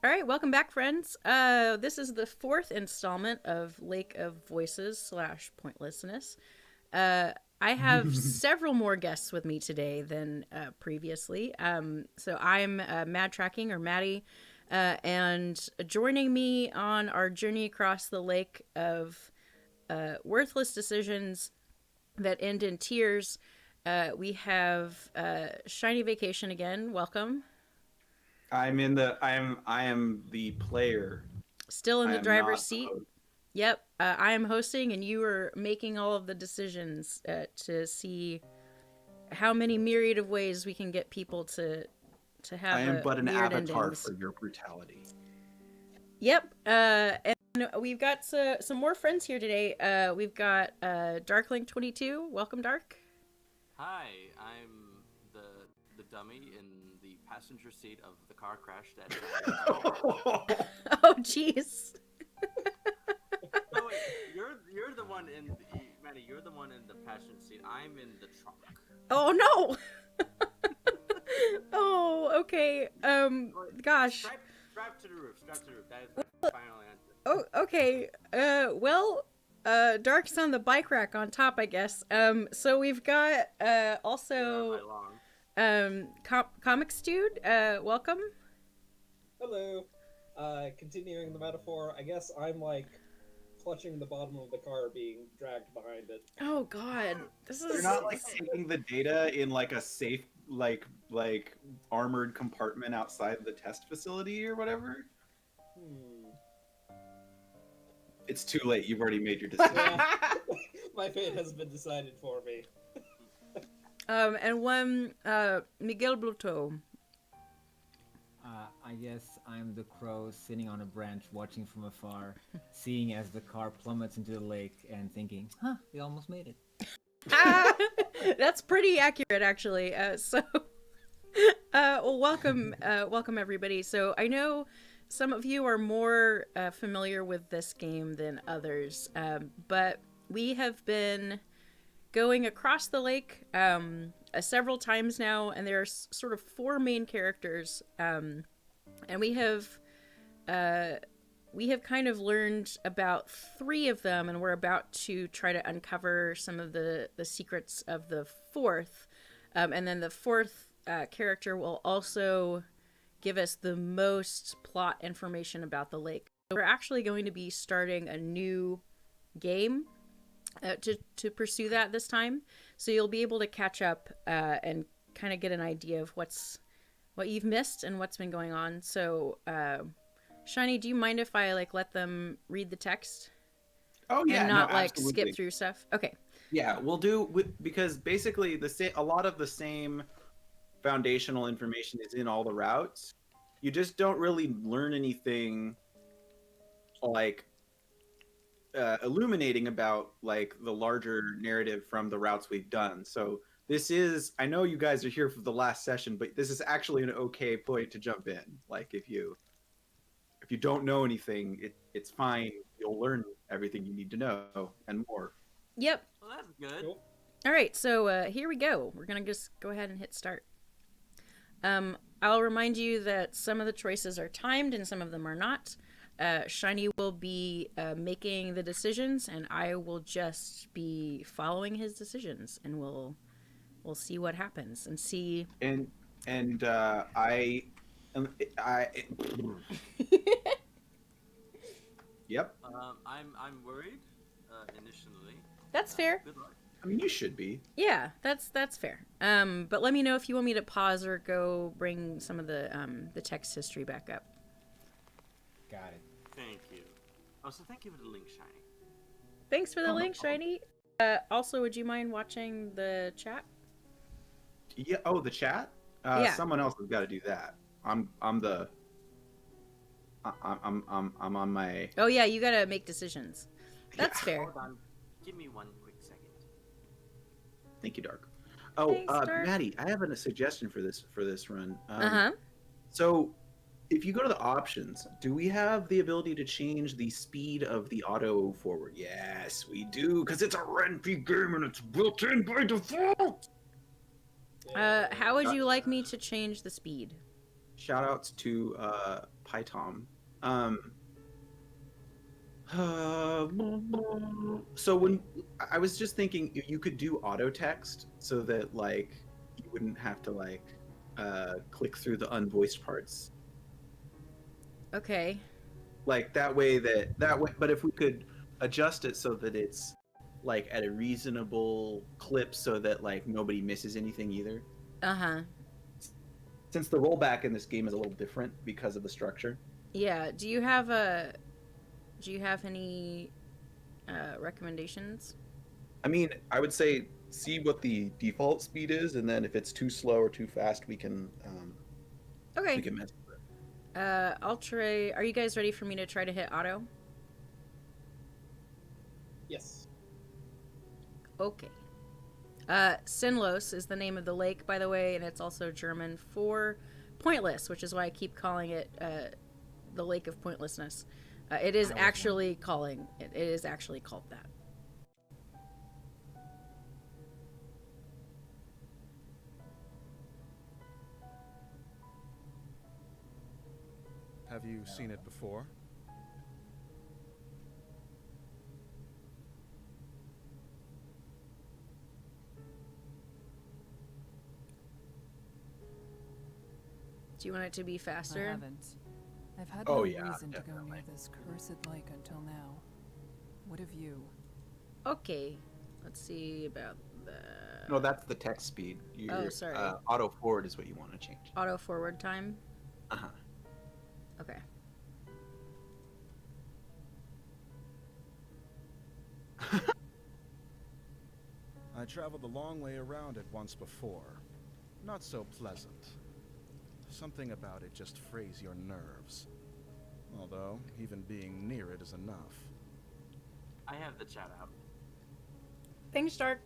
All right, welcome back, friends. This is the fourth installment of Lake of Voices slash Pointlessness. Uh, I have several more guests with me today than previously. So I'm Mad Tracking or Maddie, and joining me on our journey across the lake of worthless decisions that end in tears, we have Shiny Vacation again. Welcome. I am the player. Still in I the am driver's not the seat. host. Yep, I am hosting, and you are making all of the decisions to see how many myriad of ways we can get people to I have am but an weird avatar endings. for your brutality. Yep, and we've got some more friends here today. We've got Darkling22. Welcome, Dark. Hi, I'm the the dummy in the passenger seat of the car crash that Oh, jeez. No wait, you're the one in Maddie, you're the one in the passenger seat. I'm in the trunk. Oh no. Oh, okay. Wait, Gosh. strap to the roof, strap to the roof. That is my final answer. Oh, okay. Well, Dark's on the bike rack on top, I guess. So we've got Where am also I long? Comics Dude. Welcome. Hello. Continuing the metaphor, I guess I'm like clutching the bottom of the car being dragged behind it. Oh God, this You're is. not like taking the data in like a safe like armored compartment outside the test facility or whatever. Hmm. It's too late. You've already made your decision. Yeah. My fate has been decided for me. And one Miguel Bluto. I guess I'm the crow sitting on a branch watching from afar, seeing as the car plummets into the lake and thinking, huh, we almost made it. That's pretty accurate, actually. Well, welcome everybody. So I know some of you are more familiar with this game than others, but we have been going across the lake several times now, and there are sort of four main characters, and we have kind of learned about three of them, and we're about to try to uncover some of the secrets of the fourth. And then the fourth character will also give us the most plot information about the lake. So we're actually going to be starting a new game to pursue that this time. So you'll be able to catch up and kind of get an idea of what you've missed and what's been going on. So Shiny, do you mind if I like let them read the text Oh yeah, and no, not like skip absolutely. through stuff? Okay. Yeah, we'll do because basically a lot of the same foundational information is in all the routes. You just don't really learn anything like illuminating about like the larger narrative from the routes we've done. So this is, I know you guys are here for the last session, but this is actually an okay point to jump in. Like if you don't know anything, it's fine. You'll learn everything you need to know and more. Yep. Well, that's good. Cool. All right. So here we go. We're gonna just go ahead and hit start. I'll remind you that some of the choices are timed and some of them are not. Shiny will be making the decisions, and I will just be following his decisions, and we'll see what happens and see. And and I yep. I'm worried initially. That's fair. Good luck. I mean, you should be. Yeah, that's fair. But let me know if you want me to pause or go bring some of the text history back up. Got it. Thank you. Oh, so thank you for the link, Shiny. Thanks for the Oh, no link, problem. Shiny. Also, would you mind watching the chat? Yeah. Oh, the chat. Yeah. Someone else has got to do that. I'm the. I'm on my. Oh yeah, you gotta make decisions. That's Yeah. fair. Hold on. Give me one quick second. Thank you, Dark. Oh, Thanks, Dark. Maddie, I have a suggestion for this run. Uh-huh. So, if you go to the options, do we have the ability to change the speed of the auto forward? Yes, we do, because it's a Ren'Py game and it's built in by default. How would you like me to change the speed? shout outs to PyTom. So when I was just thinking you could do auto text so that like you wouldn't have to like click through the unvoiced parts. Okay. Like that way, but if we could adjust it so that it's like at a reasonable clip so that like nobody misses anything either. Uh-huh. Since the rollback in this game is a little different because of the structure. Yeah. Do you have any recommendations? I mean, I would say see what the default speed is, and then if it's too slow or too fast, we can Okay. mess with it. I'll try. Are you guys ready for me to try to hit auto? Yes. Okay. Sinlos is the name of the lake, by the way, and it's also German for pointless, which is why I keep calling it the Lake of Pointlessness. It is actually calling. It is actually called that. Have you seen it before? Do you want it to be I faster? haven't. I've had Oh, no yeah, reason to go definitely. near this cursed lake until now. What have you? Okay. Let's see about the No, that's the text speed. Oh, sorry. Auto forward is what you want to change. auto forward time. Uh-huh. Okay. I traveled a long way around it once before. Not so pleasant. Something about it just frays your nerves. Although, even being near it is enough. I have the chat out. Thanks, Stark.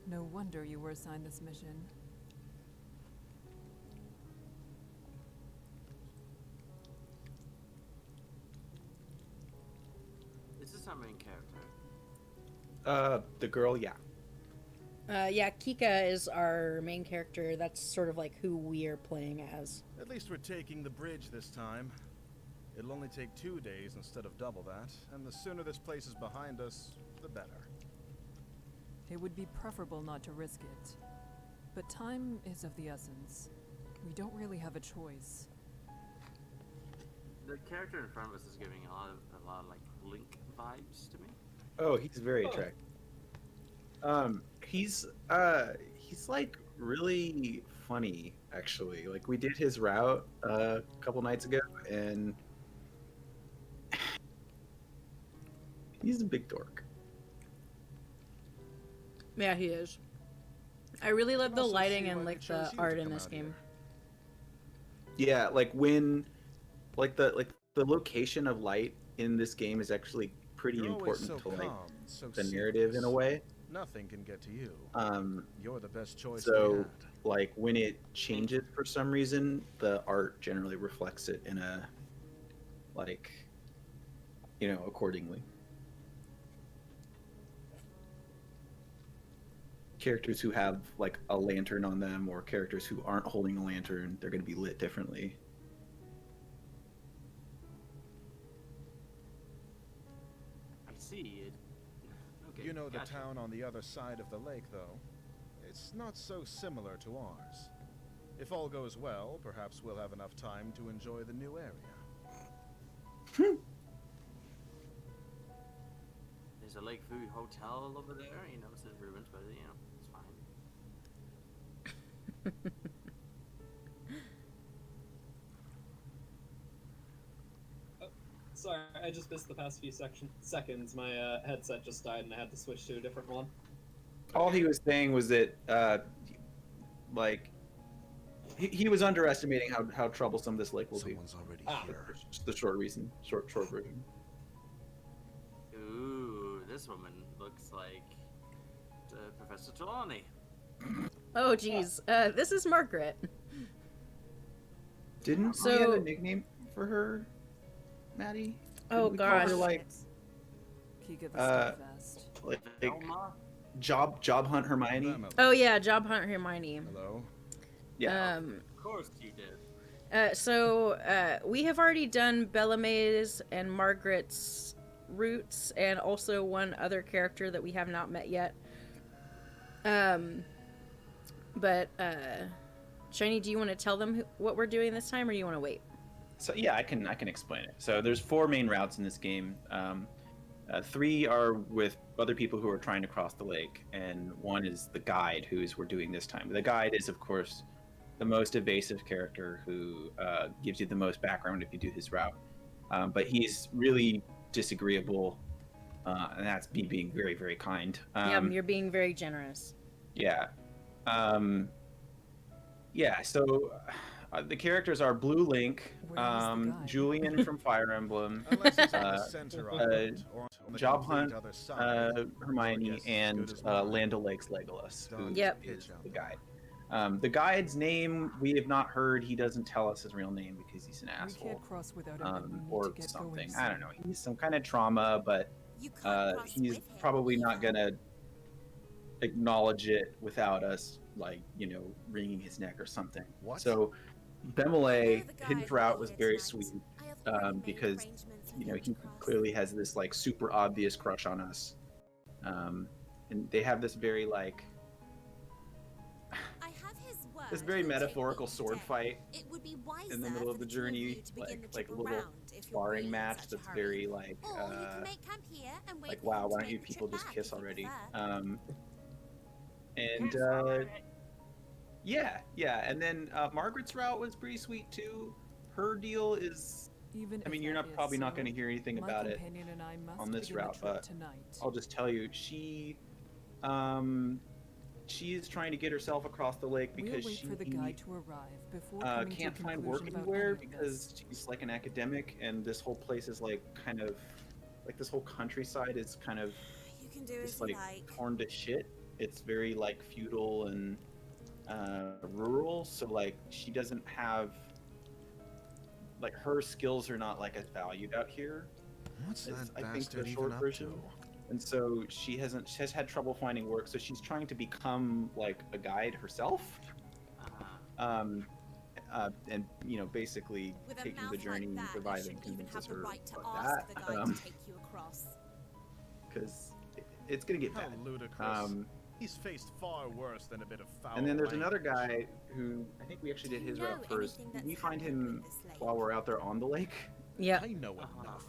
No wonder you were assigned this mission. Is this our main character? The girl, yeah. Yeah, Kika is our main character. That's sort of like who we're playing as. At least we're taking the bridge this time. It'll only take 2 days instead of double that, and the sooner this place is behind us, the better. It would be preferable not to risk it. But time is of the essence. We don't really have a choice. The character in front of us is giving a lot of like Link vibes to me. Oh, he's very Oh. attractive. He's like really funny actually. Like we did his route a couple nights ago, and he's a big dork. Yeah, he is. I really love the Also lighting see and why like they chose the you art to in come this out game. here. Yeah, like when the location of light in this game is actually pretty You're always important so to like calm, so the narrative in a serious. way. Nothing can get to you. You're the best choice so we had. like when it changes for some reason, the art generally reflects it in a like accordingly. Characters who have like a lantern on them or characters who aren't holding a lantern, they're going to be lit differently. I see it. Okay. You know the gotcha. town on the other side of the lake, though. It's not so similar to ours. If all goes well, perhaps we'll have enough time to enjoy the new area. There's a Lake View Hotel over there. You know, it's in ruins, but you know, it's fine. Sorry, I just missed the past few seconds. My headset just died and I had to switch to a different one. All he was saying was that like he was underestimating how troublesome this lake will Someone's already Ah. here. be. Just the short version. Ooh, this woman looks like Professor Trelawney. Oh, geez. This is Margaret. Didn't we have a nickname for her, Maddie? Oh, Didn't we call her, gosh. like Kika the Uh, Steadfast. like Elma? Job Hunt Hermione? Family. Oh yeah, Job Hunt Hermione. Hello. Yeah. Of course you did. So we have already done Bellamay's and Margaret's roots, and also one other character that we have not met yet. But Shiny, do you want to tell them what we're doing this time, or do you want to wait? So yeah, I can explain it. So there's 4 main routes in this game. 3 are with other people who are trying to cross the lake, and 1 is the guide, we're doing this time. The guide is, of course, the most evasive character who gives you the most background if you do his route. But he's really disagreeable, and that's me being very, very kind. You're being very generous. Yeah. So the characters are Blue Link, Where is the guy? Julian from Fire Emblem, Unless it's at the center of it, or on the Job complete Hunt, other side. Hermione, Yes, and good as mine. Land O'Lakes Legolas, who Done. Yep. is the guide. The guide's name we have not heard. He doesn't tell us his real name because he's an We asshole, can't cross without him. and we need or to get something. Going I don't soon. know. He's some kind of trauma, but he's probably not gonna acknowledge it without us, like, wringing his neck or something. What? So Bemele, his route was very sweet, because he clearly has this like super obvious crush on us, and they have this very like this very metaphorical sword fight in the middle of the journey, like a little sparring match that's very like wow, why don't you people just kiss already? And yeah, and then Margaret's route was pretty sweet too. Her deal is, Even I mean, if you're that not probably is not so, going to hear anything my about it companion and I must on this begin the route, trip but tonight. I'll just tell you, she is trying to get herself across the lake because We'll wait she for the guide to arrive before coming to a can't find work conclusion about anywhere any of because this. she's like an academic, and this whole place is like kind of like this whole countryside is kind of just like torn to shit. It's very like feudal and rural, so like she doesn't have like her skills are not like as valued out here. What's Is, that I think, bastard the even short up version. to? And so she has had trouble finding work, so she's trying to become like a guide herself, and basically taking the journey and surviving convinces her like that, because it's gonna get How bad. ludicrous. He's faced far worse than a bit of foul And then there's another language. guy who I think we actually did his route first. We find him while we're out there on the lake. Yeah. I know enough.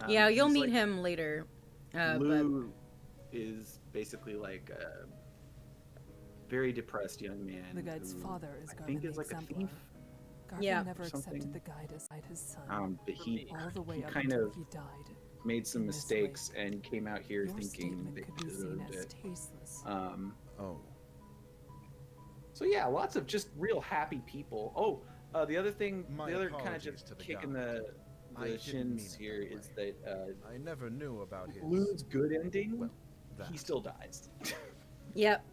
Yeah, you'll he's meet like- him later. But Lou is basically like a very depressed young man. The guide's who father is I Garvin think is the like a Exemplar. thief. Garvin Yeah. never Something. accepted the guide as his son. But he all the way he up kind until of he died. made some in this mistakes lake. and came out here Your thinking statement that could he be seen deserved as it. tasteless. Oh. So yeah, lots of just real happy people. Oh, the other thing, My the other kind of apologies just to the kick in guide. I the didn't shins mean it here that is way. that I never knew about his. Lou's good ending, Well, that. he still dies. yep,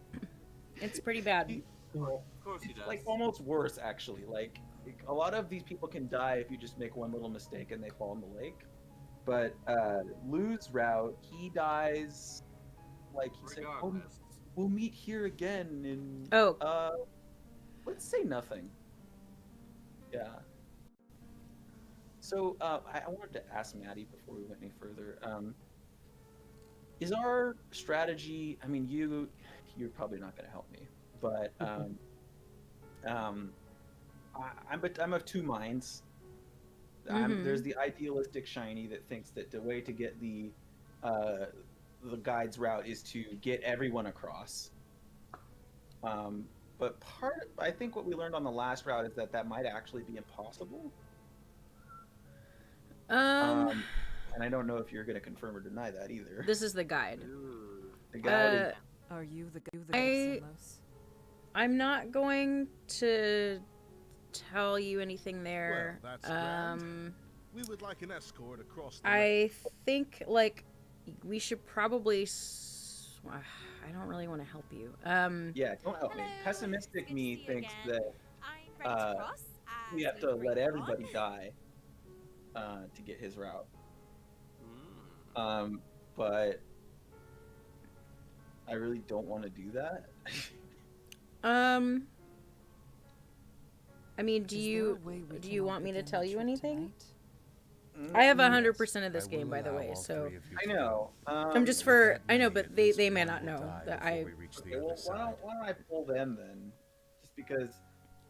it's pretty bad. Of course he does. Like almost worse actually. Like a lot of these people can die if you just make one little mistake and they fall in the lake. But Lou's route, he dies like he's like, oh, Regardless. we'll meet here again in Oh, let's say nothing. Yeah. So I wanted to ask Maddie before we went any further. Is our strategy? I mean, you're probably not going to help me, but I'm of two minds. There's the idealistic Shiny that thinks that the way to get the guide's route is to get everyone across. But I think what we learned on the last route is that might actually be impossible. And I don't know if you're going to confirm or deny that either. this is the guide. Ooh. The guide is Are you the I- Sinless? I'm not going to tell you anything there. Well, that's grand. We would like an escort across the I lake. think like we should probably. I don't really want to help you. yeah, don't help me. Pessimistic me thinks that I'm ready uh, to cross. we have to let everybody die to get his route. But I really don't want to do that. I mean, do Is there a you way we do can you all want me to begin tell the you trip anything? tonight? I have Yes. 100% of this I game, will by the allow way. all So three of you I to know. I'm just With for that I know, many, but at they least may one not will know die that before I. we reach the Okay, other well, side. why don't I pull them then? Just because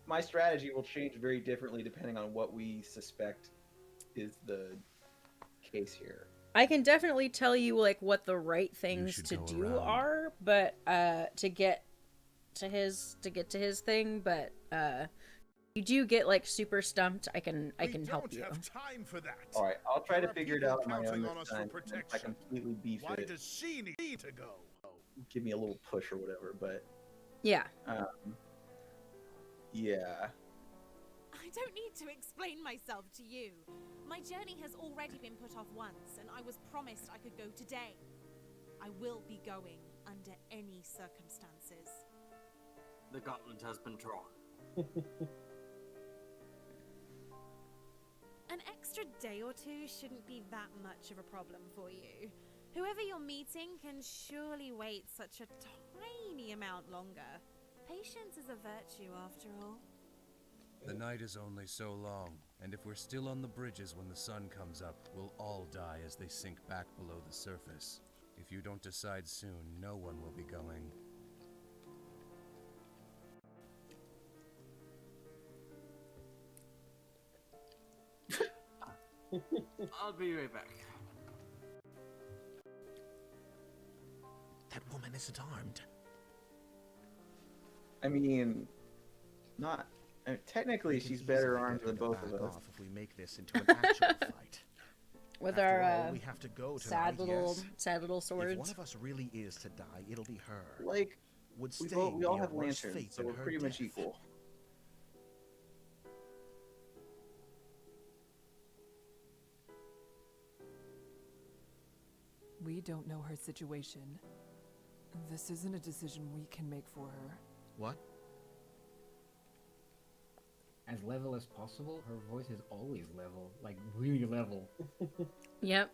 my strategy will change very differently depending on what we suspect is the case here. I can definitely tell you like what the right things should to go do around. are, but to get to his thing, but you do get like super stumped. I can help you. Time for that. All right, I'll try There to are figure it people out on my own counting on this us for time. And if I protection. completely beef Why it, does she need to go? give me a little push or whatever. But Yeah. yeah. I don't need to explain myself to you. My journey has already been put off once, and I was promised I could go today. I will be going under any circumstances. The gauntlet has been drawn. An extra day or two shouldn't be that much of a problem for you. Whoever you're meeting can surely wait such a tiny amount longer. Patience is a virtue, after all. The night is only so long, and if we're still on the bridges when the sun comes up, we'll all die as they sink back below the surface. If you don't decide soon, no one will be going. I'll be right back. That woman isn't armed. I mean, not. Technically, she's better armed than both of us. If we make this into an actual fight. With After our all, we have to go sad tonight, little yes? swords. If one of us really is to die, it'll be her. Like, Would we staying all be a have worse lanterns, fate so than we're her pretty much death? equal. We don't know her situation. This isn't a decision we can make for her. What? As level as possible, her voice is always level, like really level. Yep.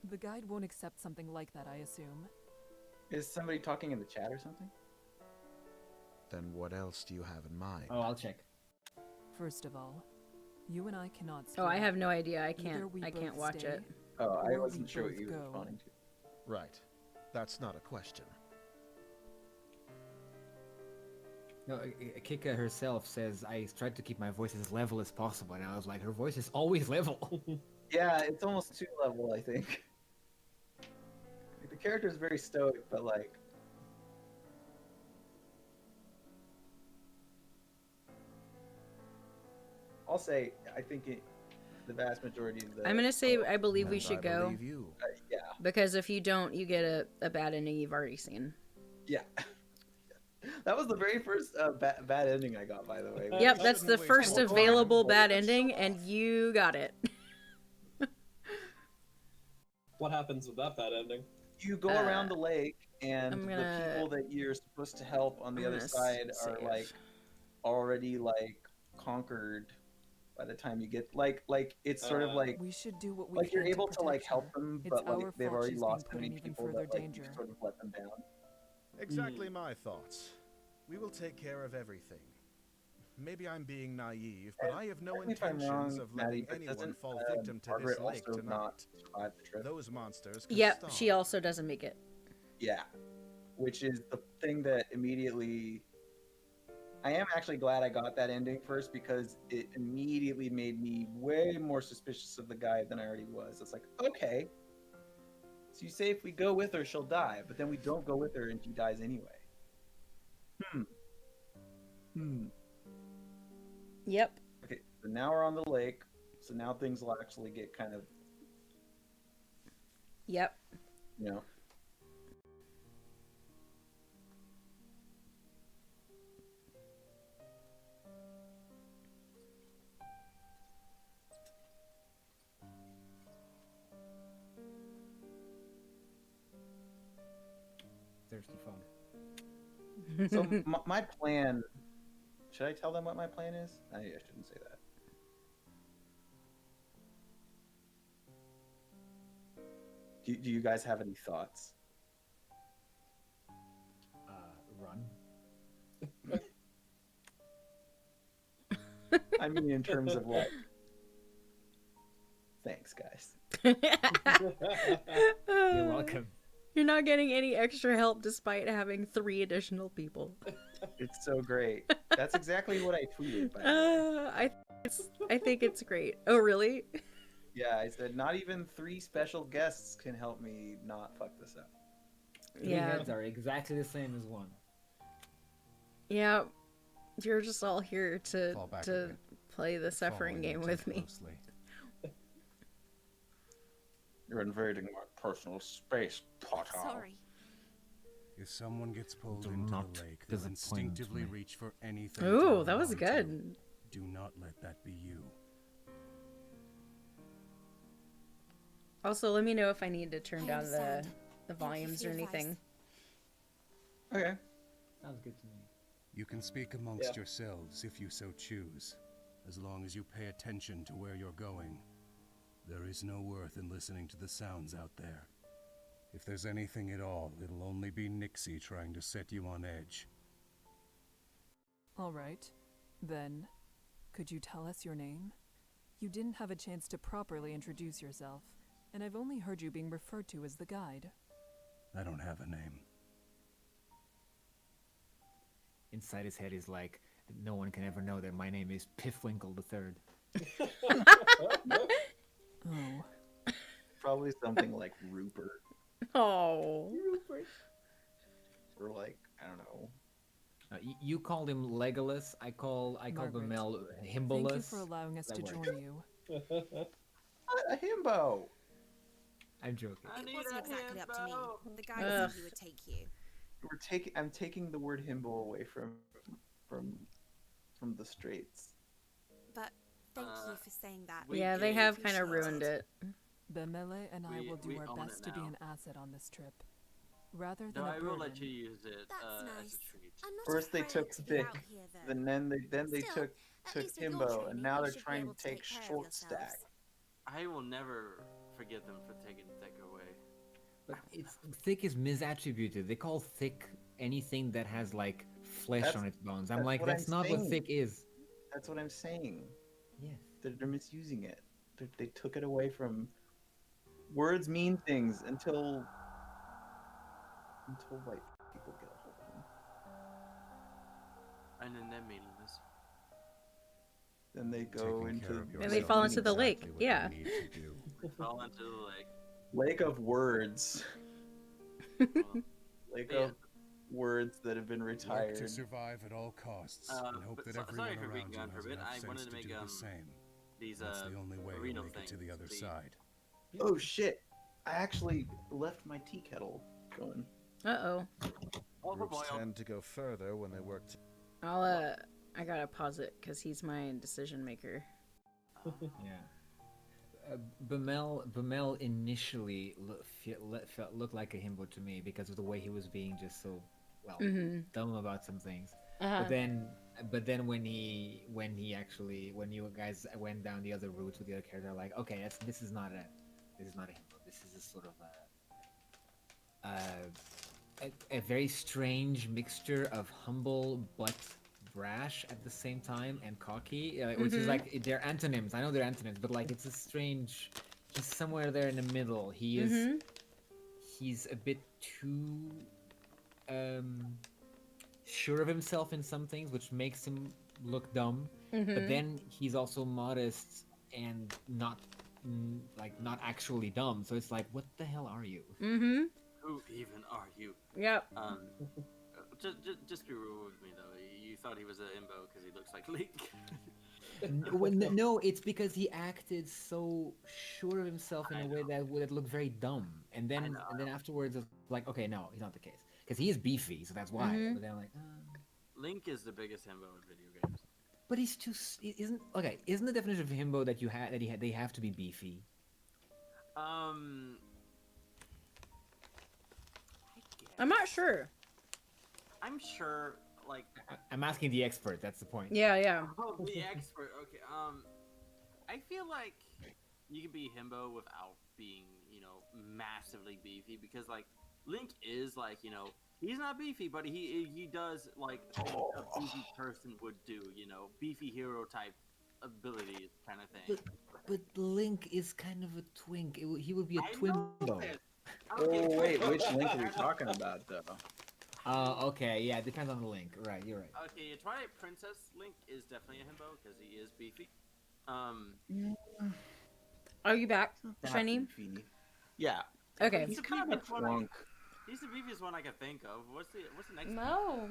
The guide won't accept something like that, I assume. Is somebody talking in the chat or something? Then what else do you have in mind? Oh, I'll check. First of all, you and I cannot Oh, I split. have no idea. I Either we can't both watch stay, it. Oh, I or wasn't we sure what both you were go. responding to. Right. That's not a question. No, Kika herself says, I tried to keep my voice as level as possible, and I was like, her voice is always level. Yeah, it's almost 2 level, I think. Like, the character is very stoic, but like. I'll say, I think the vast majority of the. I'm gonna say I believe we And should I go believe you. Yeah. because if you don't, you get a bad ending you've already seen. Yeah. That was the very first bad ending I got, by the way. Yep, that's the Shouldn't first waste more available time. bad ending, and you got it. What happens with that bad ending? You go around the lake, and I'm the gonna- people that you're supposed to help on the I'm other gonna side are save. like already like conquered by the time you get like it's sort of like We should do what we like can you're able to like protect help her. them, It's but our like they've fault already she's being lost so put many in even people further that like danger. you sort of let them down. Exactly my thoughts. We will take care of everything. Maybe I'm being naive, but I have no Correct me if I'm intentions wrong, of Maddie, letting but anyone doesn't fall victim to Margaret this lake also tonight. not survive the trip? Those monsters can Yep, stomp. she also doesn't make it. Yeah, which is the thing that immediately. I am actually glad I got that ending first because it immediately made me way more suspicious of the guy than I already was. It's like, okay, so you say if we go with her, she'll die, but then we don't go with her and she dies anyway. Yep. Okay, so now we're on the lake, so now things will actually get kind of, Yep. you know. Thirsty phone. So my plan Should I tell them what my plan is? I shouldn't say that. Do you guys have any thoughts? Run. I mean, in terms of like, thanks, guys. You're welcome. You're not getting any extra help despite having 3 additional people. It's so great. That's exactly what I tweeted. By the way. I think it's great. Oh, really? Yeah, I said not even 3 special guests can help me not fuck this up. 3 heads are exactly the same as 1. Yeah, you're just all here to Fall back a bit. play the suffering Following game you with too me. closely. You're invading my personal space, Potter. Sorry. If someone gets pulled Do into not the lake, they'll disappoint instinctively me. reach for anything. to Ooh, hold that was on to. good. Do not let that be you. Also, let me know if I need to turn I down understand. the Thank you volumes for or your anything. advice. Okay. Sounds good to me. You can speak amongst Yeah. yourselves if you so choose, as long as you pay attention to where you're going. There is no worth in listening to the sounds out there. If there's anything at all, it'll only be Nixie trying to set you on edge. All right. Then, could you tell us your name? You didn't have a chance to properly introduce yourself, and I've only heard you being referred to as the guide. I don't have a name. Inside his head is like, no one can ever know that my name is Piffwinkle III. Oh. Probably something like Rupert. Oh. Or like, I don't know. You called him Legolas. I call Margaret, Bamel Himbolus. Thank you for allowing us That to works. join you. What a himbo! I'm joking. It wasn't exactly up to me. The guy Ugh. said he would take you. I'm taking the word himbo away from the Straits. But thank you for saying that. Yeah, they have kind of ruined it. Bemele and I will do we our own best it to be now. an asset on this trip. Rather than No, a I burden. will let you use it That's as nice. a treat. I'm not First they afraid took to be Thick, out here, though. then they Still, at took least with your Himbo, training, and now you they're should be trying able to to take care of Short yourselves. Stack. I will never forgive them for taking Thick away. But it's Thick is misattributed. They call Thick anything that has like flesh That's- on its bones. I'm that's like, what that's I'm not what saying. Thick is. That's what I'm saying. Yes. They're misusing it. They took it away from. Words mean things until white people get a hold of them. And then they're meaningless. Then they go Taking into care of And they yourself fall is into the lake, exactly what yeah. you need to do. Fall into the lake. lake of words. Well, Lake Yeah. of words that have been Work retired. to survive at all costs, and hope but that sorry everyone for being around you gone for a has bit. enough I sense wanted to to make, do the same. these That's the only way arenal you'll make it to the things other be- side. Oh shit! I actually left my tea kettle going. Uh-oh. Groups Overboiled. tend to go further when they work I gotta pause it, because he's my decision maker. Yeah. Bamel initially looked like a himbo to me because of the way he was being just so dumb about some things. Uh-huh. But then when you guys went down the other route with the other character, like, okay, this is not a himbo. This is a sort of a very strange mixture of humble but brash at the same time and cocky, which is like they're antonyms. I know they're antonyms, but like it's a strange. He's somewhere there in the middle. He is. He's a bit too sure of himself in some things, which makes him look dumb. But then he's also modest and not actually dumb. So it's like, what the hell are you? Who even are you? Yep. Just be real with me though. You thought he was an imbo because he looks like Link. No, it's because he acted so sure of himself in a way that would look very dumb. And then afterwards, it's like, okay, no, he's not the case. Because he is beefy, so that's why. But then I'm like, Link is the biggest himbo in video games. but he's too. Isn't the definition of himbo that they have to be beefy? I guess. I'm not sure. I'm sure like I'm asking the expert. That's the point. Yeah, yeah. oh the expert. Okay. I feel like you can be himbo without being, massively beefy because like Link is like, he's not beefy, but he does like things a beefy person would do, beefy hero type abilities kind of thing. But Link is kind of a twink. He would be a I know twimbo. it. Oh wait, which Link are we talking about though? Okay, yeah, it depends on the Link. Right, you're right. Okay, Twilight Princess Link is definitely a himbo because he is beefy. Are you back, Shiny? Yeah. Okay. He's kind of a twunk. He's the beefiest one I can think of. What's the next one? No.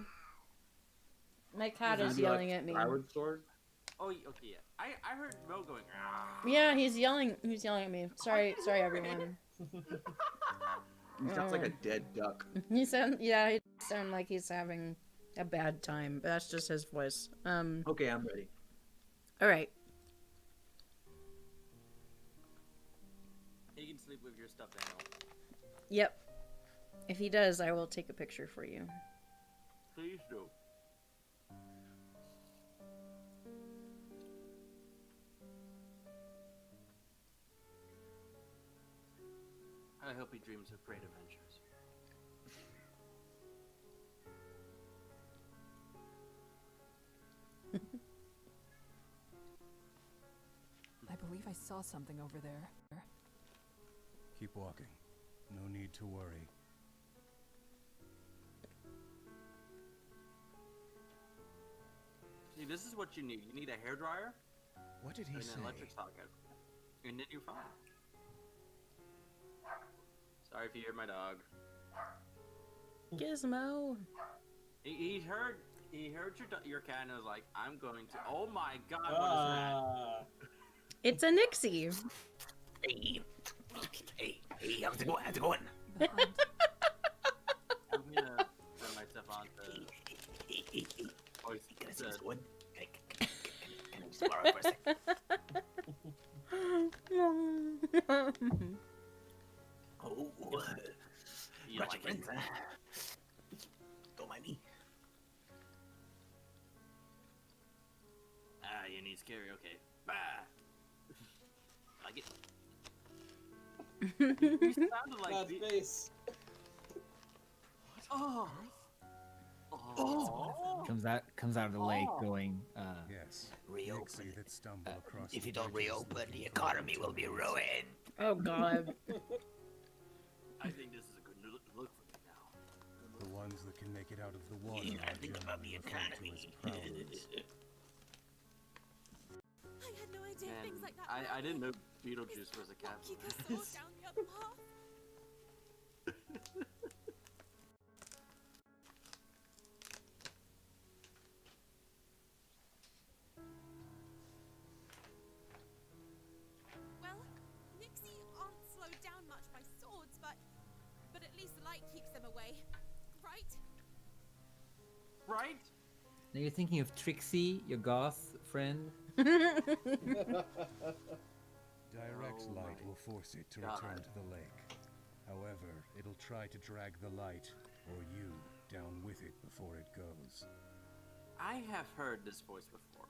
My cat is Maybe, yelling like, at me. Skyward Sword? Oh, okay, yeah. I heard Mo going. "Ah." Yeah, he's yelling. He's yelling at me. Sorry, everyone. He sounds like a dead duck. He sound like he's having a bad time. But that's just his voice. Okay, I'm ready. All right. He can sleep with your stuffed animal. Yep. If he does, I will take a picture for you. Please do. I hope he dreams of great adventures. I believe I saw something over there. Keep walking. No need to worry. See, this is what you need. You need a hairdryer What did he and say? an electric socket. And then you're fine. Sorry if you hear my dog. Gizmo. He heard your cat and was like, I'm going to. Oh my god, what is It's a Nixie. Hey, how's it going? How's it going? that? I'm gonna turn myself on to voice. Can I see this one? Can I just borrow it for a sec? Oh, You brought like your it? friends, huh? Don't mind me. Ah, you need scary. Okay. Bah. Like it. You sounded like That the- face. Oh. Oh. Comes out of the lake Oh. going, Yes. reopen. Nixie that stumble across If the you don't bridges reopen, looking the for economy will opportunity. be ruined. Oh God. I think this is a good look for me now. The ones that can make it out of the water You gotta are think about the generally referred to economy. as prowlers. I had no idea And things like that. I didn't know Beetlejuice was a cat Keep us voice. all down the other path. Well, Nixie aren't slowed down much by swords, but at least the light keeps them away, right? Right? Now you're thinking of Trixie, your goth friend? Direct Oh light my will force it to God. return to the lake. However, it'll try to drag the light, or you, down with it before it goes. I have heard this voice before.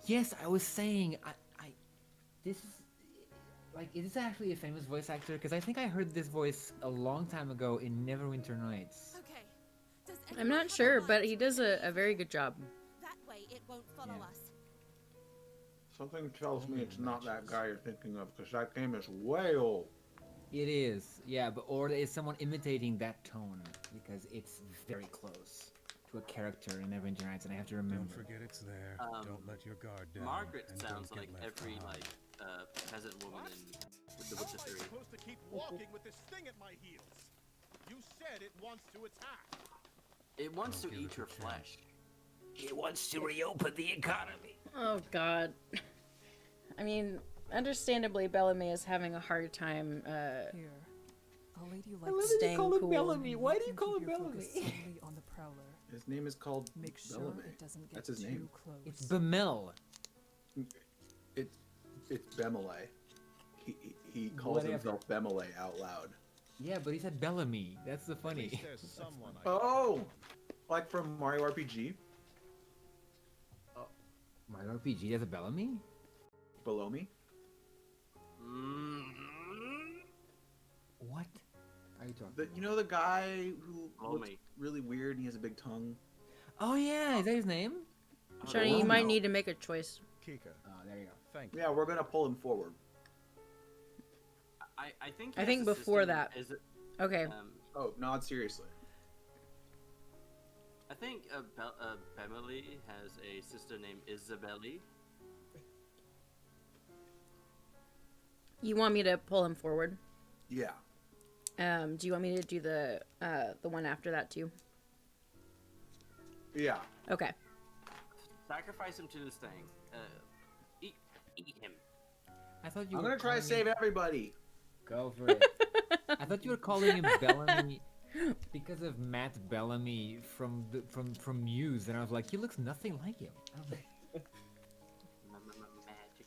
Yes, I was saying, this is, like, is this actually a famous voice actor? Because I think I heard this voice a long time ago in Neverwinter Nights. Okay. Does I'm anyone not have sure, a but light he does to a very good job. That way it won't follow Yeah. us. Something tells me it's not that guy you're thinking of, because that game is way old. It is, yeah, but or is someone imitating that tone? Because it's very close to a character in Neverwinter Nights, and I have to remember. Don't forget it's there. Don't let your guard down. Margaret and sounds don't like get left every behind. peasant woman in with the How Witcher am I 3. supposed to keep walking with this thing at my heels? You said it wants to attack. It wants Don't to give eat it a your chance. flesh. It wants to reopen the economy. Oh God. I mean, understandably, Bellamy is having a hard time. Here. A lady like Staying cool. Why do you can call keep him your Bellamy? focus solely on the prowler. His name is called Make sure Bellamy. it doesn't get That's his too name. close. It's Bemel. It's Bemele. He calls Whatever. himself Bemele out loud. Yeah, but he said Bellamy. That's the At funny. least there's someone I Oh! Like from Mario RPG? Mario RPG has a Bellamy? Below me? What are you talking You know the guy who Below looks me. really weird and he has a big tongue? Oh yeah, is that his name? Johnny, you Oh, might no. need to make a choice. Kika, Oh, there you go. thank you. Yeah, we're gonna pull him forward. I think. I he think has a before system- that. Is it? Okay. Oh, nod seriously. I think Bemily has a sister named Isabelle. You want me to pull him forward? Yeah. Do you want me to do the one after that too? Yeah. Okay. Sacrifice him to this thing. Eat him. I thought you I'm were gonna try to calling save him... everybody. Go for it. I thought you were calling him Bellamy because of Matt Bellamy from Muse, and I was like, he looks nothing like him. I was like, Magic.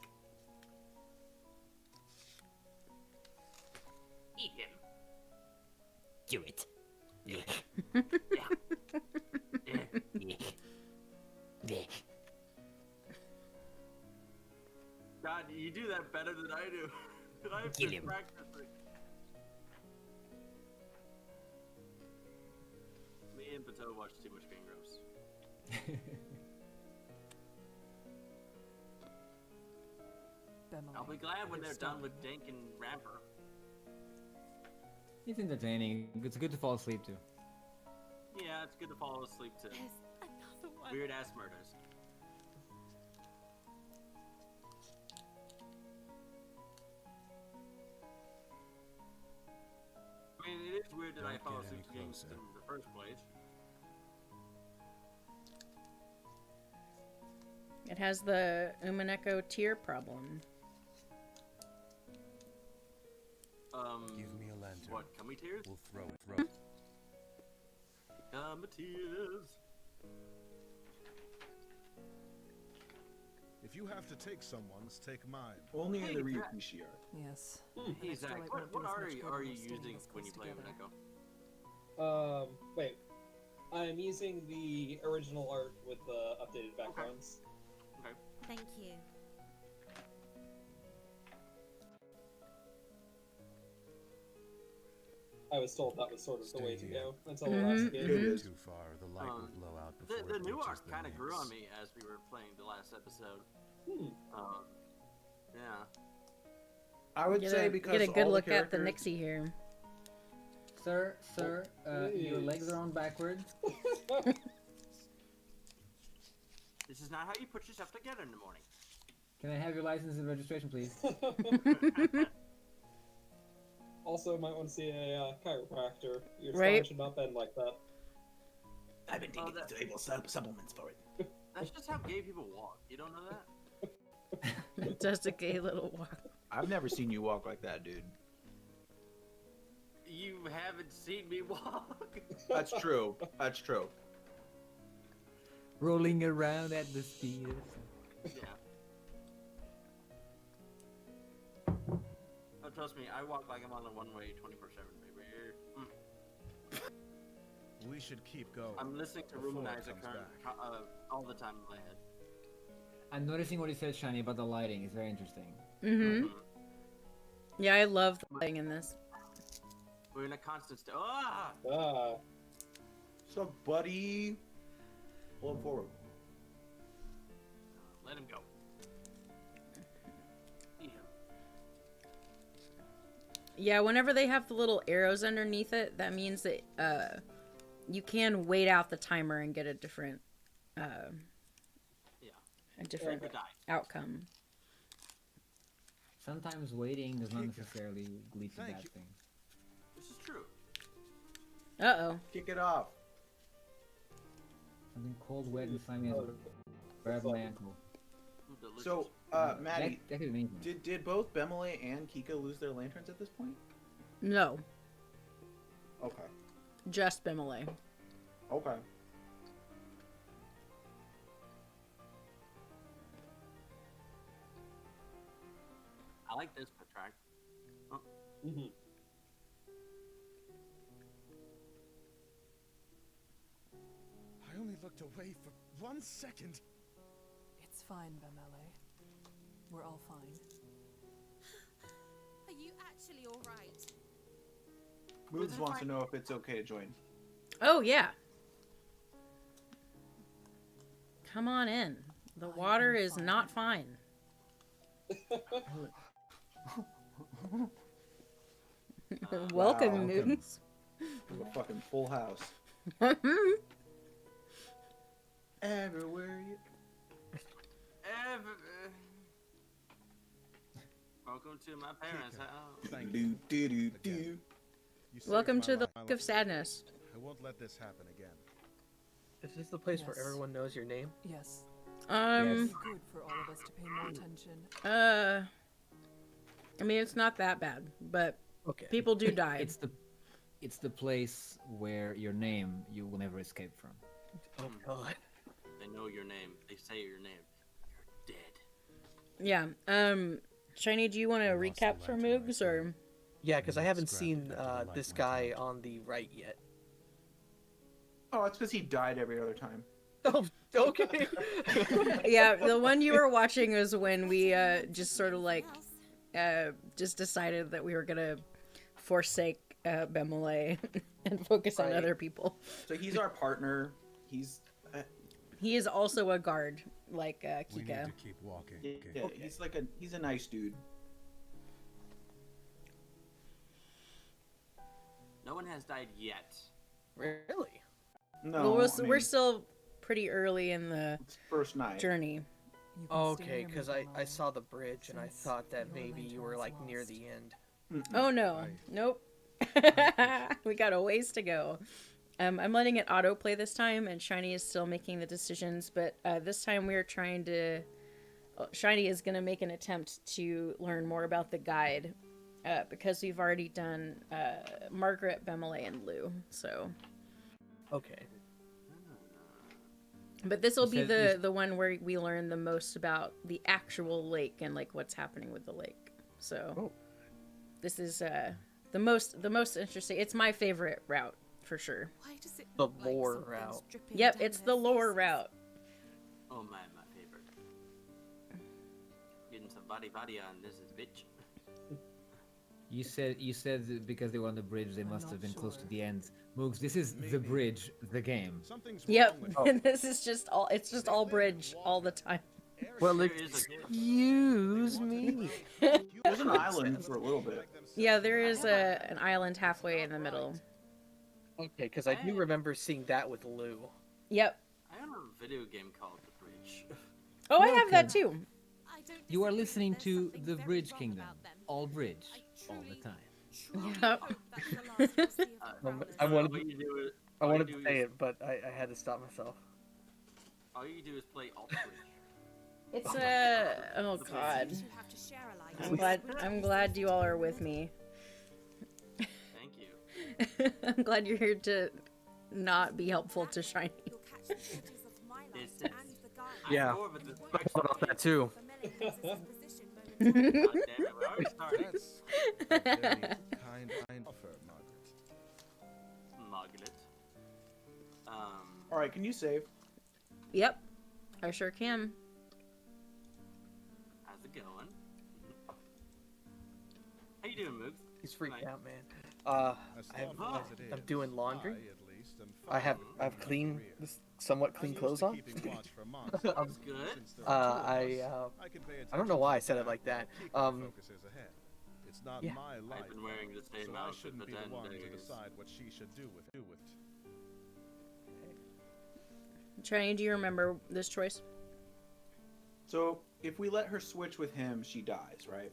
Eat him. do it. Yeah. God, you do that better than I do. I have Kill to him. practice it. Me and Bateau watch too much Game Grumps. I'll be glad when they're done with Dink and Ramper. It's entertaining. It's good to fall asleep to. Yeah, it's good to fall asleep to There's another one. weird ass murders. I mean, it is weird that I Don't fall get asleep any to games closer. in the first place. It has the Umaneko tear problem. Give me a lantern. What, Cummy Tears? We'll throw it. Cummy Tears. If you have to take someone's, take mine. Only in Hey, the Jack. Ryukishi art. Yes. Hey, I Zach, feel like what won't do as are much you, good are when you we're standing using this when close you play together. Umaneko? Wait. I'm using the original art with the updated backgrounds. Okay. Thank you. I was told that was sort of the Stay way to here. go until the last game. It is. Too far, the light will blow out before The it new reaches art the kind of grew on nymphs. me as we were playing the last episode. Hmm. Yeah. I would say because get a good all look the at the characters... Nixie here. Sir, your please. legs are on backwards. This is not how you put yourself together in the morning. Can I have your license and registration, please? Also, might want to see a chiropractor. Your Right. spine should not bend like that. I've been taking stable supplements for it. That's just how gay people walk. You don't know that? Just a gay little walk. I've never seen you walk like that, dude. You haven't seen me walk. That's true. That's true. Rolling around at the speed of sound. Yeah. Oh, trust me, I walk like I'm on a one-way 24/7, baby. We should keep going. I'm listening to before it Rumanizer comes back. all the time in my head. I'm noticing what he said, Shiny, about the lighting. It's very interesting. Mm-hmm. Yeah, I love the lighting in this. We're in a constant state. Ah! Ah. So, buddy, pull him forward. Let him go. Eat him. Yeah, whenever they have the little arrows underneath it, that means that you can wait out the timer and get a different a different Okay. outcome. Sometimes waiting does not Kika. necessarily lead to Thank bad you. things. This is true. Uh-oh. Kick it off. Something cold, wet, and slimy as grab my ankle. Ooh, delicious. So, Maddie, That could be amazing. did both Bemele and Kika lose their lanterns at this point? No, Okay. just Bimele. Okay. I like this track. Mhm. looked away for 1 second. It's fine, Bemele. We're all fine. Are you actually alright? Moods wants to know if it's okay to join. Oh, yeah. Come on in. The water is not fine. Welcome, Moods. A fucking full house. Everywhere you... Welcome to my parents' house. Thank Do, you. do, do, Again. do. You saved Welcome my to the life. Lake of Sadness. I won't let this happen again. Is this the place where Yes. everyone knows your name? Yes. Yes. It'd be good for all of us to pay more attention. I mean, it's not that bad, but Okay. people do die. It's the place where your name you will never escape from. Oh god. They know your name. They say your name. You're dead. Yeah. Shiny, do you want to I lost the recap for lantern, Moogs, I or? Yeah, because I haven't Scrapped seen it after the light this went guy out. on the right yet. Oh, it's because he died every other time. Oh, okay. Yeah, the one you were watching was when we just sort of like just decided that we were gonna forsake Bemele and focus on Right. other people. So he's our partner. He's... He is also a guard, like We need to Kika. keep walking. yeah, Okay. he's a nice dude. No one has died yet. Really? No, Well, we're, I we're mean, still pretty early in the it's first night. journey. You can stay Okay, near me, because I Bemele, saw the bridge and I since thought that your maybe you were lantern like is near lost. the end. Oh no, I- nope. We got a ways to go. I'm letting it autoplay this time, and Shiny is still making the decisions. But this time we're trying to. Shiny is going to make an attempt to learn more about the guide, because we've already done Margaret, Bemele, and Lou. So, Okay. but this will You be said the one where we learn the most about the actual lake and like what's happening with the lake. So, Oh. this is the most interesting. It's my favorite route for sure. Why does it The look like lore something's route. dripping Yep, down it's their the lower faces? route. Oh man, my favorite. Getting some body on this is bitch. You said that because they were on the bridge, they I'm must not have been close to sure. the end. Moogs, this is the Maybe. bridge, the game. Something's Yep, wrong with and this is just all. It's just all bridge all the time. Well, There is a excuse me. There's an island for a little bit. Yeah, there is an island halfway in the middle. Okay, because I do remember seeing that with Lou. Yep. I have a video game called The Bridge. Oh, I You're have that okay. too. I don't You are disagree, listening there's to something the very Bridge wrong Kingdom, about them. all bridge, I all the truly- time. truly Yep. hope that's the last we'll see of the Prowlers. I wanted All you do is, I all you wanted do to say is- it, but I had to stop myself. All you do is play Alt Bridge. It's oh god. You have to share a I'm glad you all are with me. Thank you. I'm glad you're here to not be helpful to Shiny. You'll catch the edges of my light It's- and the guide. Yeah. More of a What about that too? Vermelion loses his position momentarily. God damn it, we're already starting. That's a very kind offer, Margaret. Margaret. All right, can you save? Yep, I sure can. How's it going? How you doing, Moogs? He's freaked Tonight? out, man. As I'm thoughtful as it I'm is, doing laundry. I, at least, am I've fine clean, with my career. somewhat I'm clean used clothes to on. keeping watch for months. That's good. Since there are two of us, I can pay I don't know why I said it attention like that. to keep my focuses ahead. It's not yeah. my life, I've been wearing the same so I outfit shouldn't for be the 10 one to days. decide what she should do with it. Shiny, do you remember this choice? So if we let her switch with him, she dies, right?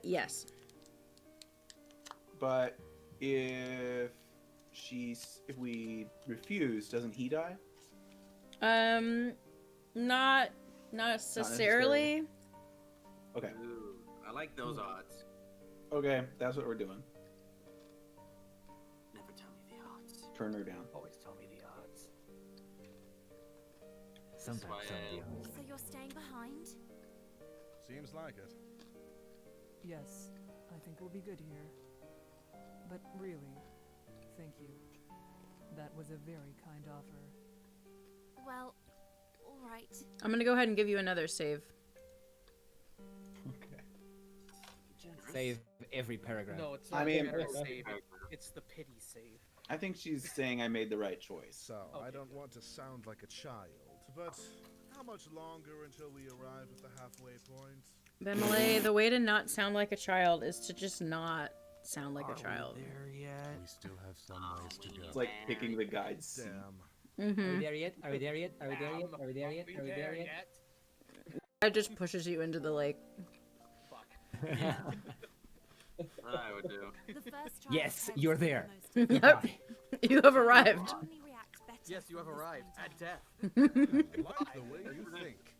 Yes. But if we refuse, doesn't he die? Not necessarily. Okay. Ooh, I like those odds. Okay, that's what we're doing. Never tell me the odds. Turn her down. Always tell me the odds. Sometimes why somebody I- else. So you're staying behind? Seems like it. Yes, I think we'll be good here. But really, thank you. That was a very kind offer. Well, all right. I'm gonna go ahead and give you another save. Okay. Save every paragraph. No, it's I not mean- generous save. It's the pity save. I think she's saying I made the right choice. So, I Okay, don't good. want to sound like a child, but how much longer until we arrive at the halfway point? Benmalay, the way to not sound like a child is to just not sound like a child. there yet? We still have some ways to go. It's like picking the guide's seat. Damn. Are we Mm-hmm. there yet? Are we there yet? Are we there yet? Are we there yet? Are we there yet? That just pushes you into the lake. What I would do. The first Yes, child you're tends to there. be the most Yep. You have arrived. Only react better Yes, you have from this arrived point at death. Like the way you think.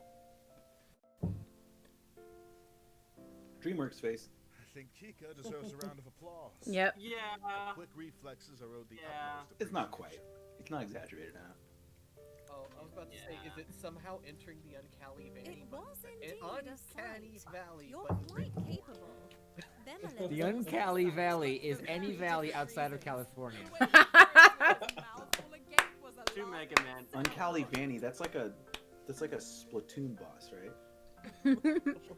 DreamWorks face. I think Kika deserves a round of applause. Yep. Yeah. Quick reflexes are owed the Yeah. utmost It's not quite. appreciation. It's not exaggerated enough. Oh, I was about to say, is Yeah. it somehow entering the uncanny valley? It was indeed a Uncanny sight. valley, You're but quite capable. Benmalay The was Uncali also Valley for is any very valley different outside of reasons. California. The way he raised his mouthful again was a To laugh Mega Man. Uncali Vanny, that's like a Splatoon boss, right?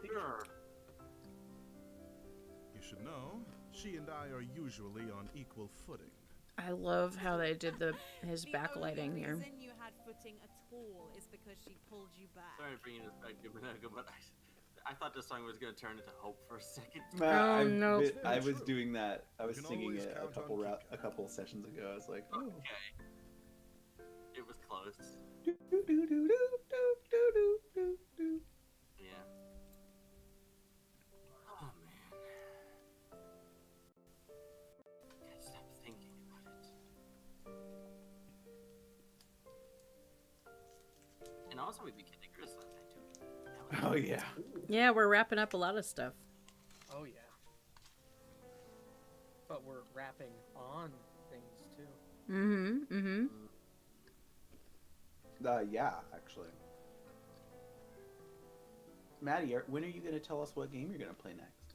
Sure. You should know, she and I are usually on equal footing. I love how they did his The backlighting only here. reason you had footing at all is because she pulled you back. Sorry to bring this back to Minega, but I thought this song was gonna turn into Hope for a second. Oh, no. I was doing that. I was You can singing always it count on a Kika. couple sessions ago. I was like, oh. Okay. It was close. Do, do, do, do, do, do, do, do, do. Yeah. Oh man. Can't stop thinking about it. And also we beat Kid Icarus last night too. That was Oh yeah. Yeah, we're wrapping up a lot of stuff. Oh yeah. But we're rapping on things too. Mm-hmm. Mm-hmm. Yeah, actually. Maddie, when are you gonna tell us what game you're gonna play next?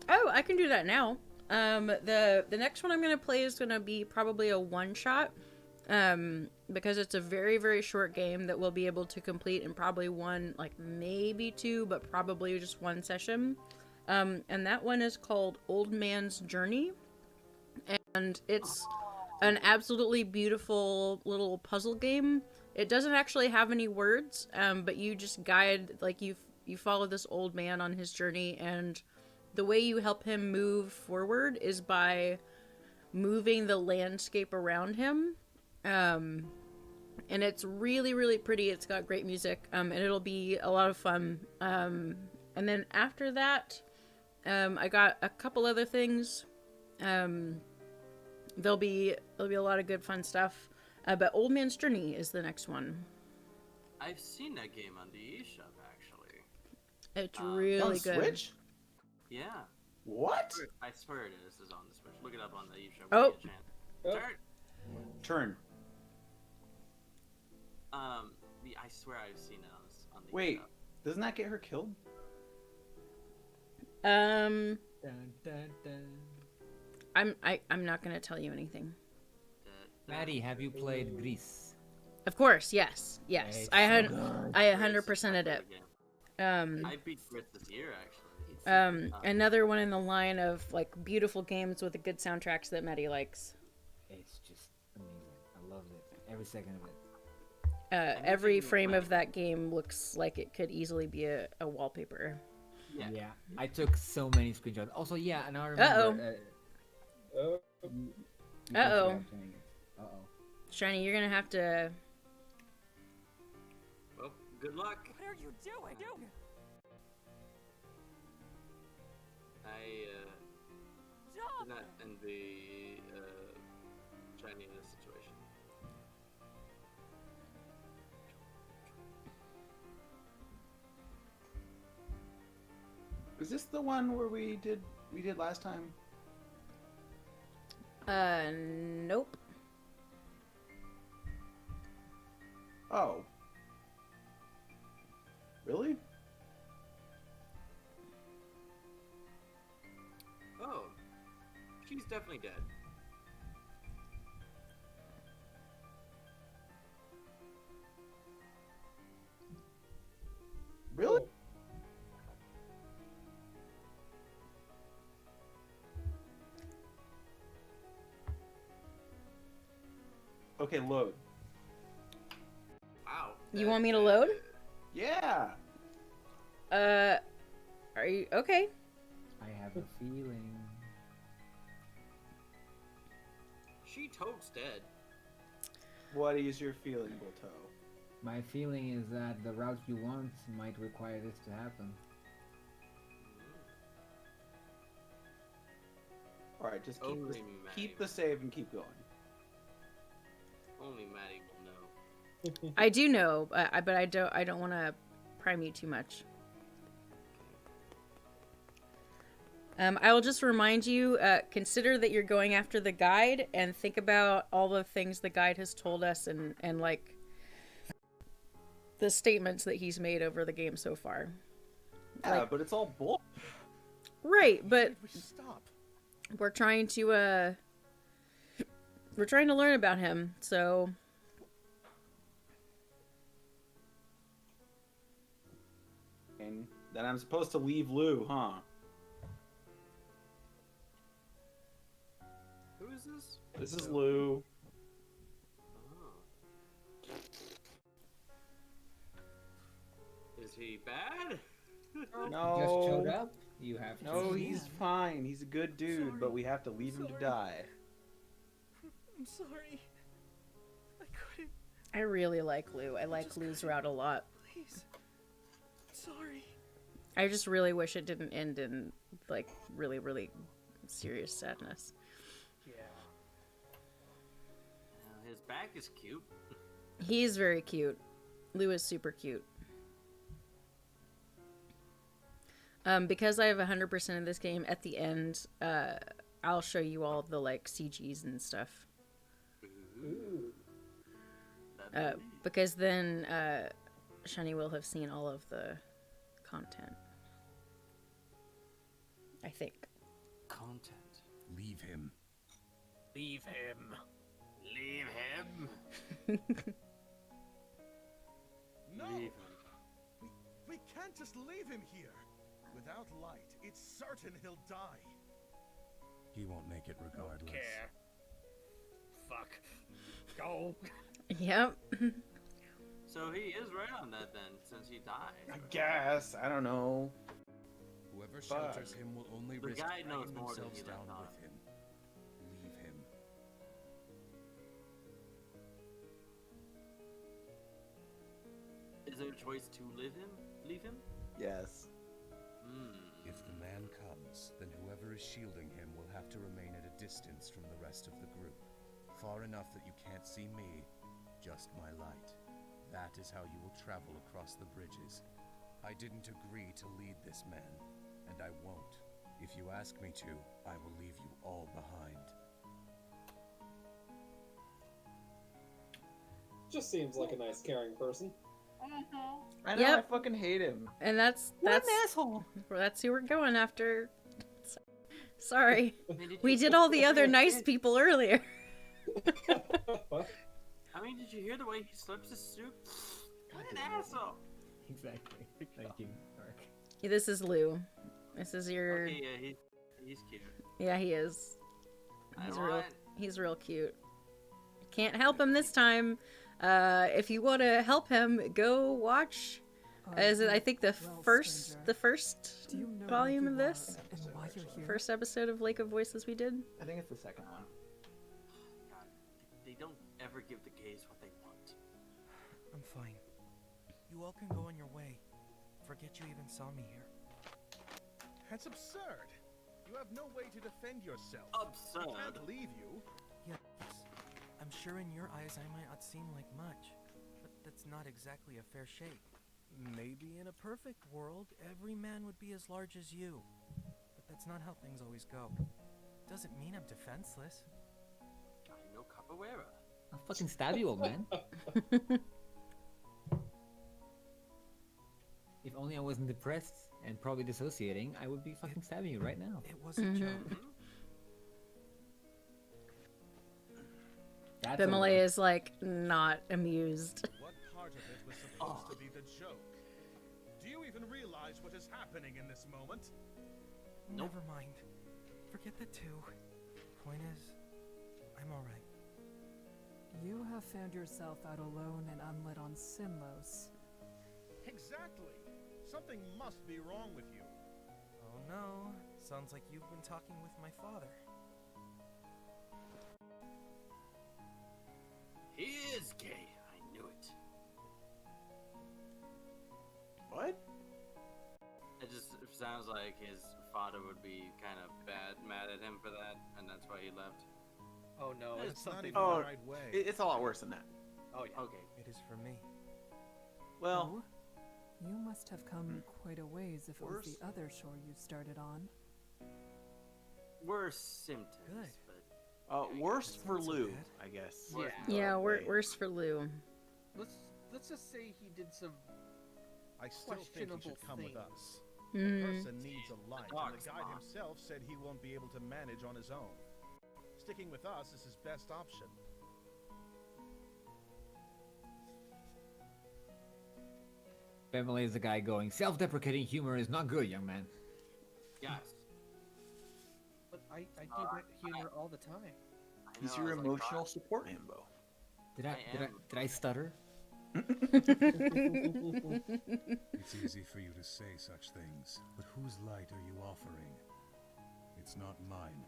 Oh, I can do that now. The next one I'm gonna play is gonna be probably a one shot. Because it's a very, very short game that we'll be able to complete in probably one, like maybe two, but probably just one session. And that one is called Old Man's Journey. And it's an absolutely beautiful little puzzle game. It doesn't actually have any words, but you just guide, like you follow this old man on his journey, and the way you help him move forward is by moving the landscape around him. And it's really, really pretty. It's got great music, and it'll be a lot of fun. And then after that, I got a couple other things. There'll be a lot of good fun stuff. But Old Man's Journey is the next one. I've seen that game on the eShop actually. It's On really good. Switch? Yeah. What? I swear it is on the Switch. Look it up on the eShop. Oh. when you get a chance. Oh. Turn. Turn. I swear I've seen it on the Wait, eShop. doesn't that get her killed? Dun, dun, dun. I'm not gonna tell you anything. Maddie, have you played Grease? Of course, yes. It's I so good. 100%ed it. I beat Grit this year actually. Another one in the line of like beautiful games with a good soundtracks that Maddie likes. It's just amazing. I loved it. Every second of it. Every frame of that game looks like it could easily be a wallpaper. Yeah. I took so many screenshots. Also, yeah, and I remember. Oh, Uh-oh. Uh-oh. Shiny, you're gonna have to. Well, good luck. What are you doing? I Stop! did not envy Shiny in this situation. Is this the one where we did last time? Nope. Oh. Really? Oh, she's definitely dead. Okay, load. Wow. You want me to load? Yeah. Are you okay? I have a feeling. She totes dead. What is your feeling, Bolto? My feeling is that the route you want might require this to happen. All right, just Only keep Maddie. the save and keep going. Only Maddie will know. I do know, but I don't want to prime you too much. I will just remind you, consider that you're going after the guide and think about all the things the guide has told us and like the statements that he's made over the game so far. Yeah, but it's all bull. Right, but We stop. we're trying to learn about him, so And then I'm supposed to leave Lou, huh? Who is this? This is Lou. Oh. Is he bad? No. Just showed up. You have to. No, he's fine. He's a good dude, but we have to leave him to die. I'm sorry. I couldn't. I really like Lou. I like Lou's route a lot. Please. Sorry. I just really wish it didn't end in like really, really serious sadness. Yeah. His back is cute. He's very cute. Lou is super cute. Because I have 100% of this game, at the end, I'll show you all the like CGs and stuff. Ooh. Because then Shani will have seen all of the content. I think. Content. Leave him. Leave him. Leave him. No, Leave him. we can't just leave him here. Without light, it's certain he'll die. He won't make it regardless. Care. Fuck. Go. Yep. So he is right on that then, since he died. I guess. I don't know. Whoever Fuck. shelters him will only The risk guy knows dragging more than themselves he let down on. with him. Leave him. Is there a choice to leave him? Leave him? Yes. If the man comes, then whoever is shielding him will have to remain at a distance from the rest of the group. Far enough that you can't see me, just my light. That is how you will travel across the bridges. I didn't agree to lead this man, and I won't. If you ask me to, I will leave you all behind. Just seems like a nice, caring person. I know. Yep. I fucking hate him. And that's asshole. that's who we're going after. Sorry. mean, We did all the other nice people earlier. I mean, did you hear the way he slips his suit? What an asshole! Exactly. Thank you, Mark. This is Lou. This is your. Okay, yeah, he's cute. Yeah, he is. I He's don't real. want- He's real cute. Can't help him this time. If you want to help him, go watch. Is it? I think the first Do you know volume who of you are this, and why you're here? first episode of Lake of Voices we did. I think it's the second one. God, they don't ever give the gays what they want. I'm fine. You all can go on your way. Forget you even saw me here. That's absurd. You have no way to defend yourself. We Absurd. can't leave you. Yes. I'm sure in your eyes I might not seem like much, but that's not exactly a fair shake. Maybe in a perfect world, every man would be as large as you. But that's not how things always go. Doesn't mean I'm defenseless. I'm no capoeira. I'll fucking stab you, old man. If only I wasn't depressed and probably dissociating, I would be fucking stabbing you right now. It was a joke. That's Bimile is like not amused. What part of it was supposed to be the joke? Do you even realize what is happening in this moment? Never mind. Forget that too. Point is, I'm alright. You have found yourself out alone and unlit on Sinlos. Exactly. Something must be wrong with you. Oh no, sounds like you've been talking with my father. He is gay. I knew it. What? It just sounds like his father would be kind of mad at him for that, and that's why he left. Oh no, It's it's not something. even Oh, the right way. It's a lot worse than that. Oh yeah. Okay. It is for me. Well, Oh? You must have come quite a ways if it was Worse? the other shore you started on. Worse symptoms. Good. But worse That's for not so Lou, bad. I guess. Yeah. Yeah, Wait. worse for Lou. Let's just say he did some. I still think he Questionable should come with things. us. Mm. A person needs a light, and dog's the guide mom. himself said he won't be able to manage on his own. Sticking with us is his best option. Beverly is the guy going, self-deprecating humor is not good, young man. yes. But I do that humor all the time. I He's know, your I was like, emotional "God, support himbo. Did I stutter? It's easy for you to say such things, but whose light are you offering? It's not mine,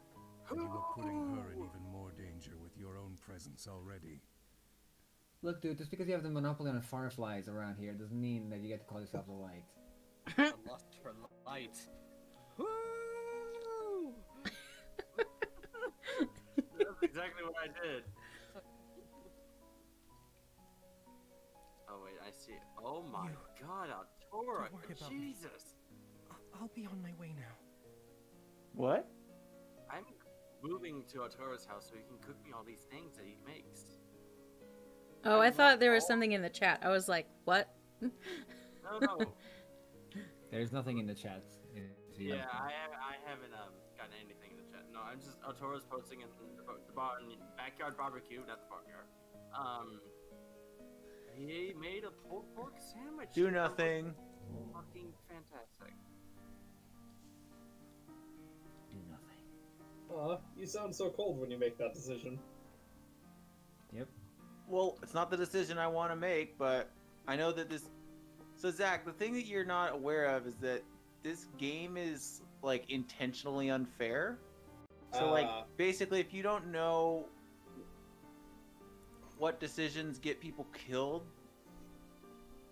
and you are putting her in even more danger with your own presence already. Look, dude, just because you have the monopoly on fireflies around here doesn't mean that you get to call yourself the light. The lust for light. Woo! That's exactly what I did. Oh wait, I see. Oh my You- God, Artura! Don't worry about me. Jesus, I'll be on my way now. What? I'm moving to Artura's house so he can cook me all these things that he makes. Oh, I thought there was something in the chat. I was like, what? No. There's nothing in the chat. Yeah, I haven't gotten anything in the chat. No, I'm just Artura's posting in the backyard barbecue, not the backyard. He made a pulled pork sandwich. Do nothing. Fucking fantastic. Do nothing. You sound so cold when you make that decision. Yep. Well, it's not the decision I want to make, but I know that this. So Zach, the thing that you're not aware of is that this game is like intentionally unfair. So like basically, if you don't know what decisions get people killed,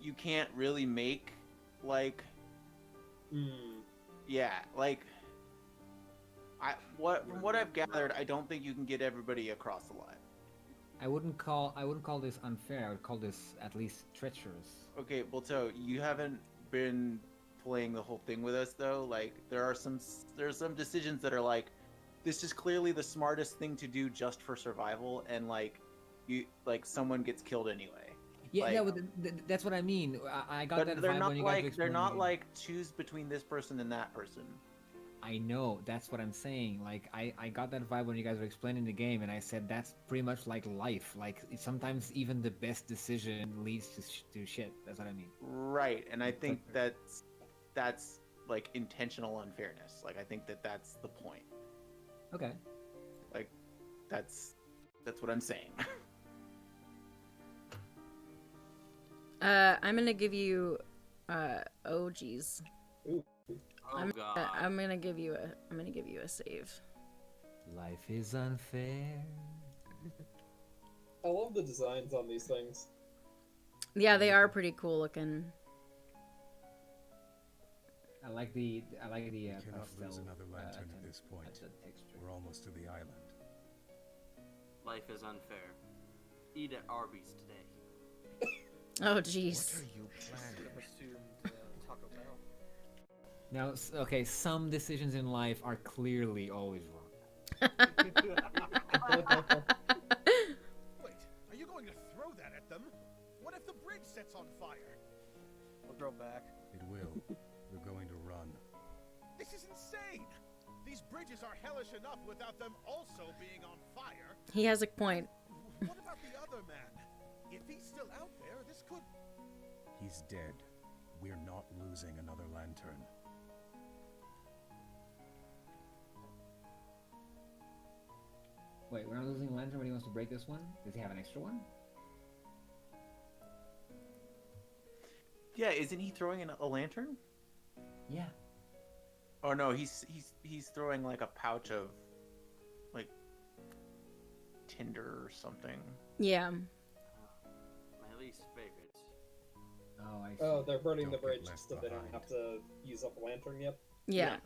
you can't really make like. Yeah, like. From what I've gathered, I don't think you can get everybody across the line. I wouldn't call this unfair. I would call this at least treacherous. Okay, well, so you haven't been playing the whole thing with us though. Like there's some decisions that are like, this is clearly the smartest thing to do just for survival, and like someone gets killed anyway. Yeah, like, yeah, but that's what I mean. I got that they're vibe not when you like guys were they're not explaining. like choose between this person and that person. I know, that's what I'm saying. Like, I got that vibe when you guys were explaining the game, and I said that's pretty much like life. Like, sometimes even the best decision leads to shit. That's what I mean. Right, and I think that's like intentional unfairness. Like, I think that's the point. Okay. Like, that's what I'm saying. I'm gonna give you, oh geez. God. I'm gonna give you a save. Life is unfair. I love the designs on these things. Yeah, they are pretty cool looking. I like the We cannot pastel, lose another lantern at this point. the texture. We're almost to the island. Life is unfair. Eat at Arby's today. Oh jeez. What are you planning? I've assumed Taco Bell. Now, okay, some decisions in life are clearly always wrong. Wait, are you going to throw that at them? What if the bridge sets on fire? I'll throw back. It will. We're going to run. This is insane! These bridges are hellish enough without them also being on fire. He has a point. What about the other man? If he's still out there, this could... He's dead. We're not losing another lantern. Wait, Wait, we're not losing a lantern when he wants to break this one? Does he have an extra one? Yeah, isn't he throwing a lantern? Yeah. Oh no, he's throwing like a pouch of like tinder or something. Yeah. My least favorite. Oh, I see. Oh, they're burning the Don't get bridge left so they don't behind. have to use up a lantern yet. Yeah.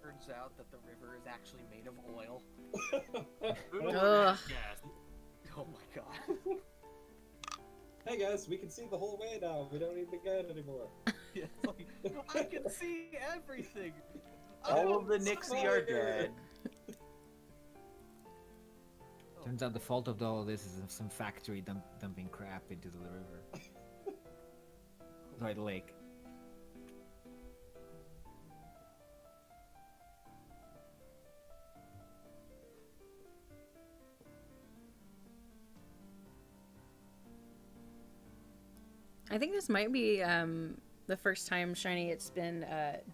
Turns out that the river is actually made of oil. Ugh. Yes. Oh my god. Hey guys, we can see the whole way now. We don't need the gun anymore. Yeah, it's like, I can see everything. All of the Nixie are dead. Turns out the fault of all this is some factory dumping crap into the river. Sorry, the lake. I think this might be the first time, Shiny, it's been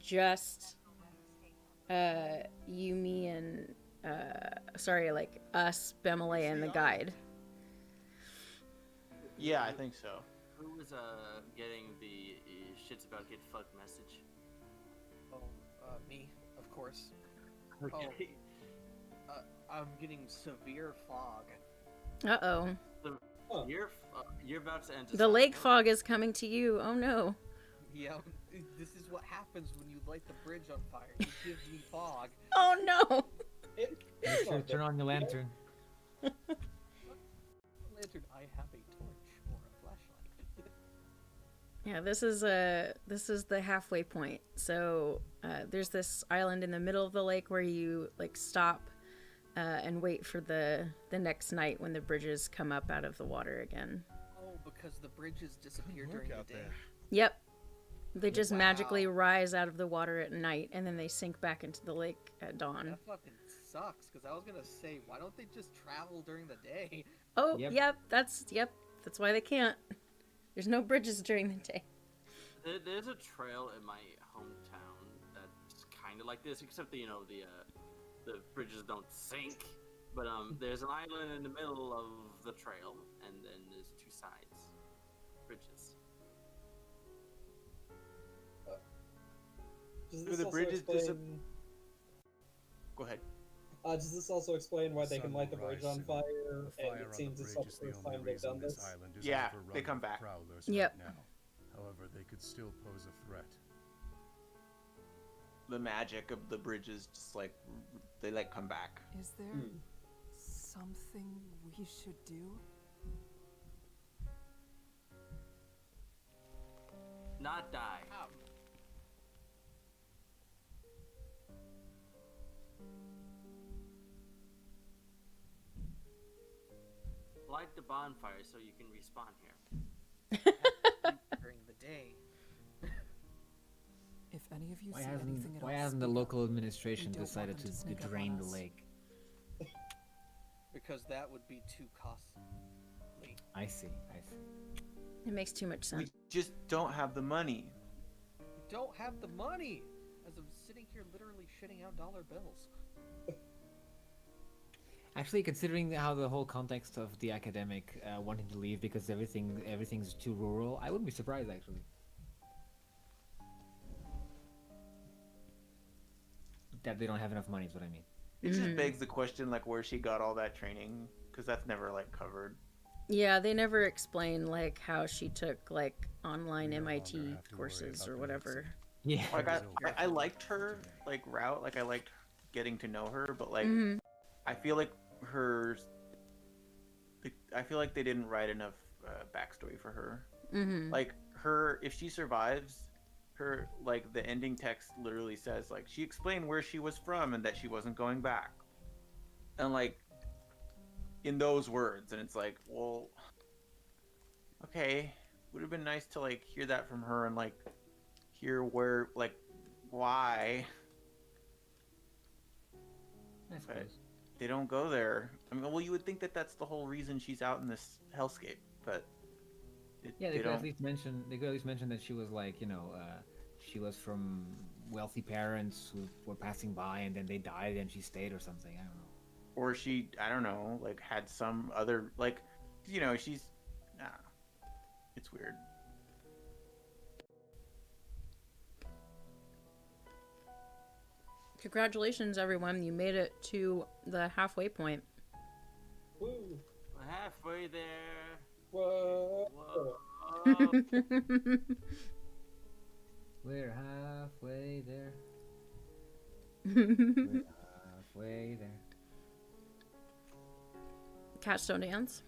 just you, me, and like us, Bemele, and the guide. Yeah, I think so. Who was getting the shit's about to get fucked message? Oh, me, of course. Okay. Oh, I'm getting severe fog. Uh-oh. Huh. You're about to enter The lake fog is coming to you. Oh no. Yeah, this is what happens when you light the bridge on fire. You give me fog. Oh no. It's Make sure not to turn on your lantern. Lantern, I have a torch or a flashlight. Yeah, this is the halfway point. So there's this island in the middle of the lake where you like stop and wait for the next night when the bridges come up out of the water again. Oh, because the bridges disappear Good during work out the day. there. Yep. They just Wow. magically rise out of the water at night and then they sink back into the lake at dawn. That fucking sucks, because I was gonna say, why don't they just travel during the day? Oh, Yep. that's why they can't. There's no bridges during the day. There's a trail in my hometown that's kind of like this, except that, you know, the bridges don't sink. But there's an island in the middle of the trail, and then there's two sides, bridges. Does Do this the also bridges explain? Go ahead. Does this also explain why they Sun can light the will bridge rise on soon. fire? The And fire it on seems the it's bridge not is the the first only time they've reason done this this. island is Yeah, overrun they come with back. prowlers Yep. right now. However, they could still pose a threat. The magic of the bridges just like they like come back. Is there something we should do? Not die. Light the bonfire so you can respawn here. During the day. If any of you Why see anything at all, hasn't the speak local up. administration We don't decided want them to sneak up drain on the us. lake? Because that would be too costly. I see. It makes too much We sense. just don't have the money. We don't have the money! As I'm sitting here literally shitting out dollar bills. Actually, considering how the whole context of the academic wanting to leave because everything's too rural, I wouldn't be surprised actually. That they don't have enough money is what I mean. It just begs the question like where she got all that training because that's never like covered. Yeah, they never explain like how she took like online We no MIT longer have to worry courses about or the whatever. Yeah. Like I liked her like route, like I liked getting to know her, but like I feel like I feel like they didn't write enough backstory for her. Like her, if she survives, her like the ending text literally says like she explained where she was from and that she wasn't going back, and like in those words, and it's like, well, okay, would have been nice to like hear that from her and like hear where like why. I suppose. They don't go there. I mean, well, you would think that that's the whole reason she's out in this hellscape, but Yeah, they could don't. at least mention. They could at least mention that she was like, she was from wealthy parents who were passing by, and then they died, and she stayed or something. I don't know. Or she, I don't know, like had some other, like, she's, I don't know. It's weird. Congratulations, everyone. You made it to the halfway point. Woo! We're halfway there. Whoa! Whoa. We're halfway there. We're halfway there. Cats don't dance.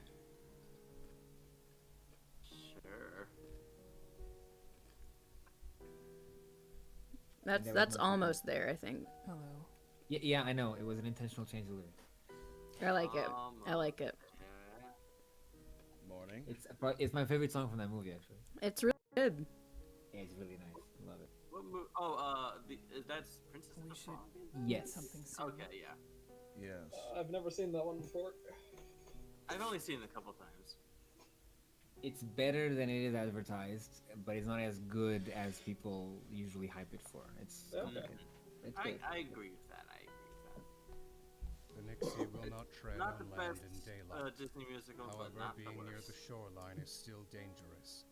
Sure. That's almost there, I think. Hello. Yeah, I know. It was an intentional change of lyrics. I like it. I like it. Morning. It's my favorite song from that movie, actually. It's really good. Yeah, it's really nice. I love it. What that's Princess of the Frog? Yes. Something soon. Okay, yeah. Yes. I've never seen that one before. I've only seen it a couple times. It's better than it is advertised, but it's not as good as people usually hype it for. It's Okay. good. It's good. I agree with that. The Nixie will not tread Not on the land best in daylight. Disney musical, but However, not being the near worst. the shoreline is still dangerous.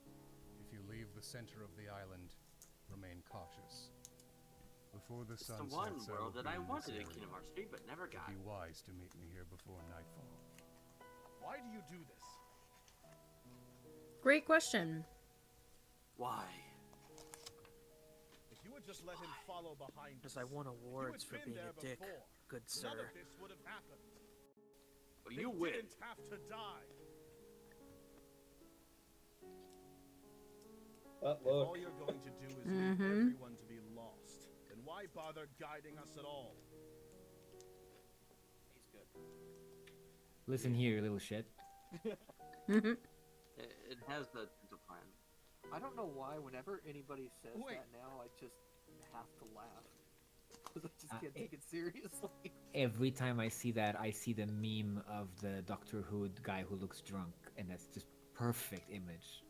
If you leave the center of the island, remain cautious. Before the It's the sun one sets, I world will that be I in this wanted in area. Kingdom Hearts 3, but never It'd got. be wise to meet me here before nightfall. Why do you do this? Great question. Why? If you would just let him follow behind Because us, I won you awards had for been being there a dick, before. good None sir. of this would have happened. Well, They you win. didn't have to die. That If look. all you're going to do is leave everyone to be lost, then why bother guiding us at all? He's good. Listen here, you little shit. It has the plan. I don't know why whenever anybody says Wait. that now, I just have to laugh. Because I just can't take it seriously. Every time I see that, I see the meme of the Doctor Who guy who looks drunk, and that's just perfect image.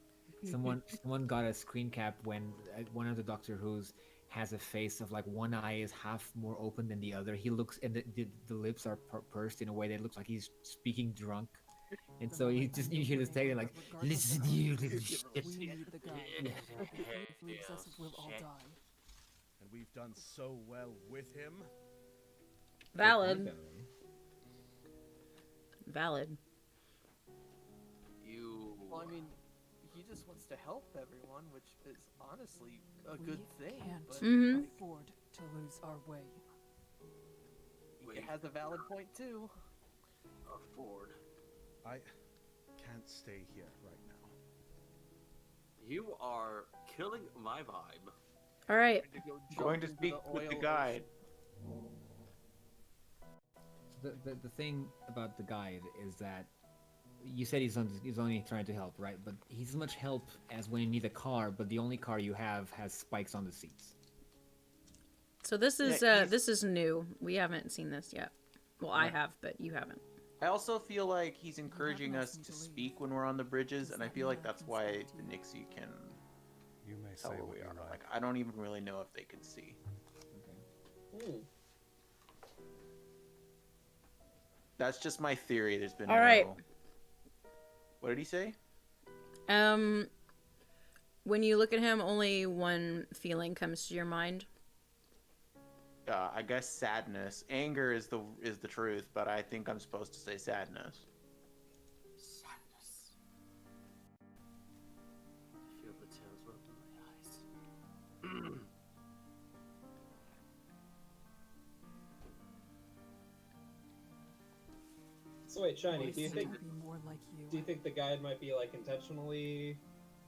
Someone got a screen cap when one of the Doctor Who's has a face of like one eye is half more open than the other. He looks, and the lips are pursed in a way that looks like he's speaking drunk. And so you hear this tag like, listen you little shit. We need the guy. If he leaves us, we'll all die. And we've done so well with him. Valid. Valid. You. Well, I mean, he just wants to help everyone, which is honestly a good thing. Can't But Mhm. afford to lose our way. it has a valid point too. Afford. I can't stay here right now. You are killing my vibe. All right. Going to speak with the guide. The thing about the guide is that you said he's only trying to help, right? But he's as much help as when you need a car, but the only car you have has spikes on the seats. So this is Yeah, this is new. We haven't seen this yet. Well, I have, but you haven't. I also feel like he's encouraging no us reason to to leave. speak when we're on the bridges, Does and I that feel mean like I that's can why stay the too? Nixie can You may tell say where what we you are. like. Like, I don't even really know if they can see. That's just my theory. There's been All right. What did he say? When you look at him, only one feeling comes to your mind. I guess sadness. Anger is the truth, but I think I'm supposed to say sadness. Sadness. I feel the tears roll in my eyes. So wait, Shiny, I do you seem think to be more like you? do you think the guide might be like intentionally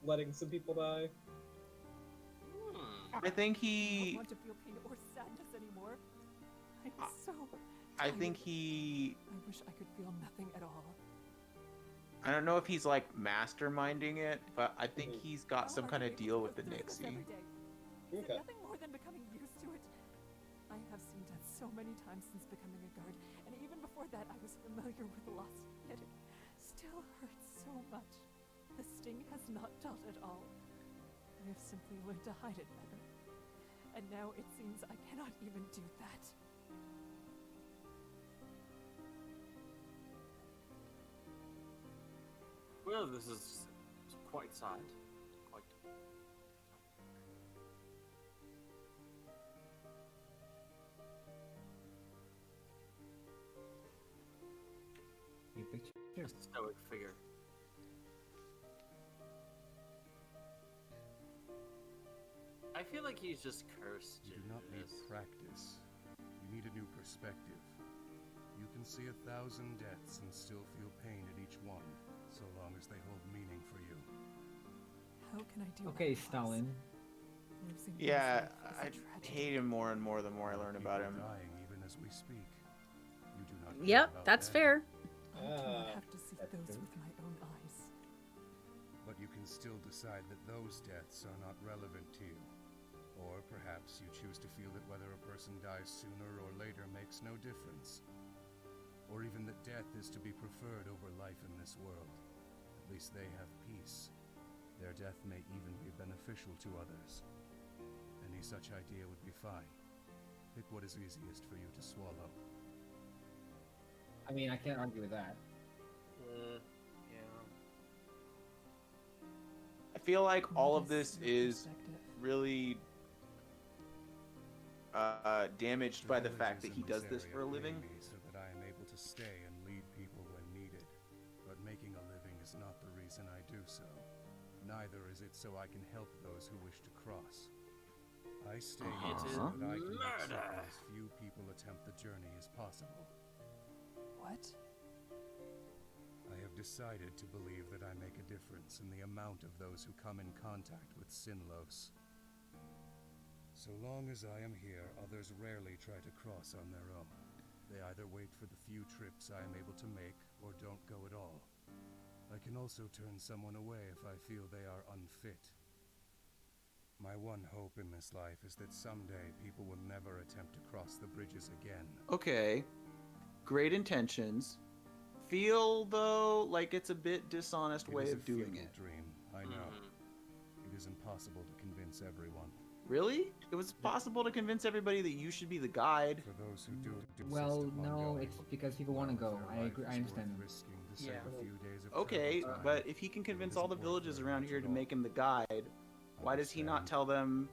letting some people die? I think I he. don't want to feel pain or sadness anymore. I'm so. I think tired. he. I wish I could feel nothing at all. I don't know if he's like masterminding it, but I think he's got some kind of deal with the Nixie. Is it Okay. nothing more than becoming used to it? I have seen death so many times since becoming a guard, and even before that I was familiar with loss, yet it still hurts so much. The sting has not dulled at all. I have simply learned to hide it better. And now it seems I cannot even do that. Well, this is quite sad. Quite. You picture? A stoic figure. I feel like he's just cursed. You do not need practice. You need a new perspective. You can see 1,000 deaths and still feel pain at each one, so long as they hold meaning for you. How can I do Okay, that, Stalin. Losing Yeah, one's life I is a tragedy. hate him more and more the more I learn about him. Dying even as we speak. You do not care Yep, about that's them, fair. I do not have to see those with my own eyes. but you can still decide that those deaths are not relevant to you. Or perhaps you choose to feel that whether a person dies sooner or later makes no difference. Or even that death is to be preferred over life in this world. At least they have peace. Their death may even be beneficial to others. Any such idea would be fine. Pick what is easiest for you to swallow. I mean, I can't argue with that. Yeah. I feel like all of What this your is perspective? really damaged by the The fact that villagers he in does this this for a area pay living. me so that I am able to stay and lead people when needed. But making a living is not the reason I do so. Neither is it so I can help those who wish to cross. I stay here It so is that I can make murder. certain as few people attempt the journey as possible. What? I have decided to believe that I make a difference in the amount of those who come in contact with Sinlos. So long as I am here, others rarely try to cross on their own. They either wait for the few trips I am able to make, or don't go at all. I can also turn someone away if I feel they are unfit. My one hope in this life is that someday people will never attempt to cross the bridges again. Okay, great intentions. Feel though like it's a bit dishonest It way is of a doing futile it. dream, I know. It is impossible to convince everyone. Really? It was possible to convince everybody that you should be the guide. For those who do insist Well, upon no, going, it's because people want to well, go. their I life agree. is I understand. worth risking to save Yeah. a few days of Okay, travel time. but if he can convince all the isn't worth villages very around much here at to all. make him the guide, why does he not Understand? tell them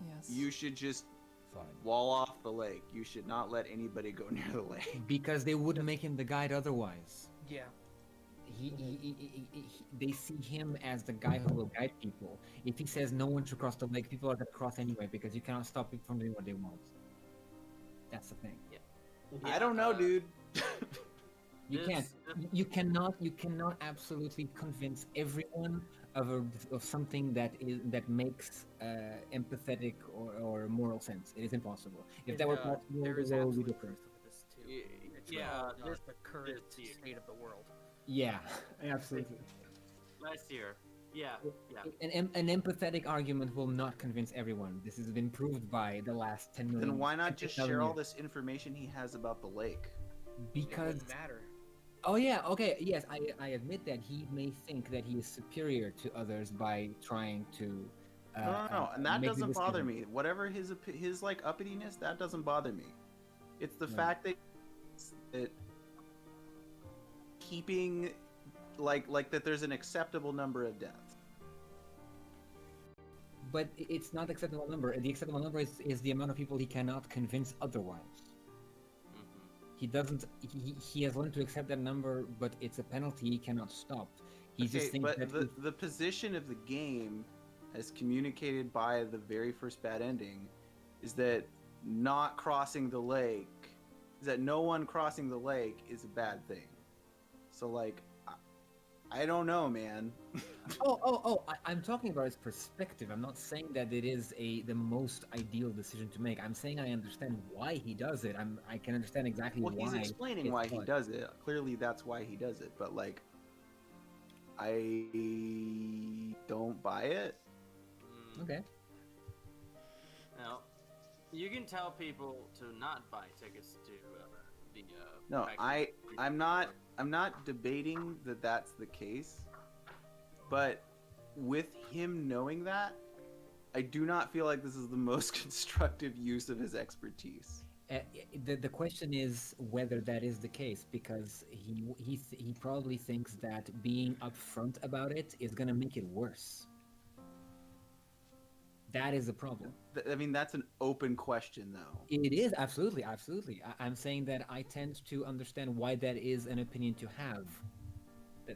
Yes. you should just Fine. wall off the lake? You should not let anybody go near the lake. Because they wouldn't make him the guide otherwise. Yeah. They see him as the guy who will guide people. If he says no one should cross the lake, people are going to cross anyway because you cannot stop people from doing what they want. That's the thing. I don't know, dude. You can't. You cannot absolutely convince everyone of something that makes empathetic or moral sense. It is impossible. If that were possible, there is the world would be absolute different. truth to this too. It's Yeah, called, this- the current this- state of the world. Yeah, absolutely. Last year. Yeah, yeah. An empathetic argument will not convince everyone. This has been proved by the last 10 million. Then why not just 10,000 share all years. this information he has about the lake? It Because wouldn't matter. oh yeah, okay, yes, I admit that he may think that he is superior to others by trying to. No, and that make the doesn't bother decision. me. Whatever his like uppityness, that doesn't bother me. It's the Yeah. fact that keeping like that there's an acceptable number of deaths. But it's not acceptable number. The acceptable number is the amount of people he cannot convince otherwise. He doesn't. He has learned to accept that number, but it's a penalty he cannot stop. He just Okay, thinks but that the position of the game, as communicated by the very first bad ending, is that not crossing the lake, is that no one crossing the lake is a bad thing. So like, I don't know, man. I'm talking about his perspective. I'm not saying that it is the most ideal decision to make. I'm saying I understand why he does it. I can understand exactly Well, why. he's explaining it's why he done. does it. Clearly, that's why he does it. But like, I don't buy it. Okay. Now, You can tell people to not buy tickets to the. No, Pac-Man I'm not debating that that's the case, but with him knowing that, I do not feel like this is the most constructive use of his expertise. The question is whether that is the case, because he probably thinks that being upfront about it is gonna make it worse. That is the problem. I mean, that's an open question, though. It is absolutely, absolutely. I'm saying that I tend to understand why that is an opinion to have.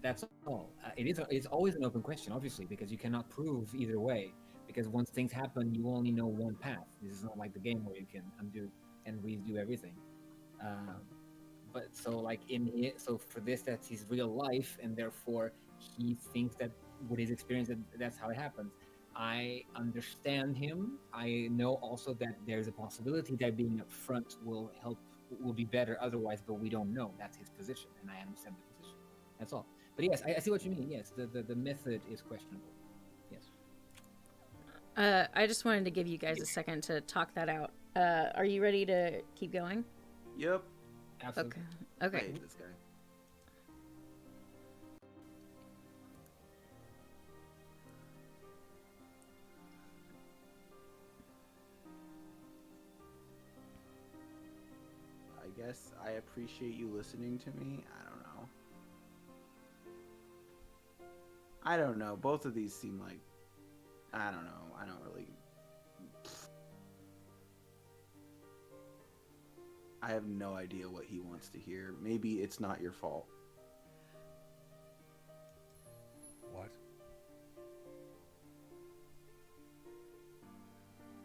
That's all. It's always an open question, obviously, because you cannot prove either way. Because once things happen, you only know one path. This is not like the game where you can undo and redo everything. But so like so for this, that's his real life, and therefore he thinks that with his experience, that's how it happens. I understand him. I know also that there's a possibility that being upfront will be better otherwise, but we don't know. That's his position, and I understand the position. That's all. But yes, I see what you mean. Yes, the method is questionable. Yes. I just wanted to give you guys a second to talk that out. Are you ready to keep going? Yep. Absolutely. Okay. I hate this guy. I guess I appreciate you listening to me. I don't know. Both of these seem like... I don't know. I don't really... I have no idea what he wants to hear. Maybe it's not your fault. What?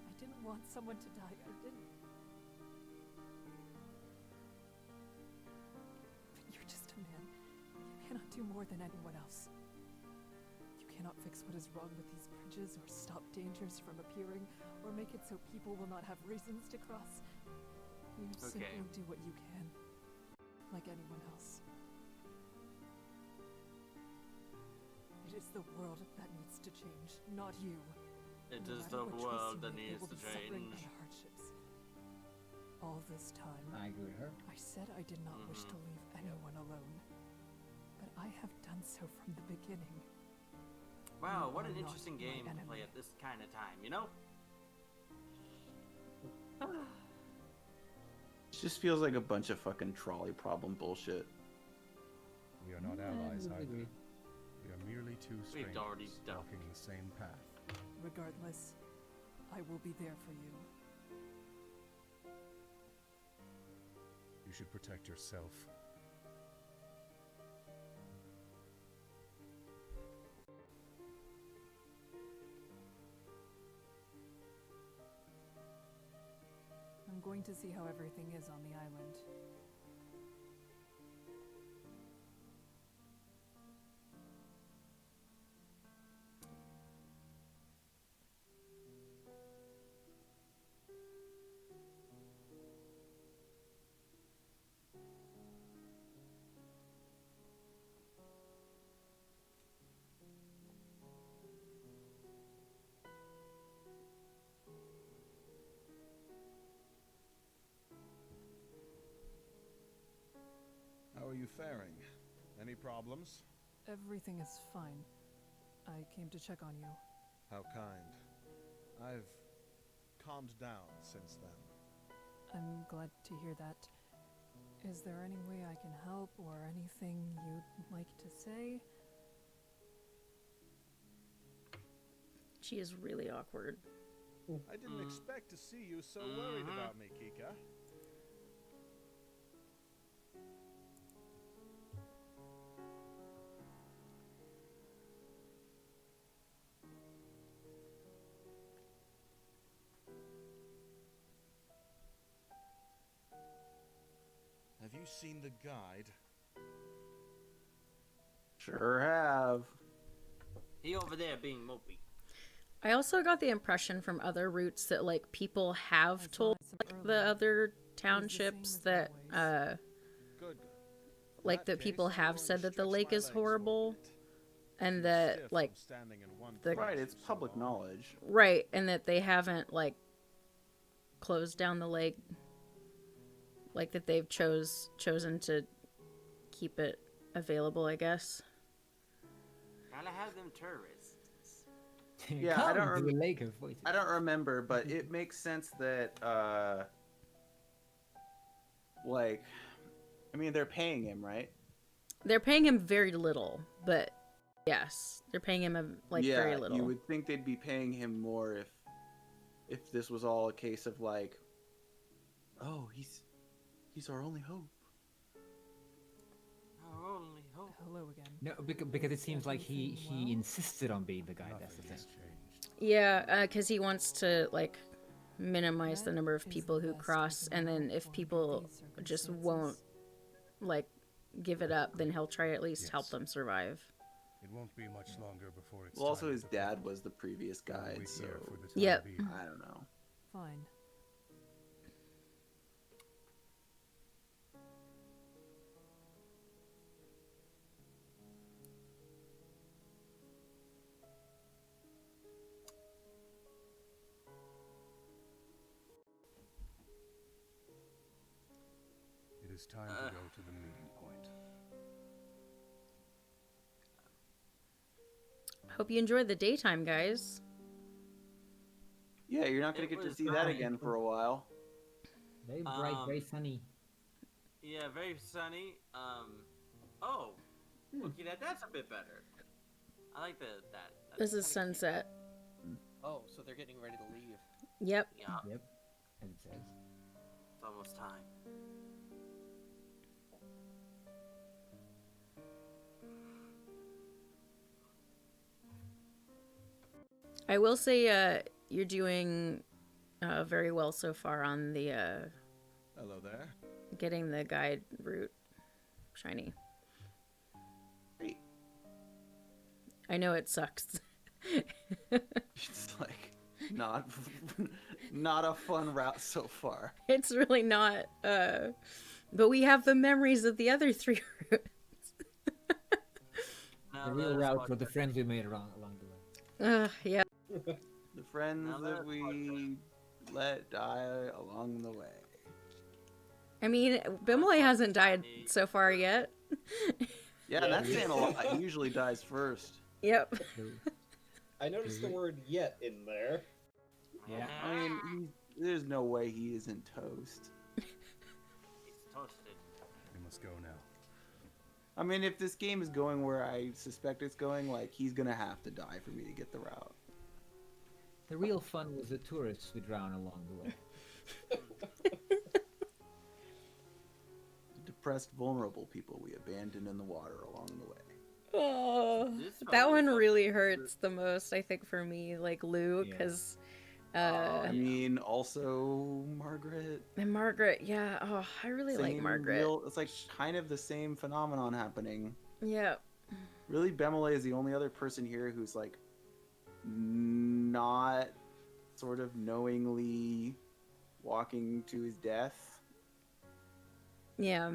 I didn't want someone to die. I didn't. But you're just a man. You cannot do more than anyone else. You cannot fix what is wrong with these bridges, or stop dangers from appearing, or make it so people will not have reasons to cross. You simply do what you can, like anyone else. It is the world that needs to change, not you. It No is matter the what choice world you that make, needs there will to be suffering change. and hardships. All this time, I agree with her. I said I did not wish to leave anyone alone, but I have done so from the beginning. Wow, You what are an not interesting my game to enemy. play at this kind of time, you know? It just feels like a bunch of fucking trolley problem bullshit. We are not allies I either. agree. We are merely two We've strangers already done. walking the same path. Regardless, I will be there for you. You should protect yourself. I'm going to see how everything is on the island. How are you faring? Any problems? Everything is fine. I came to check on you. How kind. I've calmed down since then. I'm glad to hear that. Is there any way I can help, or anything you'd like to say? She is really awkward. I didn't expect to see you so worried about me, Kika. Have you seen the guide? Sure have. He over there being mopey. I also got the impression from other routes that like people have told like, the other townships that Good. like that people have said that the lake is horrible and that like the Right, it's public knowledge. right, and that they haven't like closed down the lake, like that they've chosen to keep it available, I guess. Gotta have them tourists. Yeah, I don't. To the lake of voices. I don't remember, but it makes sense that, like, I mean, they're paying him, right? They're paying him very little, but yes, they're paying him very little. You would think they'd be paying him more if this was all a case of like, oh, he's our only hope. Our only hope. Hello again. No, because it seems like he insisted on being the guide. That's the thing. Yeah, because he wants to like minimize the number of people who cross, and then if people just won't like give it up, then he'll try to at least help them survive. It won't be much longer before it's Well, also time his to dad was the previous guide, so yep. I don't know. Fine. It is time to go to the meeting point. Hope you enjoyed the daytime, guys. Yeah, you're not gonna get to see that again for a while. Very bright, very sunny. Yeah, very sunny. Oh, okay, that's a bit better. I like that. This is sunset. Oh, so they're getting ready to leave. Yep. Yeah, Yep. As it says. it's almost time. I will say, you're doing very well so far on the Hello there. getting the guide route shiny. Great. I know it sucks. It's like not a fun route so far. It's really not. But we have the memories of the other 3 routes. The real route for the friends we made along the way. Yeah. The friends that we let die along the way. I mean, Bimley hasn't died so far yet. Yeah, that's saying a lot. He usually dies first. Yep. I noticed the word "yet" in there. Yeah. I mean, there's no way he isn't toast. He's toasted. We must go now. I mean, if this game is going where I suspect it's going, like, he's gonna have to die for me to get the route. The real fun was the tourists we drowned along the way. The depressed, vulnerable people we abandoned in the water along the way. Oh, that one really hurts the most, I think, for me, like Lou, because I mean, also Margaret. And Margaret, yeah. Oh, I really like Margaret. It's like kind of the same phenomenon happening. Yeah. Really, Bemele is the only other person here who's like not sort of knowingly walking to his death. Yeah.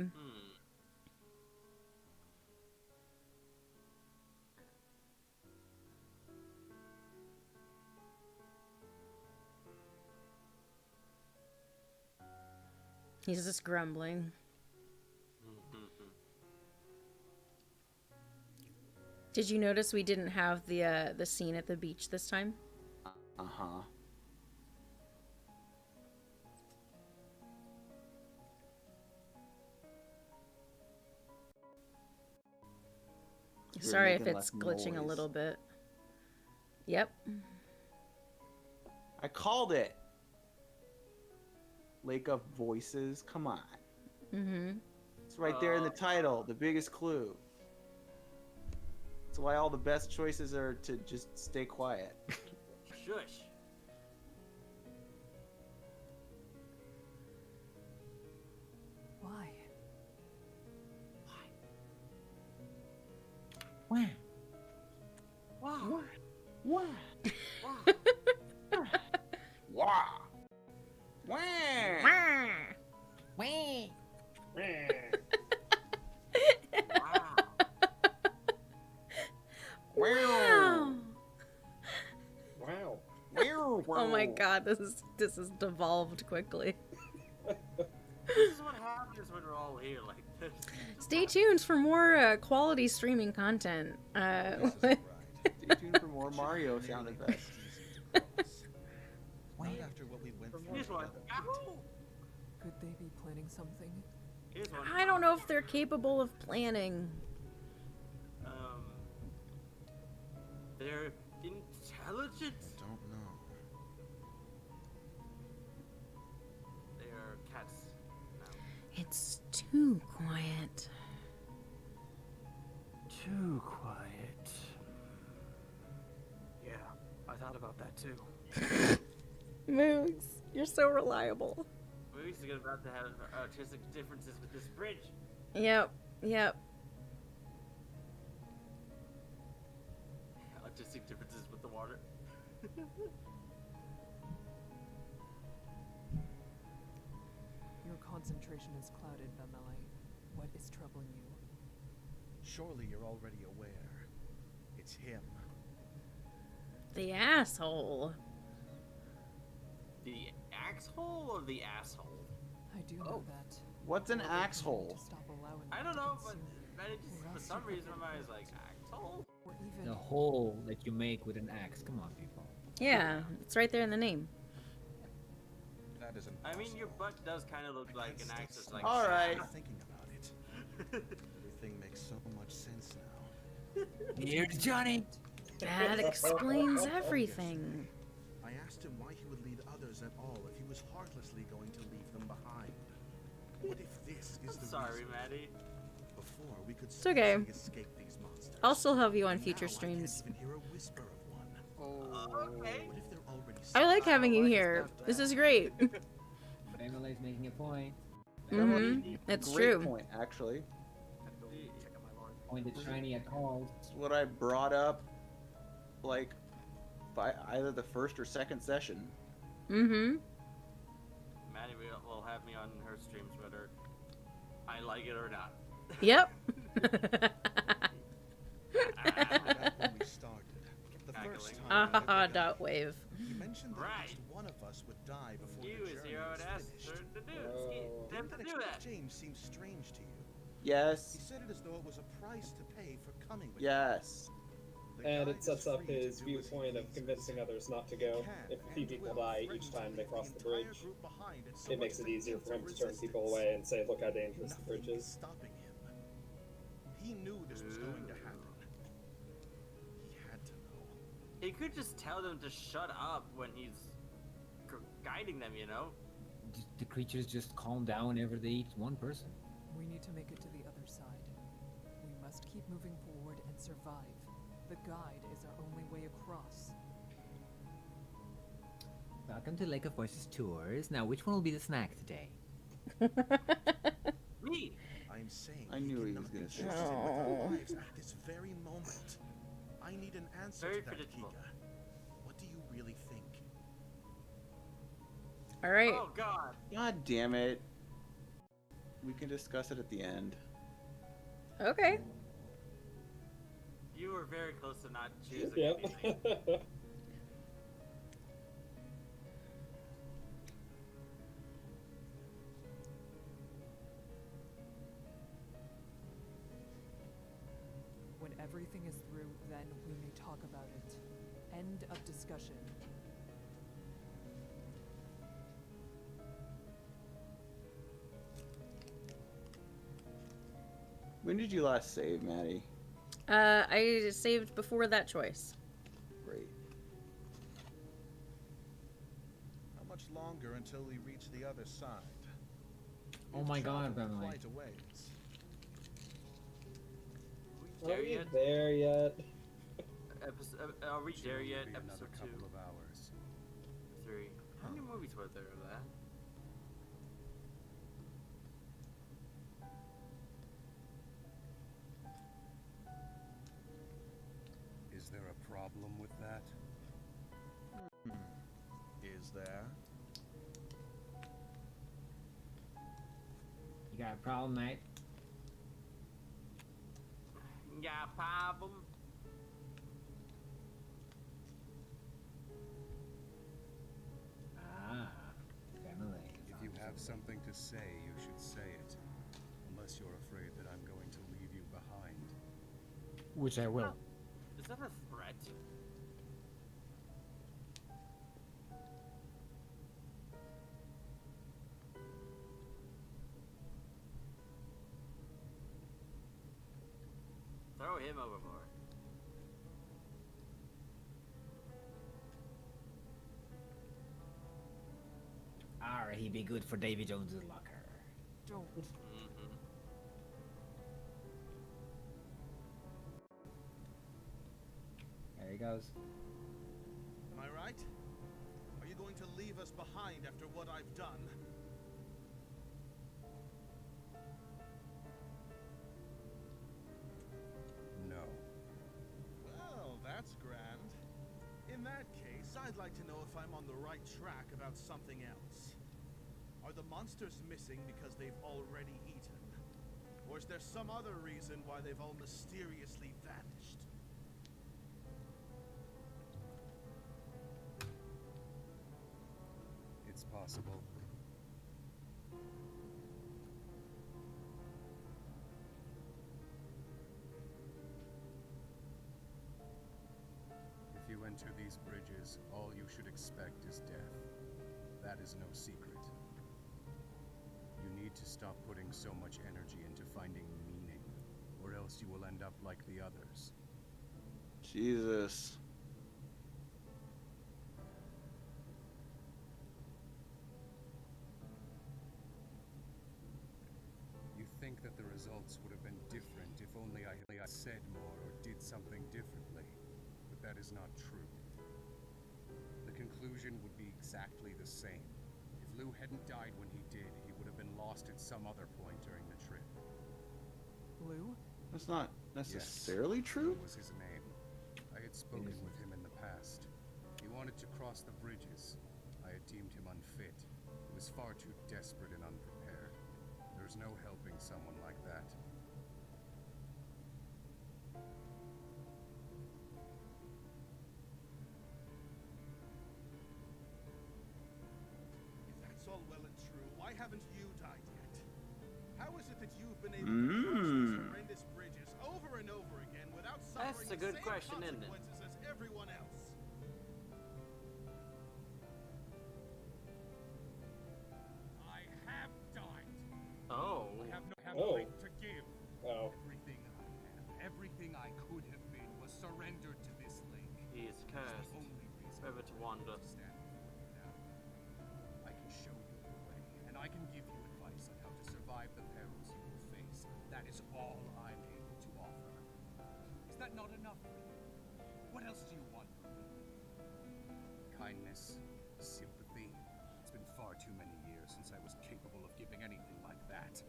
He's just grumbling. Did you notice we didn't have the scene at the beach this time? Uh-huh. Sorry if it's glitching a little bit. Yep. I called it. Lake of Voices. Come on. Mm-hmm. It's right there in the title. The biggest clue. That's why all the best choices are to just stay quiet. Shush. Why? Why? Wow. Why? Wah. Wah. Wow. Wow. Wow. Oh my god, this is devolved quickly. This is what happens when we're all here like this. Stay tuned for more quality streaming content. Stay tuned for more Mario sound effects. Not after what we went through. Here's one. Ow! Could they be planning something? Here's one. I don't know if they're capable of planning. They're intelligent. I don't know. They are cats now. It's too quiet. Too quiet. Yeah, I thought about that too. Moogs, you're so reliable. We're about to have artistic differences with this bridge. Yep, yep. Artistic differences with the water. Your concentration is clouded, Bamele. What is troubling you? Surely you're already aware. It's him. The asshole. The axe hole or the asshole? I do know that. What's an axe hole? I don't know, but for some reason my mind is like, axe hole? The hole that you make with an axe. Come on, people. Yeah, it's right there in the name. That isn't. I mean, your butt does kind of look like an axe. It's like, all right. Thinking about it, everything makes so much sense now. Here's Johnny. That explains everything. I asked him why he would lead others at all if he was heartlessly going to leave them behind. What if this is the sorry, reason? Maddie. Before we could It's okay. escape these monsters. I'll still have you on Now future I can't streams. even hear a whisper of one. Okay. What if they're already I like having you here. This is great. Bamele's making a point. Mm-hmm. It's Great true. point, actually. Point that Shiny had called. It's what I brought up, like, by either the first or second session. Mm-hmm. Maddie will have me on her streams whether I like it or not. Yep. Back when we started, the first time I Ah, ever dot wave. You mentioned that Right. at least one of us would die before You the is journey here was and asked finished. her to do Oh. them Didn't to that do that. exchange seem strange to you? Yes. He said it as though it was a price to pay for coming with Yes. him. The And guide it sets is up free to his do as he viewpoint of pleases. convincing others not to go. He can If a few and people will die threaten each to time they leave cross the entire bridge, group behind and it someone makes it easier for him to turn people resistance. away and say, look how dangerous the Nothing bridge is is. stopping him. He knew this was going to happen. He had to know. He could just tell them to shut up when he's guiding them, you know? The creatures just calm down whenever they eat one person. We need to make it to the other side. We must keep moving forward and survive. The guide is our only way across. Welcome to Lake of Voices Tours. Now, which one will be the snack today? Me! I'm saying I knew he cannot was gonna be say trusted with our that. lives at this very moment. I need an answer Very to that, predictable. Giga. What do you really think? All right. Oh god! God damn it. We can discuss it at the end. Okay. You were very close to not choosing Yep. anything. When everything is through, then we may talk about it. End of discussion. When did you last save, Maddie? I saved before that choice. Great. How much longer until we reach the other side? Oh We've my god, traveled Bamele. quite a ways. Are There we yet? there yet? Are we there yet? Be another Episode 2, couple of hours. 3. How many movies were there of that? Is there a problem with that? Is there? You got a problem, mate? Yeah, problem. something to say, you should say it. Unless you're afraid that I'm going to leave you behind. Which I will. Is that a threat? Throw him overboard. Alright, he'd be good for Davy Jones's locker. Don't. There he goes. Am I right? Are you going to leave us behind after what I've done? No. Well, that's grand. In that case, I'd like to know if I'm on the right track about something else. Are the monsters missing because they've already eaten? Or is there some other reason why they've all mysteriously vanished? It's possible. If you enter these bridges, all you should expect is death. That is no secret. You need to stop putting so much energy into finding meaning, or else you will end up like the others. Jesus. You think that the results would have been different if only I said more or did something differently, but that is not true. The conclusion would be exactly the same. If Lou hadn't died when he did, he would have been lost at some other point during the trip. Lou? That's not necessarily true. Lou was his name. I had spoken with him in the past. He wanted to cross the bridges. I had deemed him unfit. He was far too desperate and unprepared. There's no helping someone like that. If that's all well and true, why haven't you died yet? How is it that you've been able to cross these horrendous bridges over and over again without suffering That's a good the same question, isn't it? consequences as everyone else? I have died. Oh. I have Oh. nothing to give. Oh. Everything I am, everything I could have been, was surrendered to this lake. He is cursed. The only reason Forever to wander. I stand before you now. I can show you the way, and I can give you advice on how to survive the perils you will face. That is all I'm able to offer. Is that not enough for you? What else do you want from me? Kindness, sympathy. It's been far too many years since I was capable of giving anything like that.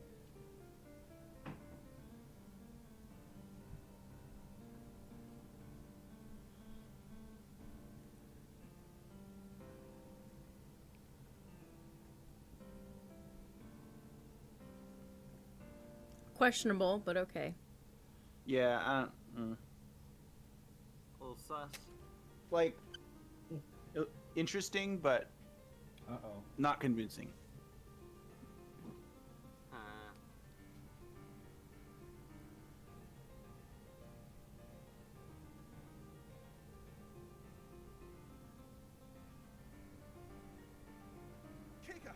Questionable, but okay. Yeah, Little sus. like interesting, but not convincing. Kika!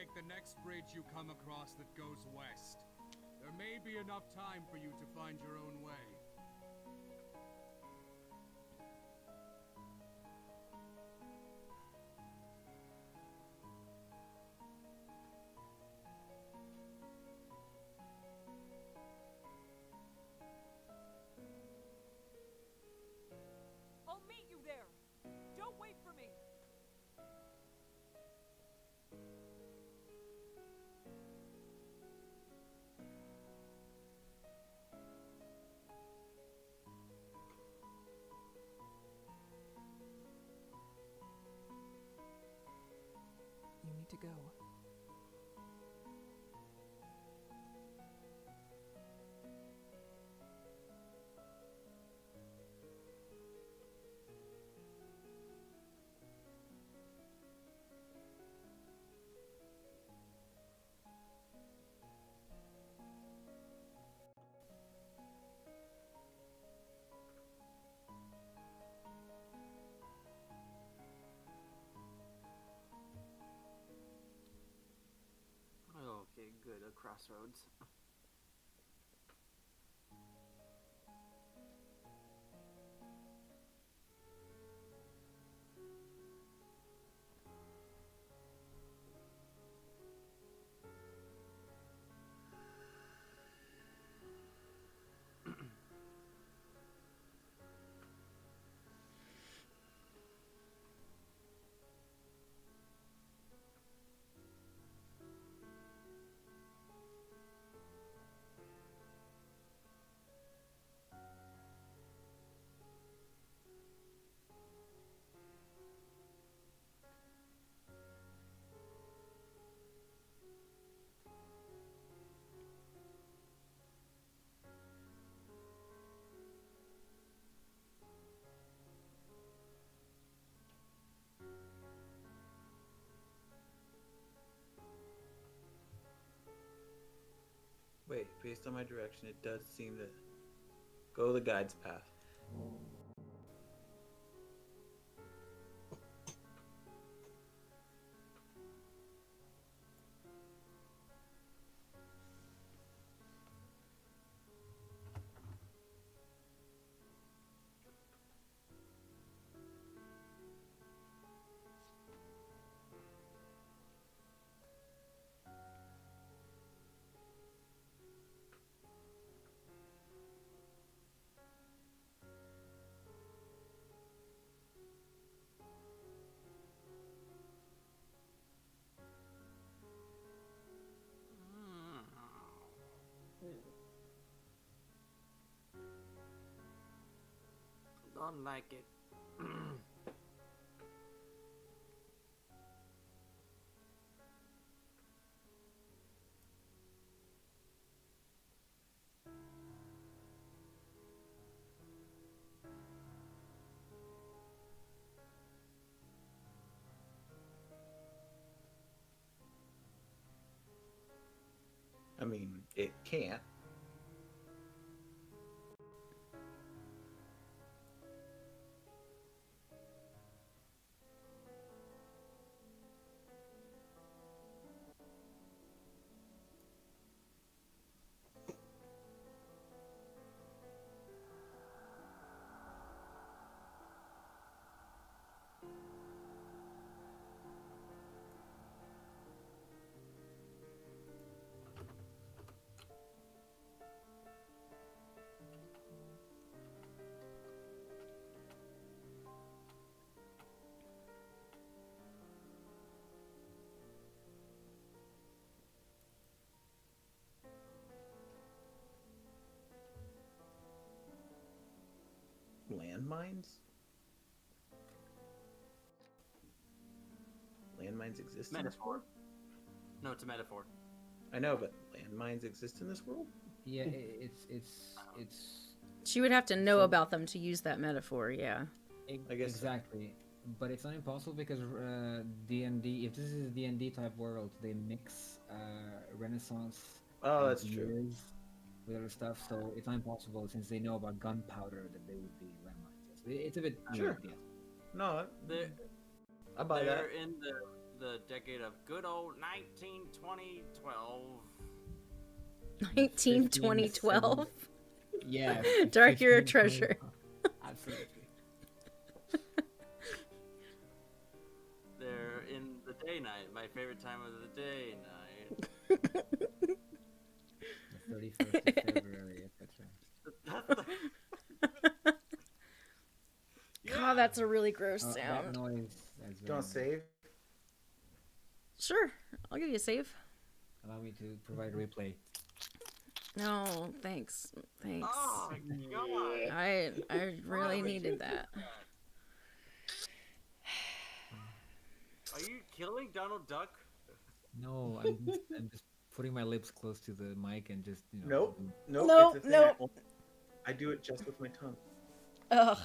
take the next bridge you come across that goes west. There may be enough time for you to find your own way. I'll meet you there. Don't wait for me. You need to go. Okay, good. A crossroads. Wait, based on my direction, it does seem to go the guide's path. Don't like it. I mean, it can't. Landmines? Landmines exist in this Metaphor. world? No, it's a metaphor. I know, but landmines exist in this world? Yeah, it's. She would have to know about them to use that metaphor, yeah. I guess so. Exactly. But it's not impossible because D&D, if this is a D&D type world, they mix Renaissance that's true. years with other stuff, so it's not impossible since they know about gunpowder that they would be landmines. Yes. It's a bit Sure. weird, yeah. No, They're, I buy that. they're in the decade of good old 1912. 2012. Yeah. Dark, you're a 15, treasure. Absolutely. They're in the day night, my favorite time of the day night. The 31st of February, etc. God, that's a really gross That sound. noise as Don't well. save. Sure, I'll give you a save. Allow me to provide replay. No, thanks. Thanks. Oh my god! I really needed that. Are you killing Donald Duck? No, I'm just putting my lips close to the mic and just, you know. Nope. Nope. Nope, It's a thing. nope. I do it just with my tongue. Ugh.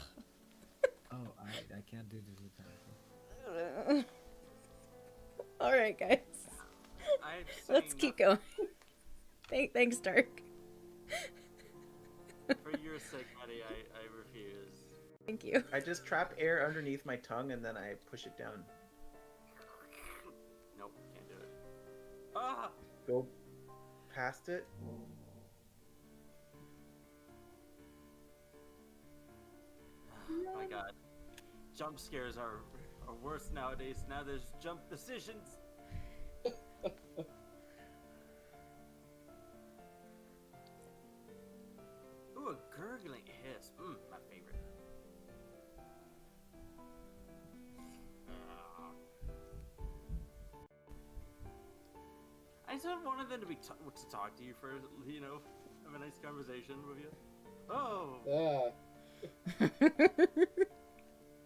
Oh, I can't do this with that. All right, guys. Let's keep going. Thanks, Dark. For your sake, buddy, I refuse. Thank you. I just trap air underneath my tongue and then I push it down. Nope, can't do it. Ah! Go past it. Oh my god. Jump scares are worse nowadays. Now there's jump decisions. Ooh, a gurgling hiss. My favorite. I just wanted them to be to talk to you for, you know, have a nice conversation with you. Oh!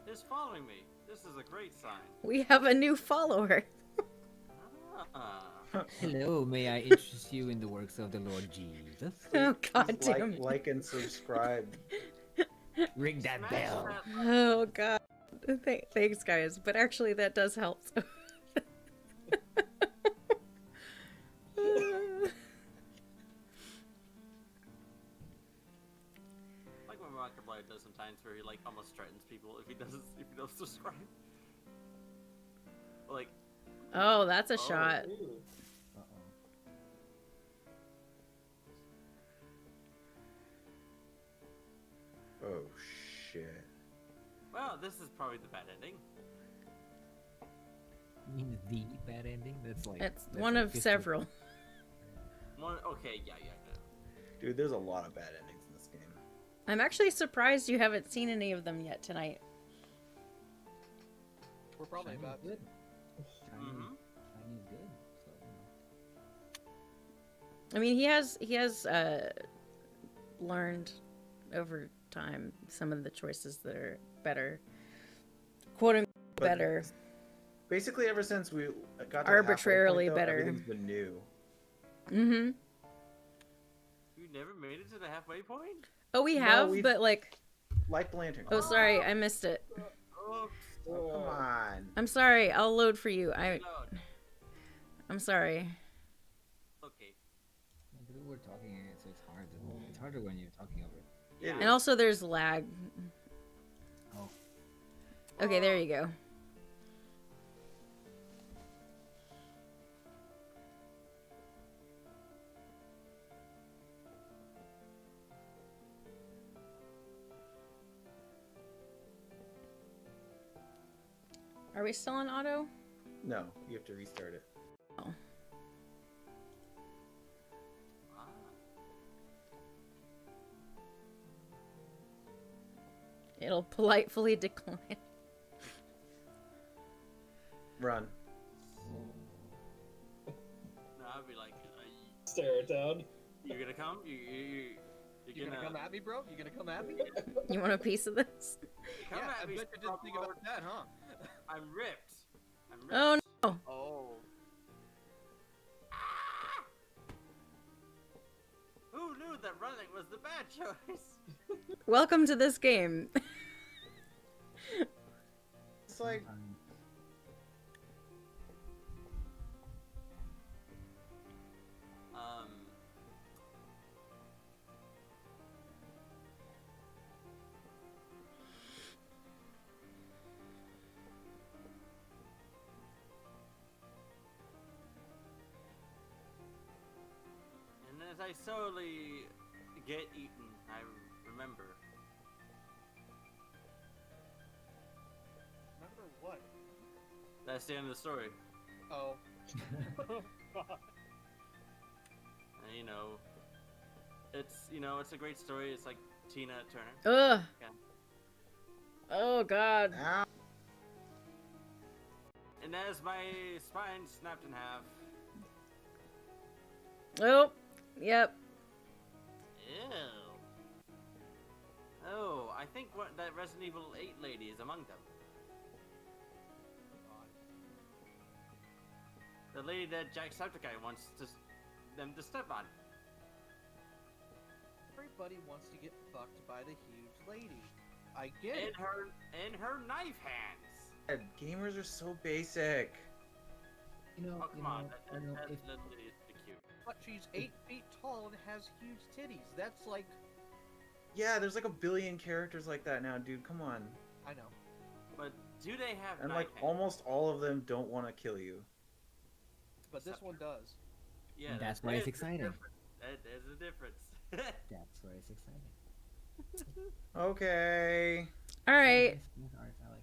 It's following me. This is a great sign. We have a new follower. Hello, may I interest you in the works of the Lord Jesus? Oh, God Please damn it. like and subscribe. Ring that bell. Oh, God. Thanks, guys. But actually, that does help. Like what Markiplier does sometimes, where he like almost threatens people if he don't subscribe. Like, Oh, that's a shot. Oh shit. well, this is probably the bad ending. You mean the bad ending? That's like. It's that's one like of 50. several. Okay, yeah. Dude, there's a lot of bad endings in this game. I'm actually surprised you haven't seen any of them yet tonight. We're probably Shiny's about good. Mm-hmm. Shiny's good. So, you know. I mean, he has learned over time some of the choices that are better, quote unquote But better. Basically, ever since we got to Arbitrarily the halfway point, though, better. everything's been new. Mm-hmm. You never made it to the halfway point? Oh, we No, have, we've- but like, Like Lantern. oh, sorry, I missed it. Oops. Oh, come on. I'm sorry. I'll load for you. Reload. I'm sorry. Okay. Yeah, but we're talking, so it's hard. It's harder when you're talking over it. Yeah. And also, there's lag. Oh. Okay, there you go. Are we still on auto? No, you have to restart it. Oh. It'll politely decline. Run. No, I'd be like, Stare it down. you gonna come? You gonna come at me, bro? You gonna come at me? You want a piece of this? Come Yeah, at I me, bet you didn't think about that, huh? I'm ripped. Oh no! Oh. Who knew that running was the bad choice? Welcome to this game. It's like as I slowly get eaten, I remember. Remember what? That's the end of the story. Oh. And, you know, it's a great story. It's like Tina Turner. Ugh. Yeah. Oh God. And as my spine snapped in half. Oh. Yep. Ew. Oh, I think that Resident Evil 8 lady is among them. The lady that Jacksepticeye wants them to step on. Everybody wants to get fucked by the huge lady. I get it. In her knife hands. Gamers are so basic. You know, Oh, come on. That if, little lady is cute. But she's 8 feet tall and has huge titties. That's like... Yeah, there's like a billion characters like that now, dude. Come on. I know. But do they have And knife like hands? almost all of them don't want to kill you. But this one does. Yeah, that's why it's exciting. That is a difference. That's why it's exciting. Okay. All right.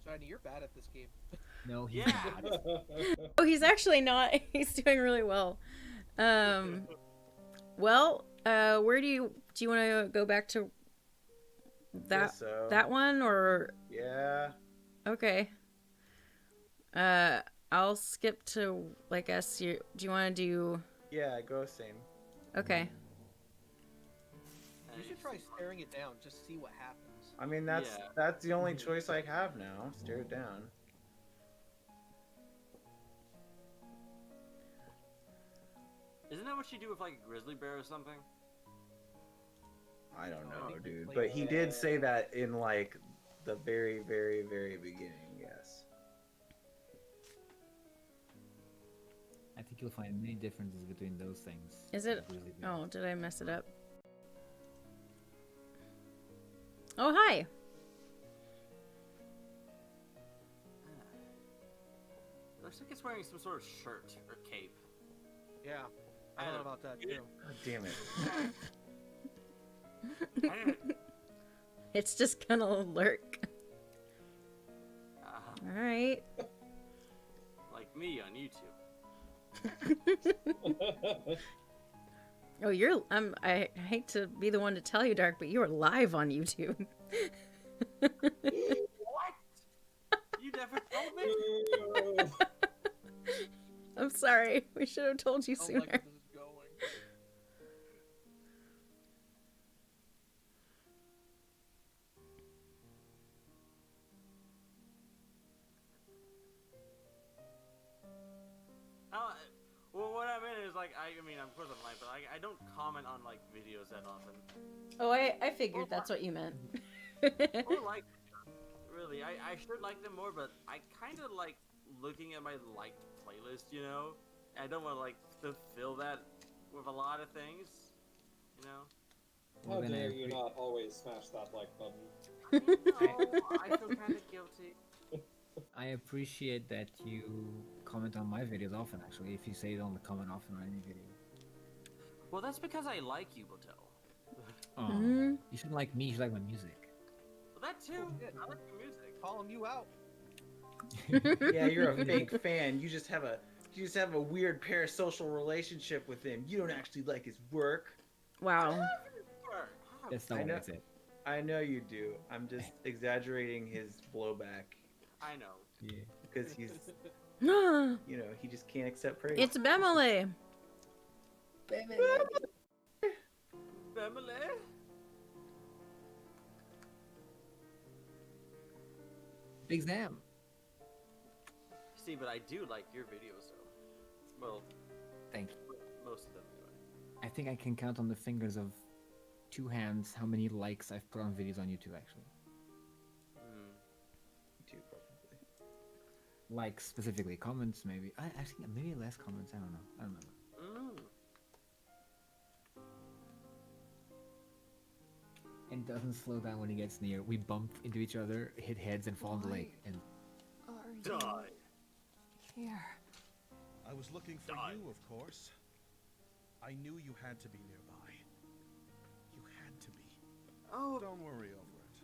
Shiny, you're bad at this game. No, he's Yeah. not. Oh, he's actually not. He's doing really well. Well, where do you want to go back to that Guess so. that one or? Yeah. Okay. I'll skip to like S. Do you want to do? Yeah, go same. Okay. You should try staring it down. Just see what happens. I mean, that's the only choice I have now. Stare it down. Isn't that what you do with like a grizzly bear or something? I don't know, dude. But he did say that in like the very, very, very beginning. Yes. I think you'll find many differences between those things. Is it? Oh, did I mess it up? Oh, hi. Looks like it's wearing some sort of shirt or cape. Yeah, I don't know about that too. God damn it. It's just gonna lurk. All right. Like me on YouTube. Oh, you're. I hate to be the one to tell you, Dark, but you are live on YouTube. What? You never told me. I'm sorry. We should have told you sooner. Like where this is going. Well, what I meant is like I mean, of course I'm lying, but I don't comment on like videos that often. Oh, I figured that's what you meant. Or like, really, I should like them more, but I kind of like looking at my liked playlist, you know? I don't want like to fill that with a lot of things, you know? How dare you not always smash that like button? I feel kind of guilty. I appreciate that you comment on my videos often, actually, if you say you don't comment often on any video. Well, that's because I like you, Botel. Oh, you should like me, you should like my music. Well, that too. I like your music. Calling you out. Yeah, you're a fake fan. You just have a weird parasocial relationship with him. You don't actually like his work. Wow. That's not what it. I know you do. I'm just exaggerating his blowback. I know. Yeah. Because he's, you know, he just can't accept praise. It's Bemele. Bemele. Big Sam. See, but I do like your videos, though. Well, thank you. Most of them, anyway. I think I can count on the fingers of 2 hands how many likes I've put on videos on YouTube, actually. Too, probably. Likes specifically, comments maybe. I think maybe less comments. I don't know. I don't remember. And it doesn't slow down when he gets near. We bump into each other, hit heads, and fall in the lake. And die. Here. I was looking for you, of course. I knew you had to be nearby. You had to be. Oh, Don't worry over it.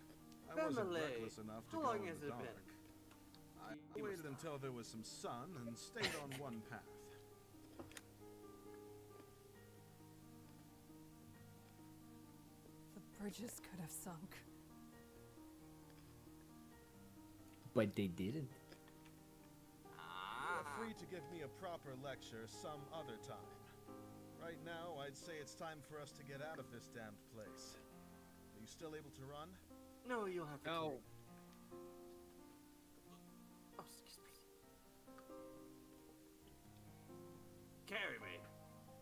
I wasn't Family. reckless enough to How go long in has the it dark. been? I You waited must until there was some sun and stayed on one path. The bridges could have sunk. But they didn't. Feel free to give me a proper lecture some other time. Right now, I'd say it's time for us to get out of this damned place. Are you still able to run? No, you'll have to. No. Oh, excuse me. Carry me.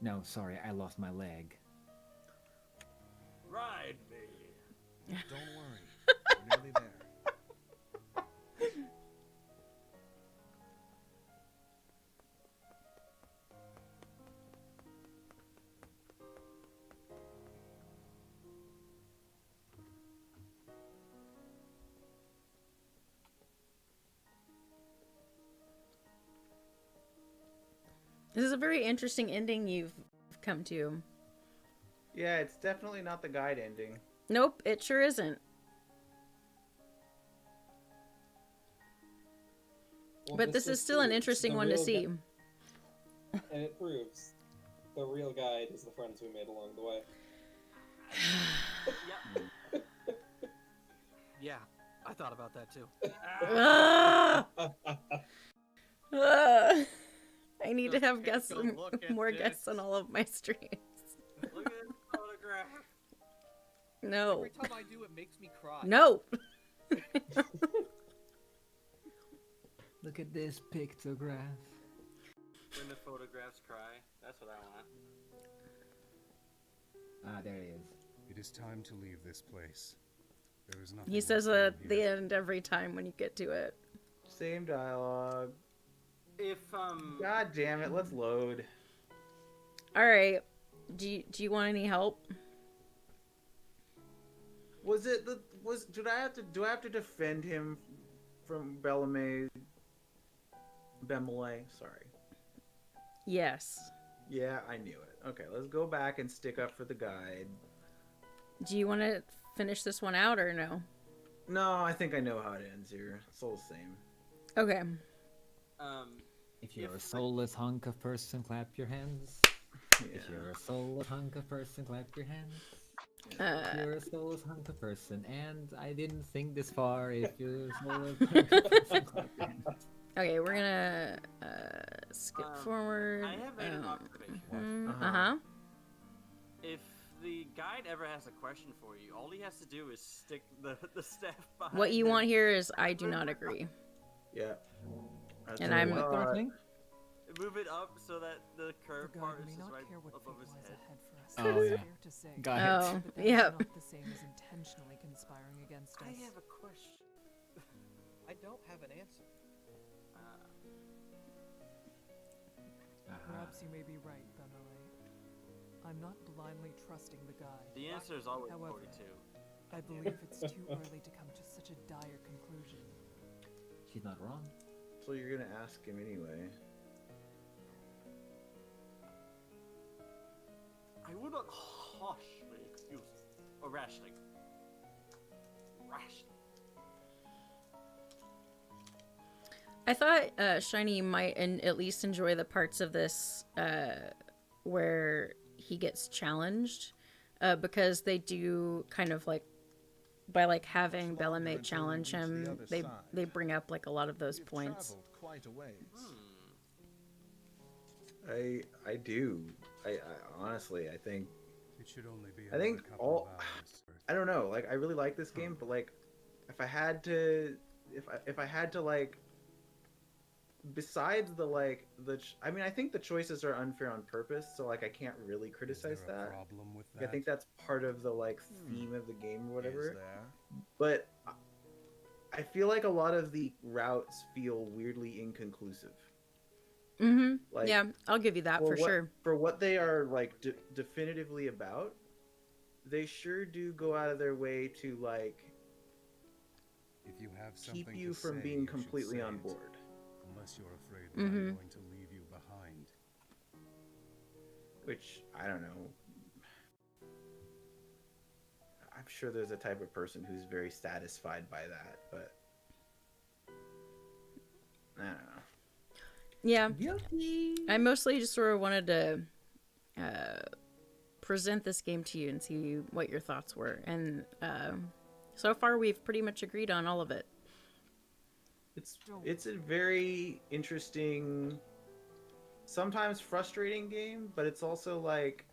No, sorry, I lost my leg. Ride me. Don't worry. We're nearly there. This is a very interesting ending you've come to. Yeah, it's definitely not the guide ending. Nope, it sure isn't. Well, But this is still an proves interesting the one to real see. And it proves the real guide is the friends we made along the way. Yeah, I thought about that too. I need to have Take guests, a look at more this. guests on all of my streams. Look at this photograph. No. Every time I do, it makes me cry. No. Look at this pictograph. When the photographs cry, that's what I want. Ah, there it is. It is time to leave this place. There is nothing He says else at down the here. end every time when you get to it. Same dialogue. If God damn it, let's load. All right. Do you want any help? Was it the do I have to defend him from Bemele? Sorry. Yes. Yeah, I knew it. Okay, let's go back and stick up for the guide. Do you want to finish this one out or no? No, I think I know how it ends here. It's all the same. Okay. If you're a soulless hunk of person, clap your hands. If you're a soulless hunk of person, clap your hands. If you're a soulless hunk of person, and I didn't think this far. If you're a soulless hunk of person, clap your hands. Okay, we're gonna skip forward. I have made an observation. If the guide ever has a question for you, all he has to do is stick the staff behind What you him. want here is I do not agree. Yeah. And I'm Move it up so that the curved The part guide is may just not right care what above fate his lies head. ahead for us. Oh, It's yeah. fair to say. Got it. Oh, But that is yep. not the same as intentionally conspiring against us. I have a question. I don't have an answer. Perhaps you may be right, Bemele. I'm not blindly trusting the guide. The answer is always However, 42. I believe it's too early to come to such a dire conclusion. She's not wrong. So you're gonna ask him anyway. I would not harshly excuse or rashly. I thought Shiny might at least enjoy the parts of this where he gets challenged, because they do kind of like by like having Bemele challenge him. They bring up like a lot of those points. Quite a ways. I do. I honestly, I think. It should only be. I think another couple of hours. I don't know. Like I really like this game, but like, if I had to, if I had to like. Besides the like I mean I think the choices are unfair on purpose, so like I can't really criticize that. Problem with I think that's part of the like theme of the game or whatever. Is there? But I feel like a lot of the routes feel weirdly inconclusive. Mm-hmm. Like, yeah, I'll give you that for sure. For what they are like definitively about, they sure do go out of their way to like If you have something keep you to from say, being you should completely say on it, board. unless you're afraid that I'm going to leave you behind. which I don't know. I'm sure there's a type of person who's very satisfied by that, but I don't know. Yeah. Guilty. I mostly just sort of wanted to present this game to you and see what your thoughts were. And so far, we've pretty much agreed on all of it. It's a very interesting, sometimes frustrating game, but it's also like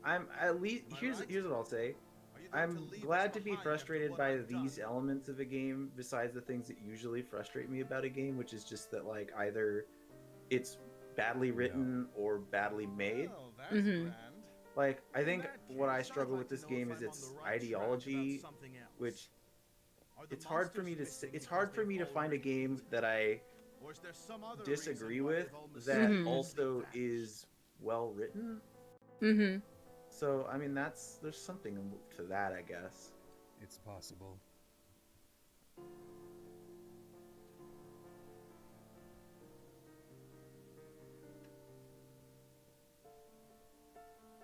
I'm at least here's what I'll say. I'm glad to be frustrated by these elements of a game besides the things that usually frustrate me about a game, which is just that like either it's badly written or badly made. Like I think what I struggle with this game is its ideology, which it's hard for me to find a game that I disagree with that also is well written. Mm-hmm. So I mean there's something to that, I guess. It's possible.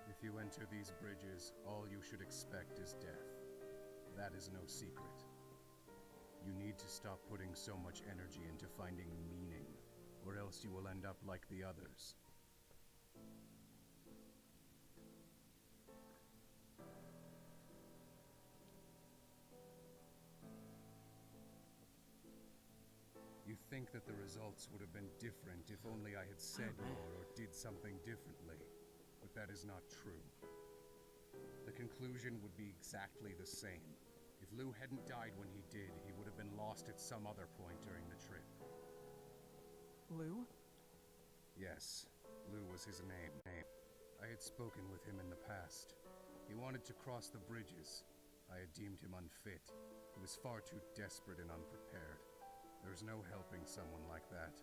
If you enter these bridges, all you should expect is death. That is no secret. You need to stop putting so much energy into finding meaning, or else you will end up like the others. You think that the results would have been different if only I had said more or did something differently, but that is not true. The conclusion would be exactly the same. If Lou hadn't died when he did, he would have been lost at some other point during the trip. Lou? Yes, Lou was his name. I had spoken with him in the past. He wanted to cross the bridges. I had deemed him unfit. He was far too desperate and unprepared. There's no helping someone like that.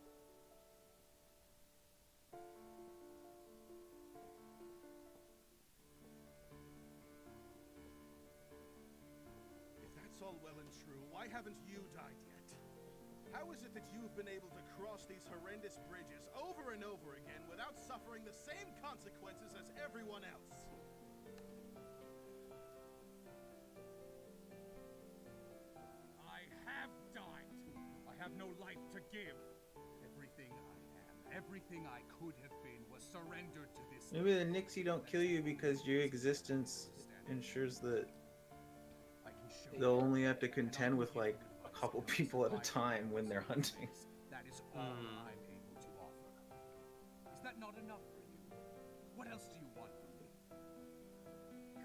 If that's all well and true, why haven't you died yet? How is it that you've been able to cross these horrendous bridges over and over again without suffering the same consequences as everyone else? I have died. I have no life to give. Everything I am, everything I could have been was surrendered to this. Maybe the Nixie don't kill you because your existence ensures that they'll only have to contend with like a couple people at a time when they're hunting. That is all I'm able to offer. Is that not enough for you? What else do you want from me?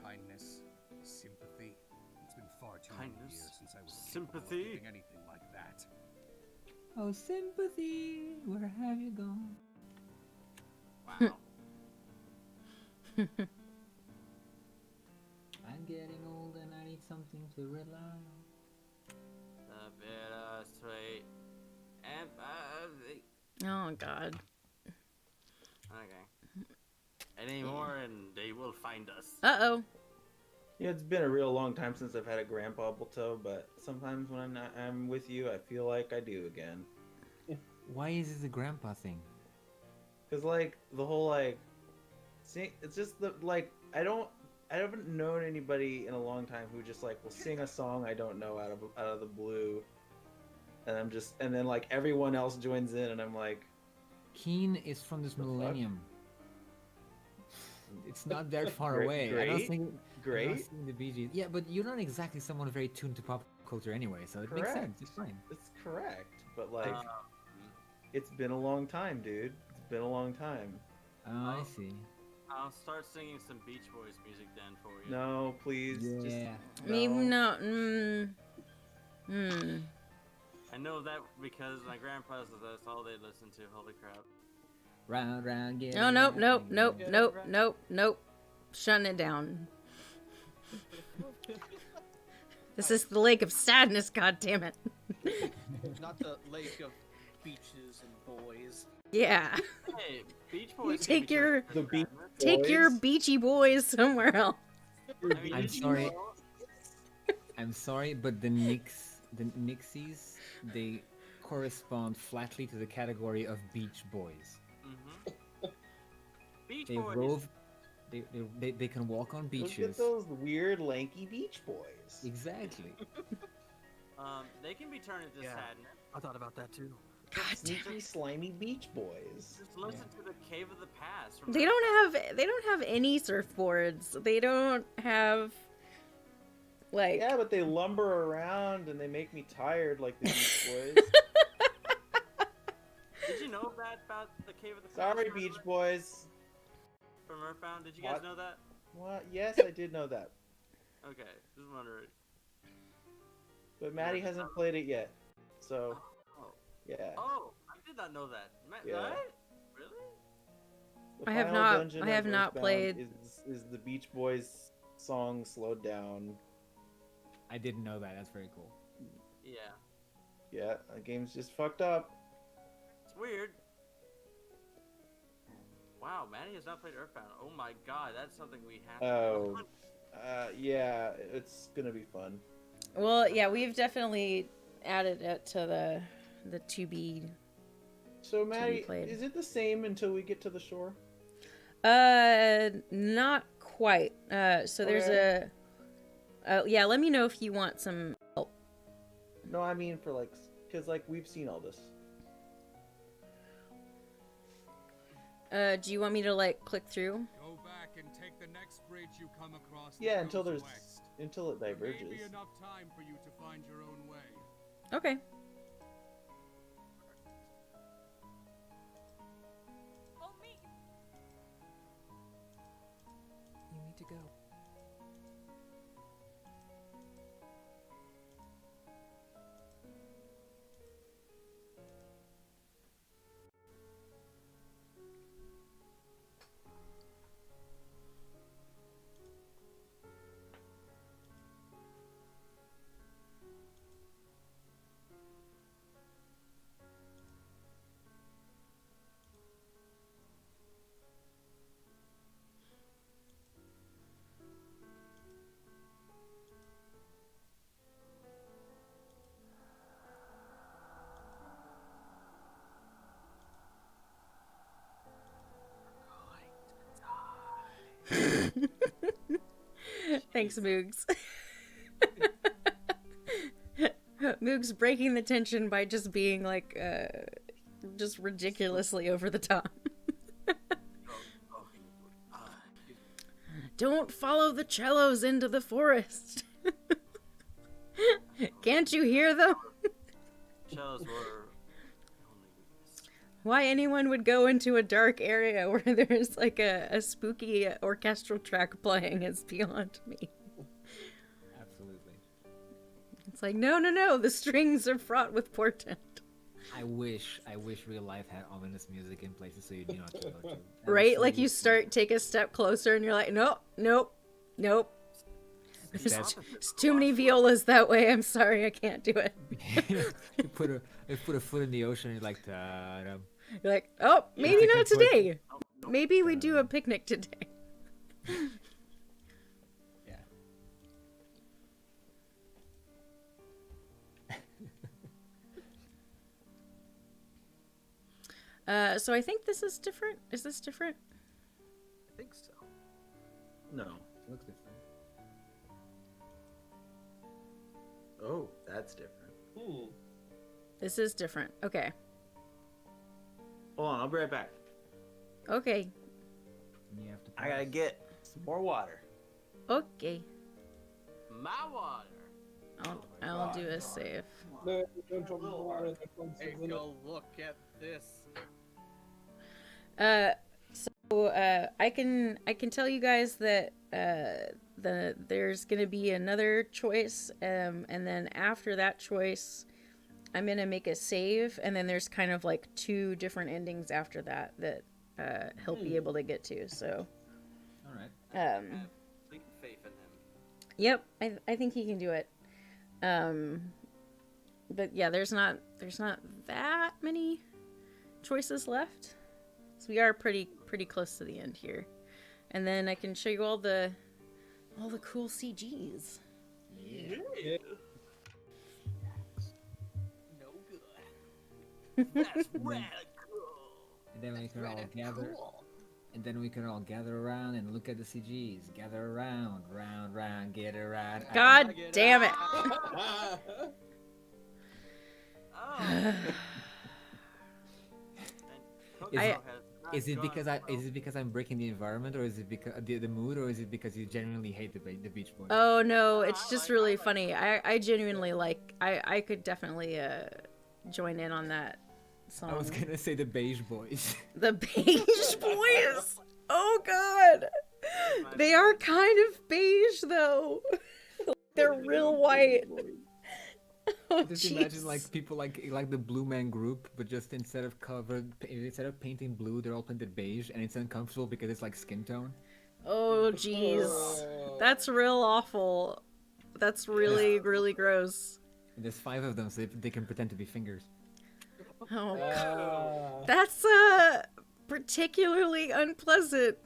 Kindness, sympathy. It's been far too many years since I was capable of giving anything like that. Oh, sympathy, where have you gone? Wow. I'm getting old and I need something to rely on. A bit sweet. And Oh God. okay. Any more, and they will find us. Uh-oh. Yeah, it's been a real long time since I've had a Grandpa Balto, but sometimes when I'm with you, I feel like I do again. Why is this a grandpa thing? Cause like the whole like, it's just the like I haven't known anybody in a long time who just like will sing a song I don't know out of the blue, and then like everyone else joins in, and I'm like, Keen is from this millennium. It's not that far Great, away. great, I don't think. great. I'm not seeing the Bee Gees. Yeah, but you're not exactly someone very tuned to pop culture anyway, so it makes sense. It's fine. It's correct, but like, it's been a long time, dude. It's been a long time. Oh, I see. I'll start singing some Beach Boys music then for you. No, please. Yeah. I know that because my grandpa's that's all they listen to. Holy crap. Round, round, get Oh, nope. Shutting it down. This is the lake of sadness, God damn it. Not the lake of beaches and boys. Yeah. Hey, Beach You Boys. take your Boys. your beachy boys somewhere else. I'm sorry. I'm sorry, but the Nixies, they correspond flatly to the category of beach boys. Beach They Boys. rove. They can walk on Look beaches. at those weird, lanky beach boys. Exactly. They can be turned into sadness. I thought about that too. Sneaky, slimy beach boys. Just listen to the Cave of the Past. From They don't have any surfboards. They don't have like Yeah, but they lumber around and they make me tired like the beach boys. Did you know that about the Cave of the Past? Sorry, beach boys. From Earthbound? Did you guys What? know that? What? Yes, I did know that. Okay, just wondering. But Maddie hasn't played it yet. So, Oh. yeah. Oh, I did not know that. Yeah. What? Really? The I have final not- dungeon I have of not Earthbound played- Is the Beach Boys song slowed down? I didn't know that. That's very cool. Yeah. Yeah, the game's just fucked up. It's weird. Wow, Maddie has not played Earthbound. Oh my god, that's something we have to Oh, yeah, it's gonna be fun. Well, yeah, we've definitely added it to the to be. So Maddie, played. is it the same until we get to the shore? Not quite. So there's a. Yeah, let me know if you want some help. No, I mean for like, cause like we've seen all this. Do you want me to like click through? Go back and take the next bridge you come across. that Yeah, until goes there's west. until it There diverges. may be enough time for you to find your own way. Okay. I'll meet you. You need to go. Thanks, Moogs. Moogs breaking the tension by just being like, just ridiculously over the top. Don't follow the cellos into the forest. Can't you hear them? Cellos were. Why anyone would go into a dark area where there's like a spooky orchestral track playing is beyond me. Absolutely. It's like, no, the strings are fraught with portent. I wish real life had ominous music in places so you knew not to go to. That Right? was so Like you useful. take a step closer and you're like, nope. There's too many violas that way. I'm sorry, I can't do it. you put a foot in the ocean and you're like, ta-da. You're like, oh, maybe Yeah. not today. Maybe we do a picnic today. Yeah. So I think this is different. Is this different? I think so. No. It looks different. Oh, that's different. This is different. Okay. Hold on, I'll be right back. Okay. You have to I gotta get some more water. Okay. My water. I'll do a save. No, don't drop the water in the consoles, Hey, isn't it? go look at this. I can tell you guys that there's gonna be another choice, and then after that choice, I'm gonna make a save, and then there's kind of like two different endings after that he'll be able to get to. So, All right. Complete faith in him. yep, I think he can do it. But yeah, there's not that many choices left. So we are pretty close to the end here. And then I can show you all the cool CGs. Yeah. No good. That's radical. And then we can all gather. and then we can all gather around and look at the CGs. Gather around, round, get around. God damn it! Is it because I'm breaking the environment, or is it because the mood, or is it because you genuinely hate the Beach Boys? Oh no, it's just really funny. I genuinely like. I could definitely join in on that song. I was gonna say the Beige Boys. The Beige Boys. Oh god, they are kind of beige though. They're real white. Oh, just imagine like people like the Blue Man Group, but just instead of painting blue, they're all painted beige, and it's uncomfortable because it's like skin tone. Oh jeez, that's real awful. That's really really gross. And there's 5 of them, so they can pretend to be fingers. Oh, that's particularly unpleasant.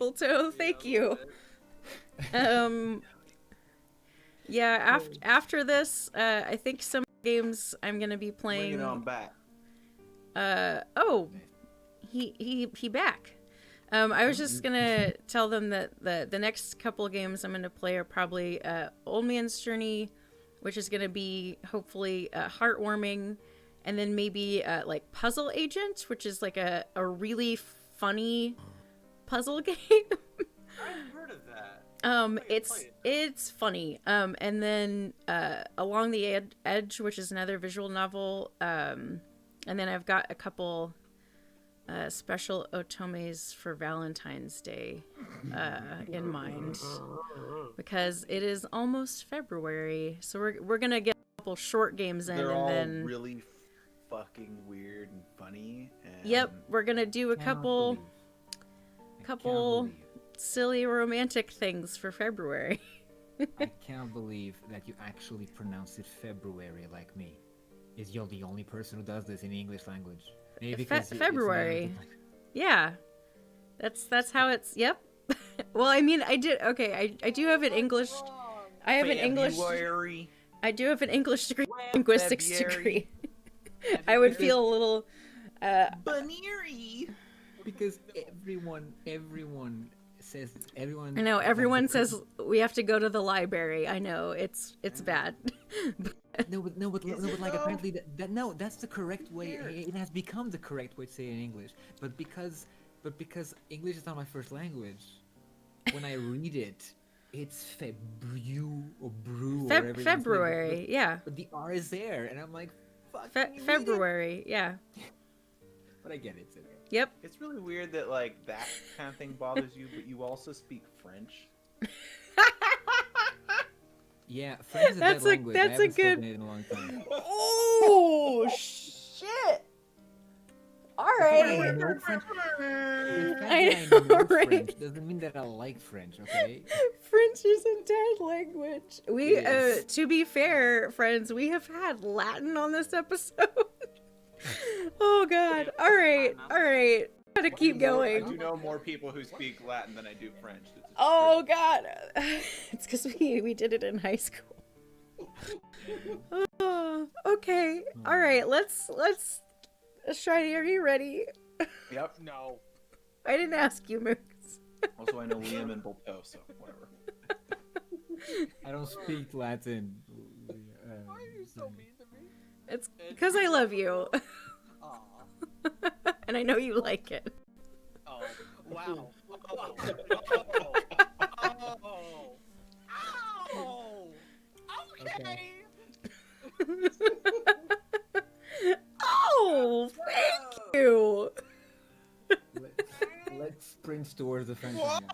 Bulto, thank you. Yeah, after this, I think some games I'm gonna be playing. Bring it on back. Oh, he back. I was just gonna tell them that the next couple of games I'm gonna play are probably Old Man's Journey, which is gonna be hopefully heartwarming, and then maybe like Puzzle Agent, which is like a really funny puzzle game. I've heard of that. It's funny. And then Along the Edge, which is another visual novel. And then I've got a couple special otomes for Valentine's Day in mind, because it is almost February, so we're gonna get a couple short games in. They're and all then really fucking weird and funny. And yep, we're gonna do a couple silly romantic things for February. I can't believe that you actually pronounce it February like me. Is you're the only person who does this in the English language? Maybe because February. Yeah, that's how it's. Yep. Well, I mean, I do have an English. I have an English. I do have an English degree, linguistics degree. I would feel a little. Baneary. Because everyone says everyone. I know everyone says we have to go to the library. I know it's bad. No, but like apparently that's the correct way. It has become the correct way to say it in English. But because English is not my first language, when I read it, it's Febru or brew or whatever. February, yeah. But the R is there, and I'm like, fuck. February, yeah. But I get it. It's okay. Yep. It's really weird that like that kind of thing bothers you, but you also speak French. Yeah, French is a dead language. I haven't spoken it in a long time. Oh shit! All right. I know French. I know, right? French doesn't mean that I like French. Okay. French is a dead language. We, to be fair, friends, we have had Latin on this episode. Oh god. All right. Gotta keep going. I do know more people who speak Latin than I do French. Oh god. It's because we did it in high school. Okay. All right. Let's try. Are you ready? Yep. No. I didn't ask you, Moose. Also, I know Liam and Bolto, so whatever. I don't speak Latin. Why are you so mean to me? It's because I love you. And I know you like it. Oh, wow. Oh. Okay. Oh, thank you. Let's sprint towards the fence. What?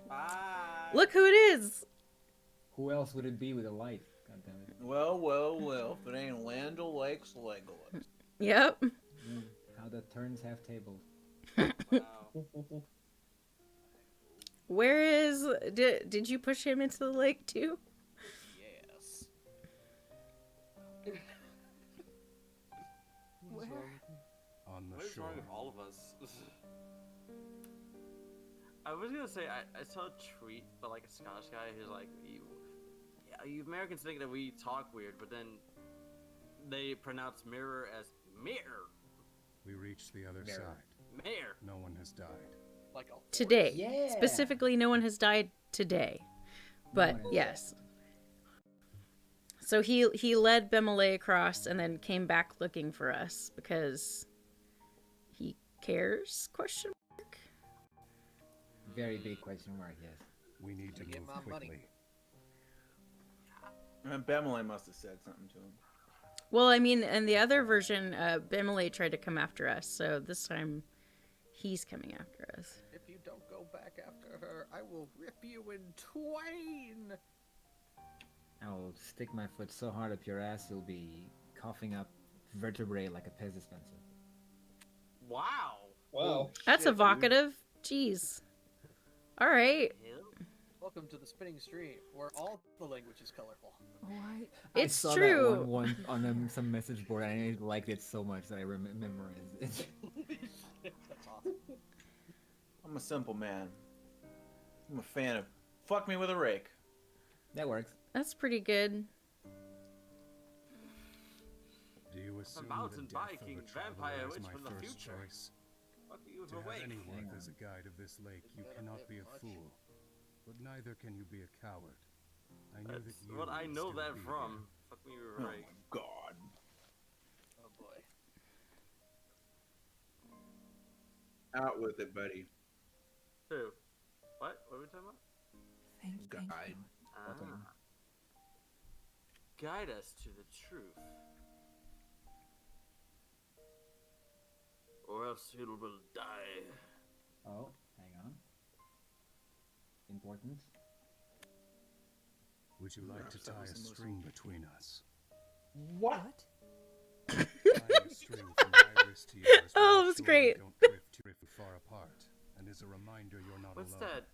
Bye. Look who it is. Who else would it be with a light? God damn it. Well, if it ain't Land O'Lakes Legolas. Yep. How the turns have tables. Wow. Where is... Did you push him into the lake too? Yes. On the What is shore. wrong with all of us? I was gonna say I saw a tweet, but like a Scottish guy who's like, you Americans think that we talk weird, but then they pronounce mirror as mirror. We reached the other side. Mayor. No one has died. Like a horse. Today. Yeah. Specifically, no one has died today. But one has yes. So he led Bemele across and then came back looking for us because he cares? Question mark. Very big question mark, yes. We need to Get move my money. quickly. And Bemele must have said something to him. Well, I mean, in the other version, Bemele tried to come after us, so this time he's coming after us. If you don't go back after her, I will rip you in twain. I'll stick my foot so hard up your ass you'll be coughing up vertebrae like a Pez dispenser. Wow. Wow. That's Shit, evocative. Jeez. All right. Welcome to the spinning stream, where all the language is colorful. I It's saw true. that one on some message board and I liked it so much that I memorized it. That's awesome. I'm a simple man. I'm a fan of fuck me with a rake. That works. That's pretty good. Do you assume mountain the death biking of a traveler vampire is witch my from the first future. choice? Fuck you To with have awake. any Hang worth as on. a guide of this lake, you cannot be a fool. But neither can you be a coward. I knew That's that you what I would know still that be from. here. Fuck me with Oh awake. my god. Oh boy. Out with it, buddy. Who? What? What are we talking about? Thank Guide. Ah. Guide us to the truth. Or else you will die. Oh, hang on. Importance. Would you like to tie a string between us? What? Tying a string from my wrist to yours will Oh, it was ensure great. we don't drift too far apart, and is a reminder you're not What's alone. that?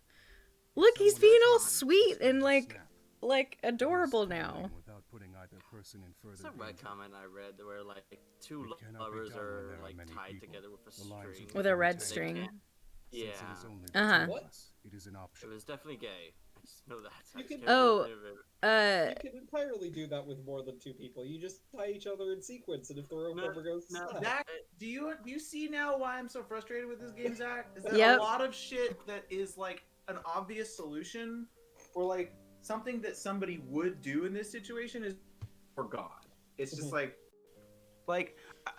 Look, he's Someone being all else sweet is and going to like snap. adorable This now. timing without putting either person in further What's that red danger. comment I read where like two It cannot be lovers done when are there are like many tied people. together with a The lines string? will With a become red tangled. string. Since Yeah. it is only Uh-huh. between What? us, it is an It option. was definitely gay. I just know that. I You just can- can't Oh, remember it. You can entirely do that with more than two people. You just tie each other in sequence, and if the rope No, ever goes no, slack. Zach, do you see now why I'm so frustrated with this game, Zach? Is that Yep. a lot of shit that is like an obvious solution, or like something that somebody would do in this situation is for God. It's just like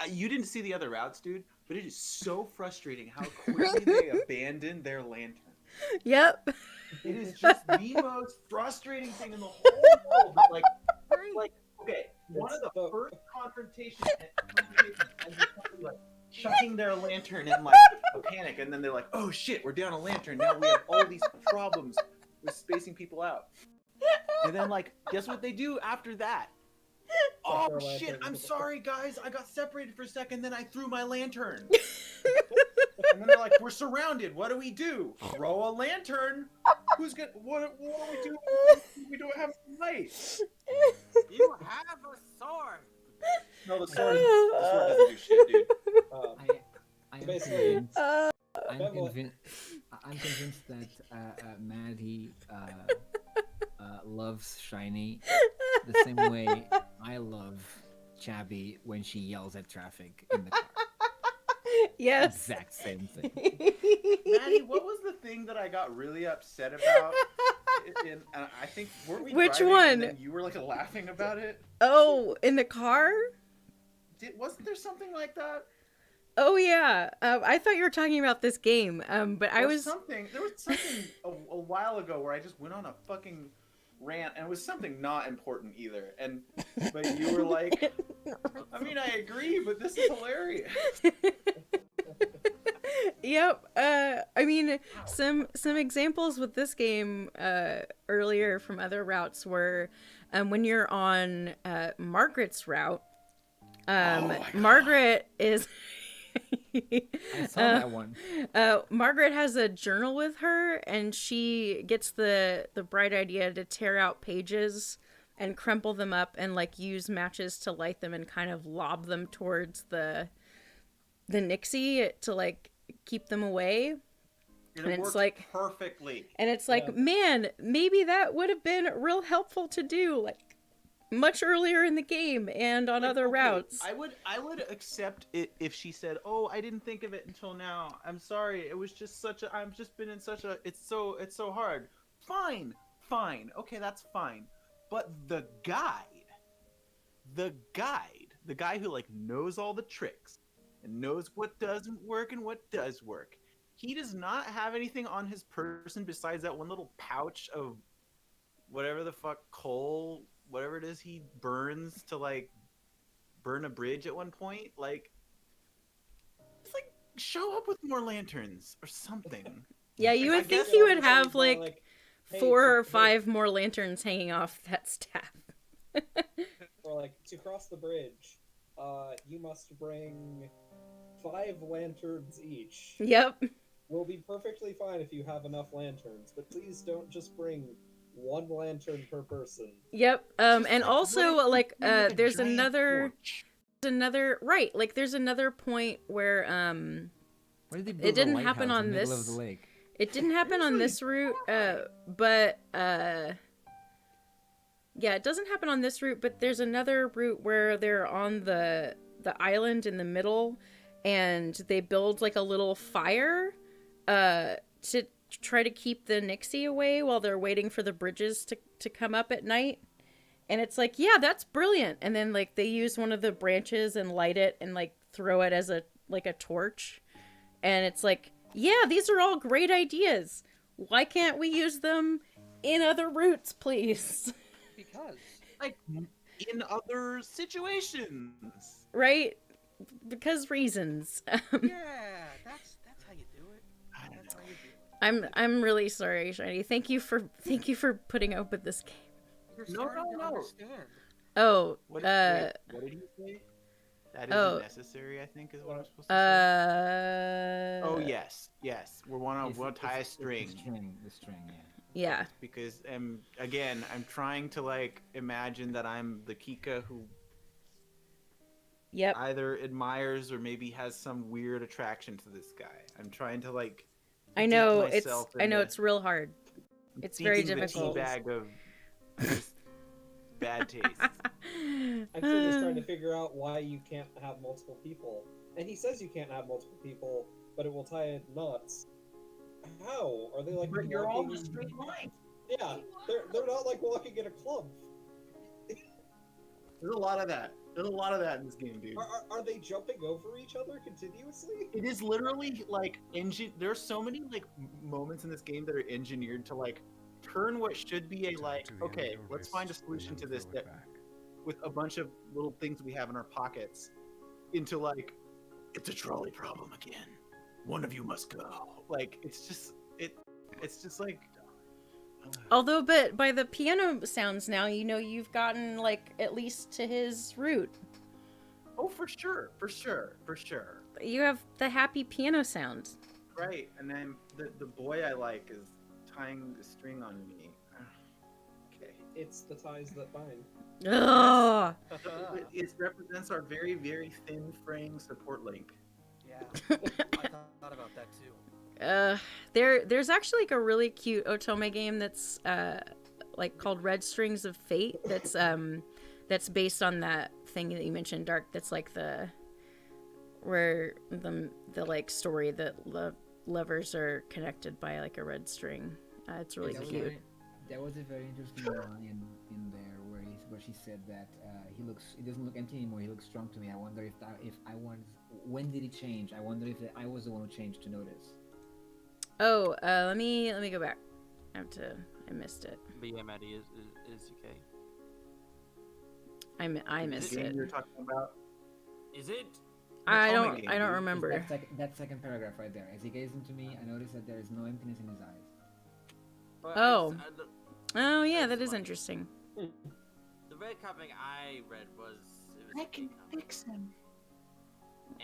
you didn't see the other routes, dude, but it is so frustrating how quickly they abandon their lantern. Yep. It is just the most frustrating thing in the whole world. But like, okay, one of the first confrontations ends with somebody like chucking their lantern in like a panic, and then they're like, "Oh shit, we're down a lantern. Now we have all these problems with spacing people out." And then like, guess what they do after that? Oh Their shit, lantern. I'm sorry guys, I got separated for a second, then I threw my lantern. And then they're like, we're surrounded. What do we do? Throw a lantern. Who's gonna? What do we do? We don't have light. You have a sword. No, the sword doesn't do shit, dude. I am Basically, convinced. I'm Beverly- convinced that Maddie loves Shiny the same way I love Chabby when she yells at traffic in the car. Yes. Exact same thing. Maddie, what was the thing that I got really upset about? I think weren't we Which driving one? And then you were like laughing about it. Oh, in the car? Wasn't there something like that? Oh yeah. I thought you were talking about this game. But I There was something. There was something a while ago where I just went on a fucking rant, and it was something not important either. But you were like, I mean, I agree, but this is hilarious. Yep. I mean, some examples with this game earlier from other routes were when you're on Margaret's route. Margaret is. I saw that one. Margaret has a journal with her, and she gets the bright idea to tear out pages and crumple them up and like use matches to light them and kind of lob them towards the Nixie to like keep them away. And it it's worked like perfectly. And it's like, man, maybe that would have been real helpful to do. Like, much earlier in the game and on other routes. I would accept it if she said, "Oh, I didn't think of it until now. I'm sorry. It was just such a. I've just been in such a. It's so hard. Fine, fine. Okay, that's fine. But the guy who like knows all the tricks and knows what doesn't work and what does work. He does not have anything on his person besides that one little pouch of whatever the fuck coal, whatever it is he burns to like burn a bridge at one point. Like, it's like show up with more lanterns or something. Yeah, you would think he would have like 4 or 5 more lanterns hanging off that staff. Or like, to cross the bridge, you must bring 5 lanterns each. Yep. We'll be perfectly fine if you have enough lanterns, but please don't just bring 1 lantern per person. Yep. And also like there's another right, like there's another point where it didn't happen on this. It didn't happen on this route, but yeah, it doesn't happen on this route, but there's another route where they're on the island in the middle, and they build like a little fire to try to keep the Nixie away while they're waiting for the bridges to come up at night. And it's like, yeah, that's brilliant. And then like they use one of the branches and light it and like throw it as a torch. And it's like, yeah, these are all great ideas. Why can't we use them in other routes, please? Because like in other situations, right? Because reasons. Yeah, that's how you do it. That's how you do it. I'm really sorry, Shiny. Thank you for putting up with this game. You're starting to understand. Oh, what did you say? That isn't necessary, I think, is what I'm supposed to say. Oh yes. We'll tie a string. The string, yeah. Yeah. Because again, I'm trying to like imagine that I'm the Kika who either admires or maybe has some weird attraction to this guy. I'm trying to like I know it's real hard. It's very difficult. The bag of bad taste. I'm sure he's trying to figure out why you can't have multiple people. And he says you can't have multiple people, but it will tie knots. How? Are they like But you're all in a straight line. Yeah, they're not like walking in a clump. There's a lot of that. There's a lot of that in this game, dude. Are they jumping over each other continuously? It is literally like there are so many like moments in this game that are engineered to like turn what should be a like, okay, let's find a solution to this that with a bunch of little things we have in our pockets into like, it's a trolley problem again. One of you must go. Like it's just like. Although, but by the piano sounds now, you know you've gotten like at least to his route. Oh, for sure. You have the happy piano sound. Right, and then the boy I like is tying the string on me. Okay. It's the ties that bind. Ugh. It represents our very, very thin frame support link. Yeah, I thought about that too. There's actually like a really cute Otome game that's like called Red Strings of Fate that's based on that thing that you mentioned, Dark, that's like the like story that lovers are connected by like a red string. It's really cute. There was a very interesting line in there where she said that he doesn't look empty anymore. He looks strong to me. I wonder when did he change? I wonder if I was the one who changed to notice. Oh, let me go back. I missed it. But yeah, Maddie is okay. I missed it. You're talking about? Is it? I don't remember. That second paragraph right there. As he gazed into me, I noticed that there is no emptiness in his eyes. Oh yeah, that is interesting. The red comic I read was I can fix him.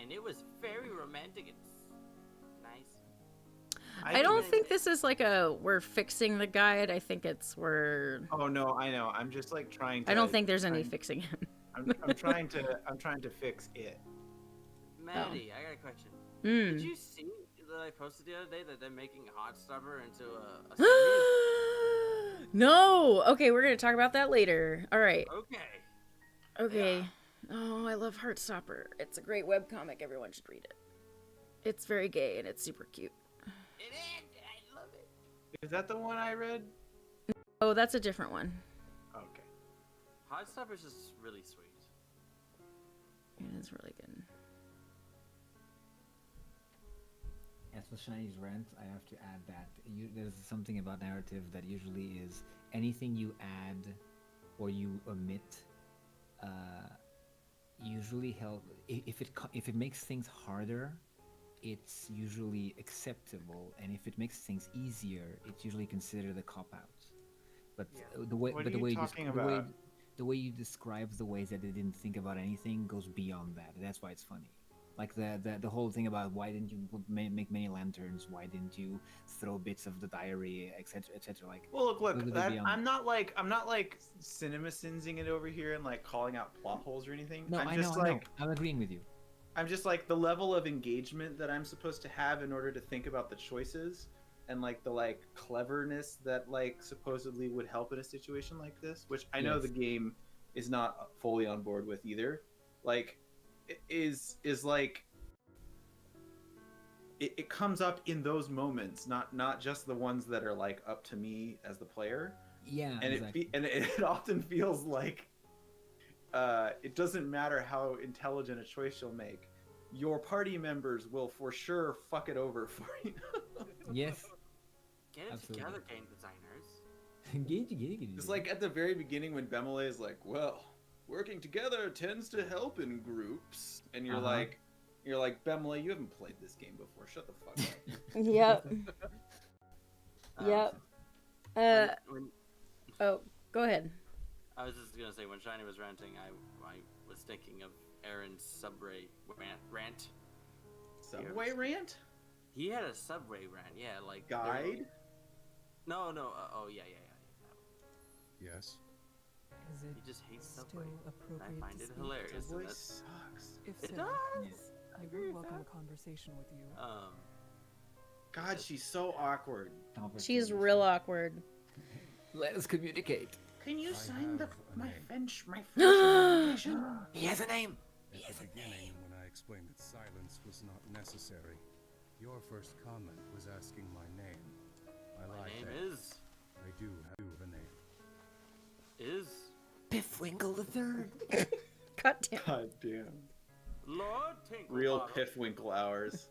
And it was very romantic. It's nice. I don't think this is like we're fixing the guide. I think it's we're. Oh no, I know. I'm just like trying to. I don't think there's any fixing him. I'm trying to fix it. Maddie, I got a question. Did you see that I posted the other day that they're making Hot Stubber into a series? No! Okay, we're gonna talk about that later. Alright. Okay. Okay. Yeah. Oh, I love Heartstopper. It's a great webcomic. Everyone should read it. It's very gay and it's super cute. It is. I love it. Is that the one I read? Oh, that's a different one. Okay. Heartstopper's is really sweet. It is really good. As for Shiny's rant, I have to add that there's something about narrative that usually is anything you add or you omit usually help. If it makes things harder, it's usually acceptable, and if it makes things easier, it's usually considered a cop out. But the way the way you describe the ways that they didn't think about anything goes beyond that. That's why it's funny. Like the whole thing about why didn't you make many lanterns? Why didn't you throw bits of the diary, etc., etc. Like, well, look. I'm not like cinema sinsing it over here and like calling out plot holes or anything. No, I know. I'm agreeing with you. I'm just like the level of engagement that I'm supposed to have in order to think about the choices and like the like cleverness that like supposedly would help in a situation like this, which I know the game is not fully on board with either. Like, is like it comes up in those moments, not just the ones that are like up to me as the player. Yeah, and exactly. it often feels like it doesn't matter how intelligent a choice you'll make, your party members will for sure fuck it over for you. Yes. Get it together, game designers. It's like at the very beginning when Bemele is like, well, working together tends to help in groups, and you're like, Bemele, you haven't played this game before. Shut the fuck up. Yep. Yep. Oh, go ahead. I was just gonna say, when Shiny was ranting, I was thinking of Aaron's Subway rant. Subway rant? He had a Subway rant, yeah, like guide. No. Oh yeah. Yes. Is it He just hates Subway. still appropriate I find to it speak hilarious. to And this? that's, Sucks. If It so, does. I would welcome a conversation with you. God, she's so awkward. She's real awkward. Let us communicate. Can you sign my French application? He has a name. At the beginning, when I explained that silence was not necessary, your first comment was asking my name. My name is. I do have a name. Is. Piffwinkle the Third. God damn. Lord Tinklebottom. Real Piffwinkle hours.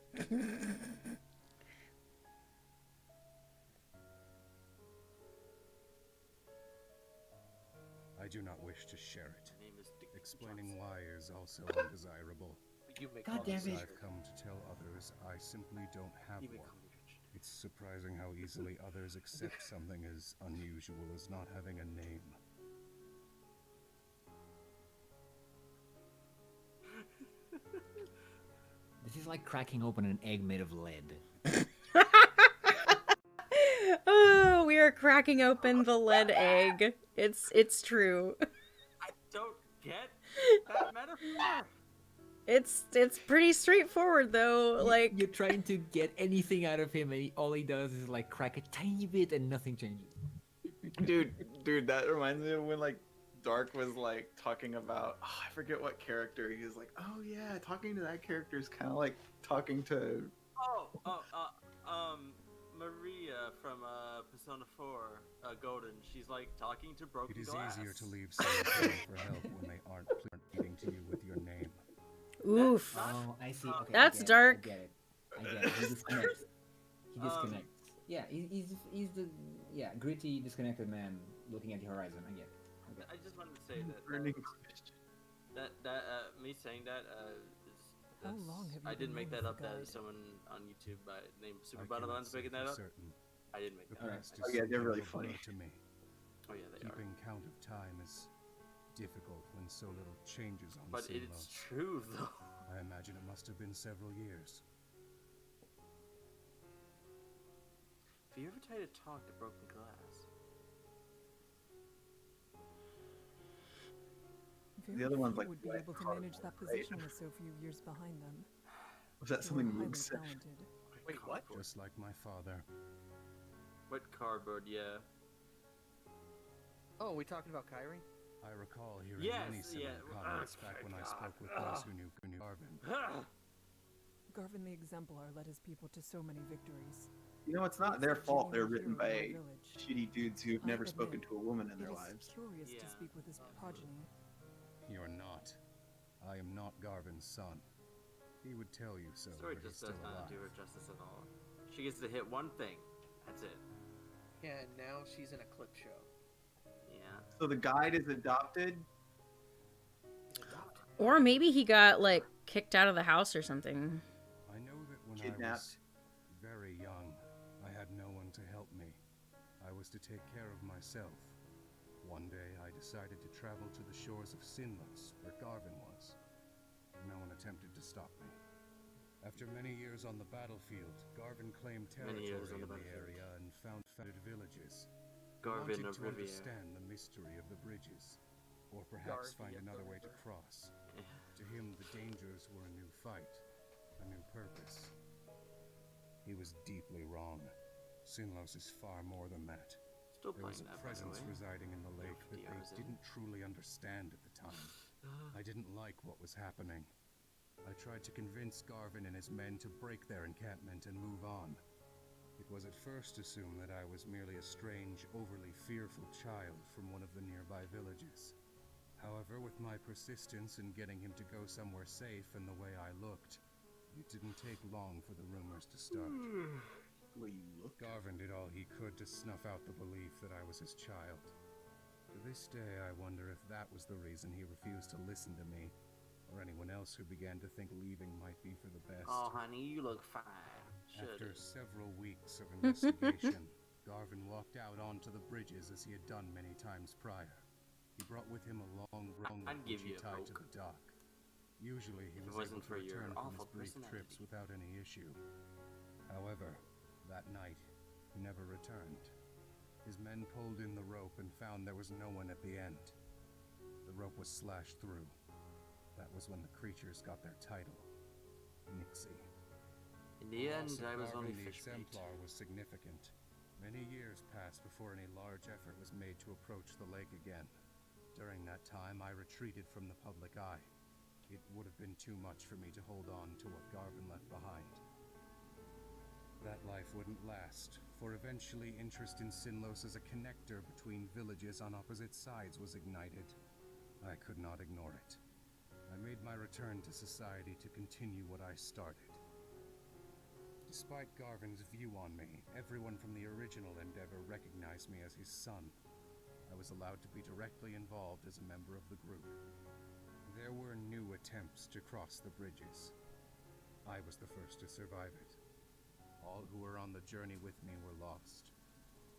I do not wish to share it. My name is Dick Explaining why is also undesirable. You make God damn it. I've come to tell others I simply don't have one. It's surprising how easily others accept something as unusual as not having a name. This is like cracking open an egg made of lead. Oh, we are cracking open the lead egg. It's true. I don't get that metaphor. It's pretty straightforward though. Like, you're trying to get anything out of him, and all he does is like crack a tiny bit, and nothing changes. Dude, that reminds me of when like Dark was like talking about, I forget what character. He was like, oh yeah, talking to that character is kind of like talking to. Maria from Persona 4 Golden. She's like talking to broken It is glass. easier to leave someone calling for help when they aren't pleading to you with your name. Oof. Oh, I see. Okay, That's dark. I get it. He disconnects. Yeah, he's the gritty, disconnected man looking at the horizon. I get it. I just wanted to say that me saying that How long have you I didn't been make known that as up. the That guide? is someone on YouTube named Super I cannot Buttons say picking for that up. certain. I didn't make The that up. past is Oh yeah, they're something really of a funny. blur to me. Oh yeah, they Keeping count of time is difficult when so little changes on But the same it's month. true though. I imagine it must have been several years. Have you ever tried to talk to broken glass? Very other one's few like would be white able to cardboard, manage that right? position with so few years behind them. Was that They something were Luke highly said? talented. Wait, what? Just like my father. Wet cardboard, yeah. Oh, we talking about Kyrie? I recall hearing Yes, many similar yeah. comments back when I spoke with those who knew Garvin. Garvin the Exemplar led his people to so many victories. You know, it's not He's their the fault they're genuine written hero of by our village. shitty dudes who've I never spoken admit, to a woman in their it is lives. curious Yeah, to speak with his progeny. You're not. I am not Garvin's son. He would tell you so, Story but he's just still does not alive. do her justice at all. She gets to hit one thing. That's it. Yeah, and now she's in a clip show. Yeah. So the guide is adopted? He's adopted. Or maybe he got, like, kicked out of the house or something. I know that when Kidnapped. I was very young, I had no one to help me. I was to take care of myself. One day, I decided to travel to the shores of Sinlos, where Garvin was. No one attempted to stop me. After many years on the battlefield, Garvin claimed Many years territory on in the the battlefield. area and found founded villages. He Garvin wanted of to Riviera. understand the mystery of the bridges, or perhaps find Garvey of another the way to river. cross. To him, the dangers were a new fight, a new purpose. He was deeply wrong. Sinlos is far more than that. Still There was playing a that, by the presence way. residing in the lake that 50 they hours in. didn't truly understand at the time. I didn't like what was happening. I tried to convince Garvin and his men to break their encampment and move on. It was at first assumed that I was merely a strange, overly fearful child from one of the nearby villages. However, with my persistence in getting him to go somewhere safe and the way I looked, it didn't take long for the rumors to start. The way you look. Garvin did all he could to snuff out the belief that I was his child. To this day, I wonder if that was the reason he refused to listen to me, or anyone else who began to think leaving might be for the best. Oh, honey, you look fine. After several weeks of investigation, Garvin walked out onto the bridges as he had done many times prior. He brought with him a long rope I'd which give he you a tied to poke. the dock. Usually he If it was wasn't able for to your return from awful his brief personality. trips without any issue. However, that night, he never returned. His men pulled in the rope and found there was no one at the end. The rope was slashed through. That was when the creatures got their title, Nixie. In the end, loss of I was only Garvin the fish bait. Exemplar was significant. Many years passed before any large effort was made to approach the lake again. During that time, I retreated from the public eye. It would have been too much for me to hold on to what Garvin left behind. That life wouldn't last, for eventually interest in Sinlos as a connector between villages on opposite sides was ignited. I could not ignore it. I made my return to society to continue what I started. Despite Garvin's view on me, everyone from the original endeavor recognized me as his son. I was allowed to be directly involved as a member of the group. There were new attempts to cross the bridges. I was the first to survive it. All who were on the journey with me were lost.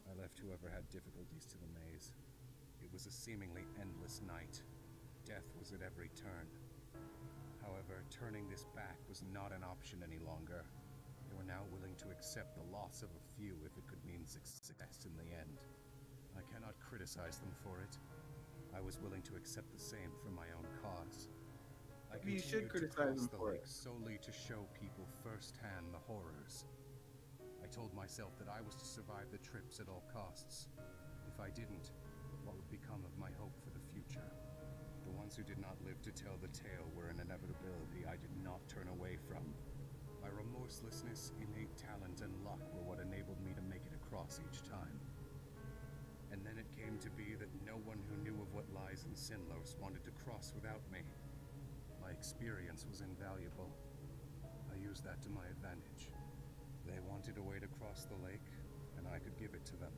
I left whoever had difficulties to the maze. It was a seemingly endless night. Death was at every turn. However, turning this back was not an option any longer. They were now willing to accept the loss of a few if it could mean success in the end. I cannot criticize them for it. I was willing to accept the same for my own cause. I You should continued to criticize cross them the for lake it. solely to show people firsthand the horrors. I told myself that I was to survive the trips at all costs. If I didn't, what would become of my hope for the future? The ones who did not live to tell the tale were an inevitability I did not turn away from. My remorselessness, innate talent, and luck were what enabled me to make it across each time. And then it came to be that no one who knew of what lies in Sinlos wanted to cross without me. My experience was invaluable. I used that to my advantage. They wanted a way to cross the lake, and I could give it to them.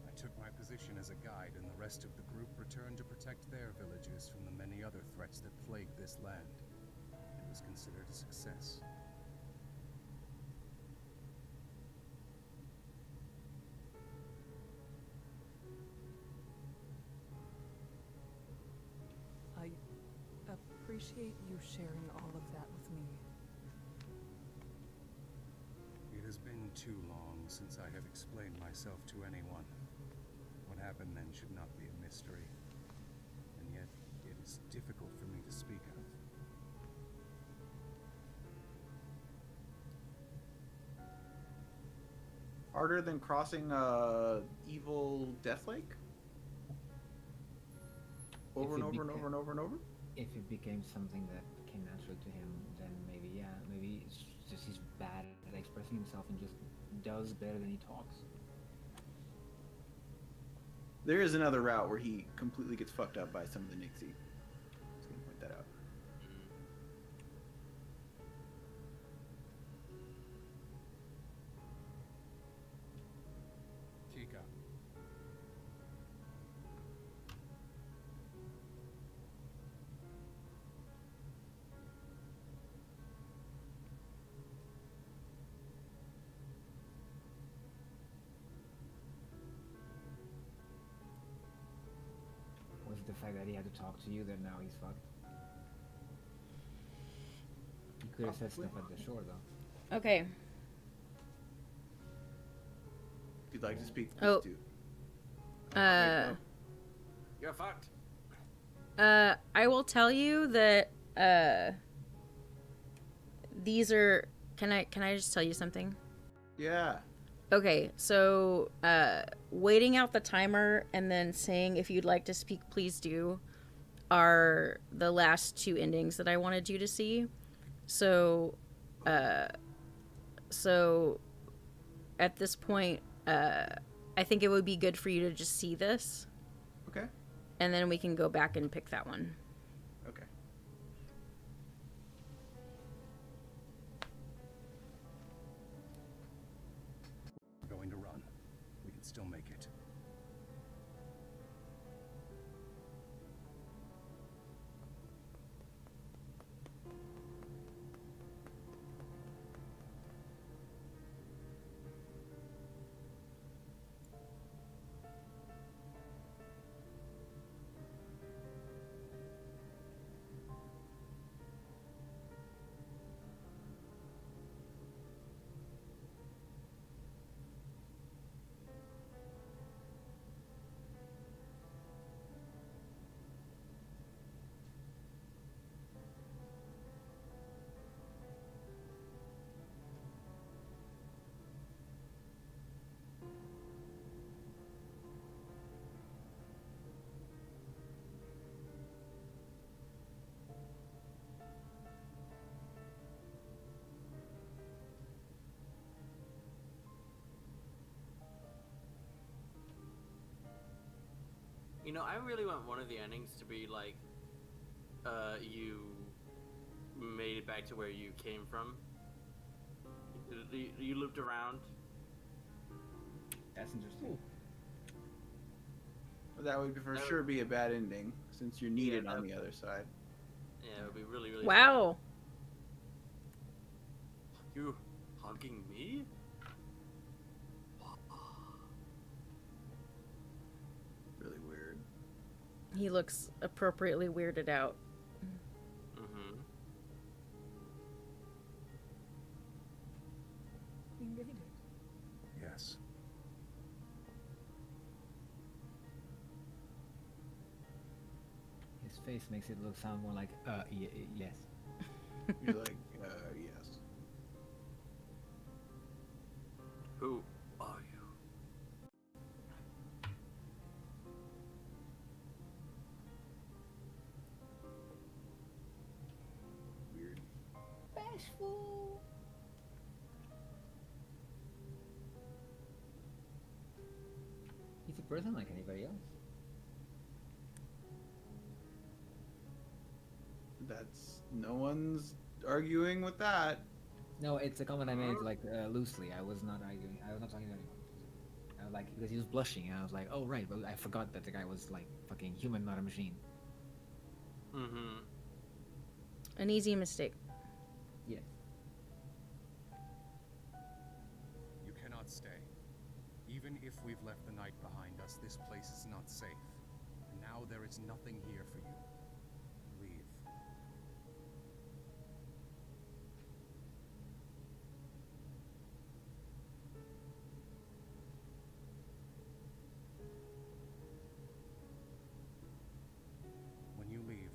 I took my position as a guide, and the rest of the group returned to protect their villages from the many other threats that plagued this land. It was considered a success. I appreciate you sharing all of that with me. It has been too long since I have explained myself to anyone. What happened then should not be a mystery, and yet it is difficult for me to speak of. Harder than crossing a evil Death Lake? over If and it over and over and over and over? If it became something that came natural to him, then maybe, yeah, maybe it's just he's bad at expressing himself and just does better than he talks. There is another route where he completely gets fucked up by some of the Nixie. Just gonna point that out. Chica. Was it the fact that he had to talk to you that now he's fucked? He could have said stuff at the shore, though. Okay. If you'd like to speak, please Oh. do. You're fucked. I will tell you that these are. Can I just tell you something? Yeah. Okay, so waiting out the timer and then saying if you'd like to speak, please do, are the last two endings that I wanted you to see. So, so at this point, I think it would be good for you to just see this. Okay. And then we can go back and pick that one. Okay. We're going to run. We can still make it. You know, I really want one of the endings to be like, you made it back to where you came from. You looped around. That's interesting. Well, that would for sure be a bad ending, since you're needed on the other side. Yeah, it would be really, really. Wow. You hugging me? Really weird. He looks appropriately weirded out. Mm-hmm. We made it. Yes. His face makes it sound more like, yes. You're like, yes. Who are you? Weird. Bashful. He's a person like anybody else. That's no one's arguing with that. No, it's a comment I made like loosely. I was not arguing. I was not talking to anyone. I was like, because he was blushing, and I was like, oh right, but I forgot that the guy was like fucking human, not a machine. Mm-hmm. An easy mistake. Yes. You cannot stay. Even if we've left the night behind us, this place is not safe. And now there is nothing here for you. Leave. When you leave,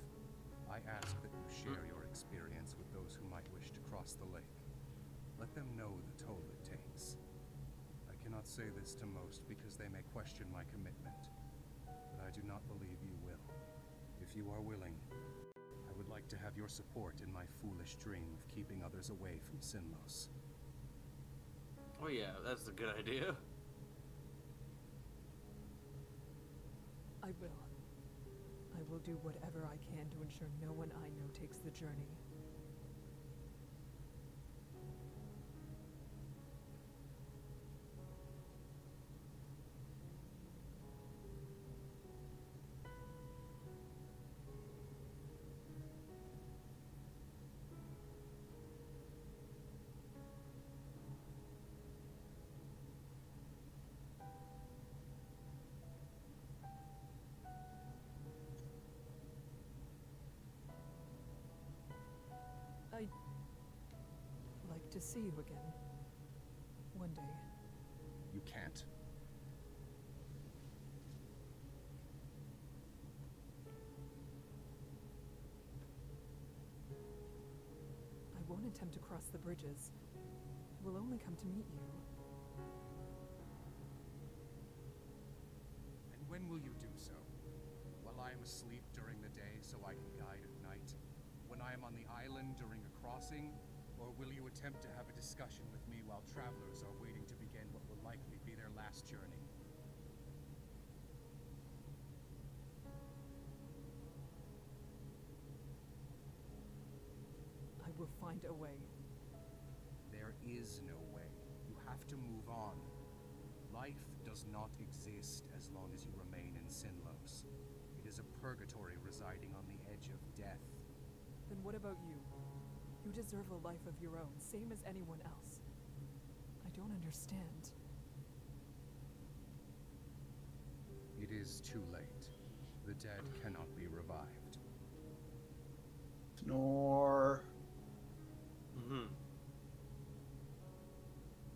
I ask that you share your experience with those who might wish to cross the lake. Let them know the toll it takes. I cannot say this to most because they may question my commitment, but I do not believe you will. If you are willing, I would like to have your support in my foolish dream of keeping others away from Sinlos. Oh yeah, that's a good idea. I will. I will do whatever I can to ensure no one I know takes the journey. I'd like to see you again. One day. You can't. I won't attempt to cross the bridges. I will only come to meet you. And when will you do so? While I am asleep during the day so I can guide at night? When I am on the island during a crossing? Or will you attempt to have a discussion with me while travelers are waiting to begin what will likely be their last journey? I will find a way. There is no way. You have to move on. Life does not exist as long as you remain in Sinlos. It is a purgatory residing on the edge of death. Then what about you? You deserve a life of your own, same as anyone else. I don't understand. It is too late. The dead cannot be revived. Snore.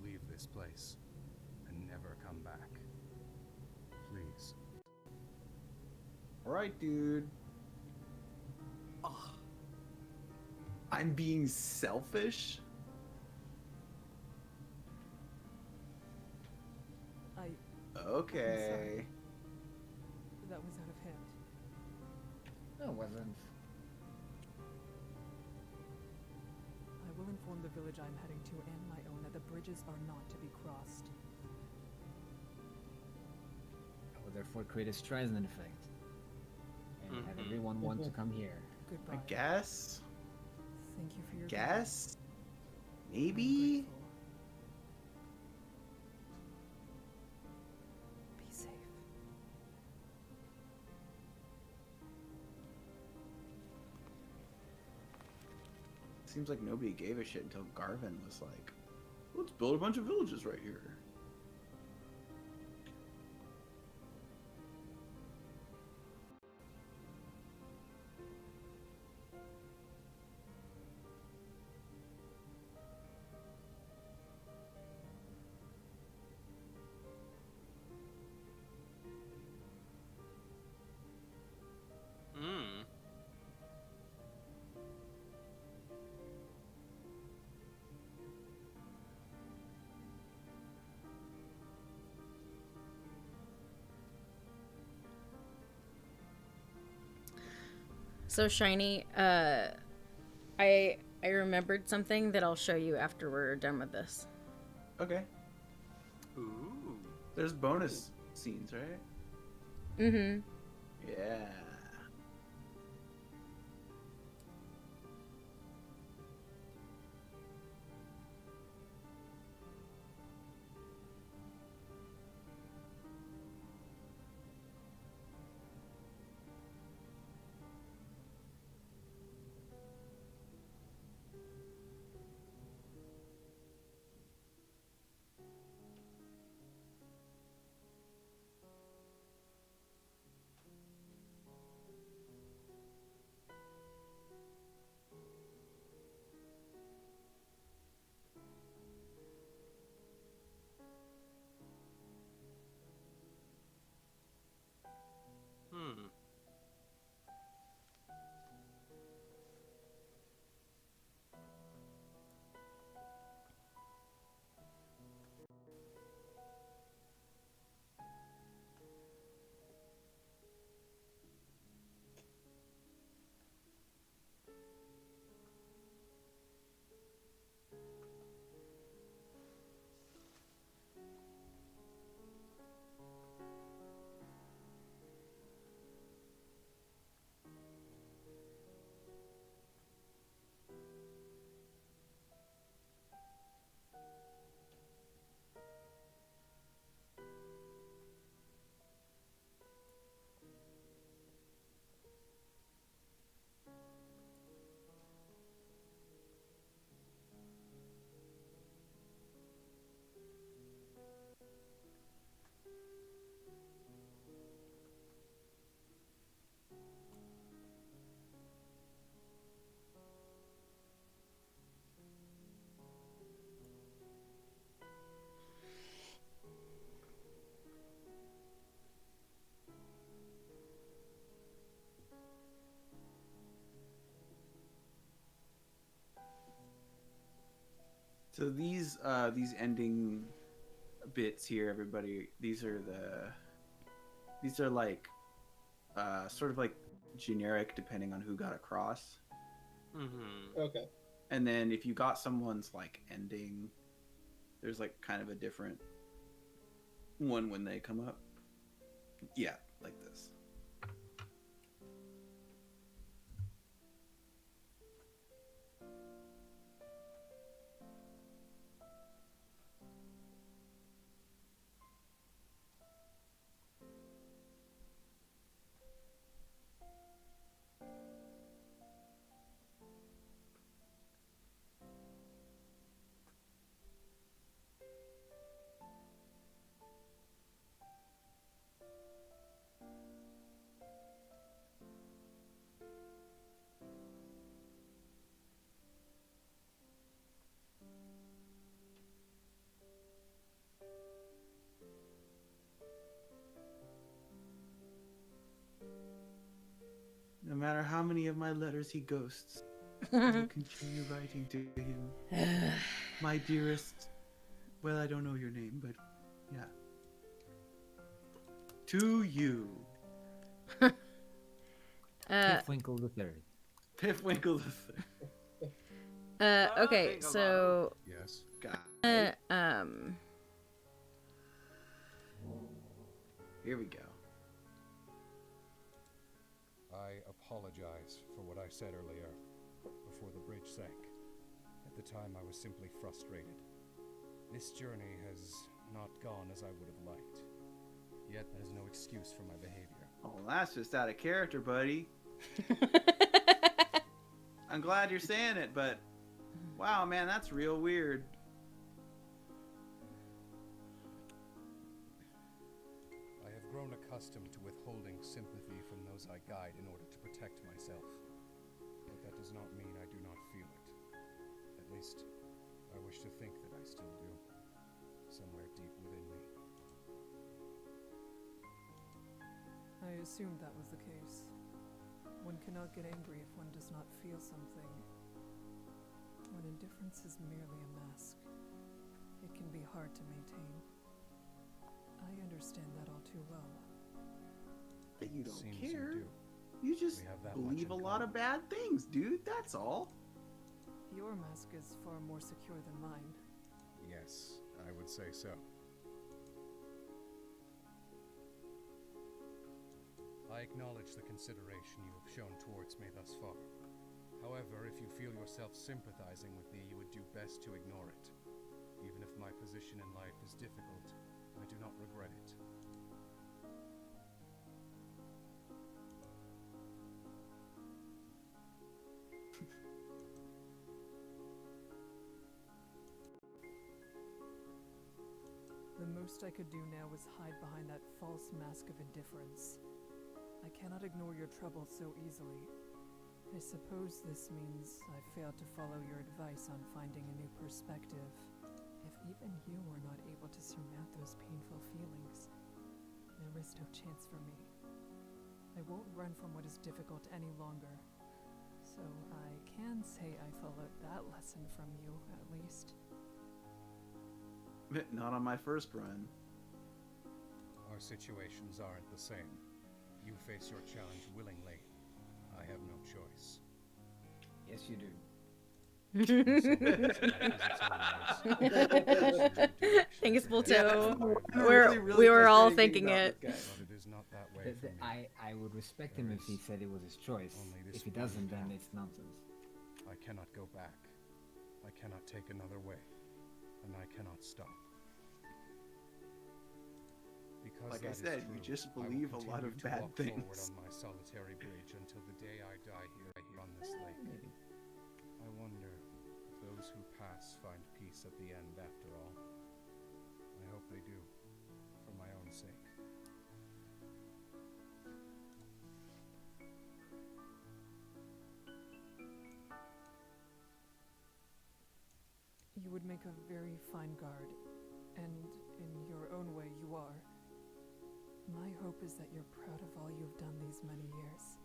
Leave this place and never come back. Please. All right, dude. I'm being selfish? Okay. That was out of hand. No, it wasn't. I will inform the village I'm heading to and my own that the bridges are not to be crossed. I will therefore create a Streisand effect. And have everyone want to come here. Goodbye. I guess. Thank you for your Guess? Maybe? Be safe. Seems like nobody gave a shit until Garvin was like, let's build a bunch of villages right here. So Shiny, I remembered something that I'll show you after we're done with this. Okay. Ooh. There's bonus scenes, right? Mm-hmm. Yeah. So these ending bits here, everybody. These are like sort of like generic depending on who got across. Mm-hmm. Okay. And then if you got someone's like ending, there's like kind of a different one when they come up. Yeah, like this. No matter how many of my letters he ghosts, I will continue writing to him. My dearest. Well, I don't know your name, but yeah. To you. Pipwinkle the Third. Pipwinkle the Third. Okay, so Yes. Here we go. I apologize for what I said earlier, before the bridge sank. At the time, I was simply frustrated. This journey has not gone as I would have liked. Yet that is no excuse for my behavior. Oh, that's just out of character, buddy. I'm glad you're saying it, but wow, man, that's real weird. I have grown accustomed to withholding sympathy from those I guide in order to protect myself. But that does not mean I do not feel it. At least, I wish to think that I still do. Somewhere deep within me. I assumed that was the case. One cannot get angry if one does not feel something. When indifference is merely a mask, it can be hard to maintain. I understand that all too well. But you don't Seems care. you do. You just We have that believe a much in lot of bad things, dude. That's all. Your mask is far more secure than mine. Yes, I would say so. I acknowledge the consideration you have shown towards me thus far. However, if you feel yourself sympathizing with me, you would do best to ignore it. Even if my position in life is difficult, I do not regret it. The most I could do now was hide behind that false mask of indifference. I cannot ignore your trouble so easily. I suppose this means I failed to follow your advice on finding a new perspective. If even you were not able to surmount those painful feelings, there is no chance for me. I won't run from what is difficult any longer. So I can say I followed that lesson from you, at least. Not on my first run. Our situations aren't the same. You face your challenge willingly. I have no choice. Yes, you do. Thanks, Bolto. We were all thinking it. But it is not that way for me. I would respect him if he said it was his choice. If he doesn't, then it's nonsense. I cannot go back. I cannot take another way. And I cannot stop. Because Like I that is said, you true, just I will believe a lot continue of to bad walk forward things. on my solitary bridge until the day I die here on this lake. I wonder if those who pass find peace at the end after all. I hope they do, for my own sake. You would make a very fine guard, and in your own way you are. My hope is that you're proud of all you've done these many years.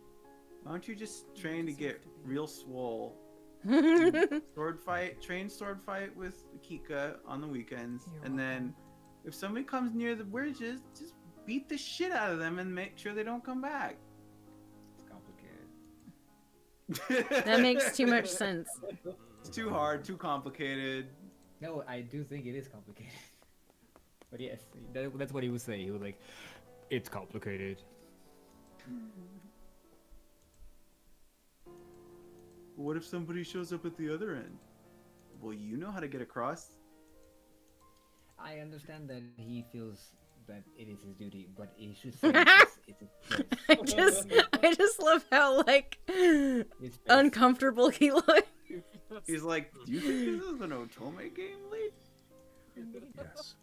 Why don't you just train to get real swole sword fight, train sword fight with Kika on the weekends, and then if somebody comes near the bridges, just beat the shit out of them and make sure they don't come back. It's complicated. That makes too much sense. It's too hard, too complicated. No, I do think it is complicated. But yes, that's what he would say. He was like, it's complicated. What if somebody shows up at the other end? Well, you know how to get across. I understand that he feels that it is his duty, but he should say it's a choice. I just love how like uncomfortable he looks. He's like, do you think this is an Otome game, Lee? Yes.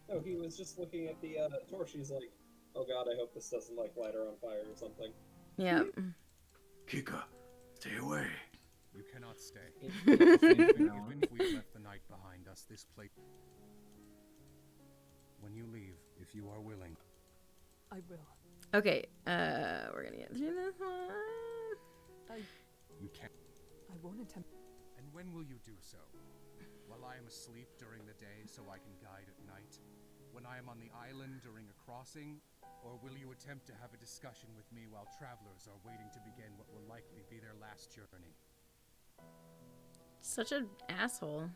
No, he was just looking at the torch. He's like, oh god, I hope this doesn't like light her on fire or something. Yeah. Kika, stay away. You cannot stay. Even if we left the night behind us, this place. When you leave, if you are willing. I will. Okay, we're gonna get through this one. You can. I won't attempt. And when will you do so? While I am asleep during the day so I can guide at night? When I am on the island during a crossing? Or will you attempt to have a discussion with me while travelers are waiting to begin what will likely be their last journey? Such an asshole.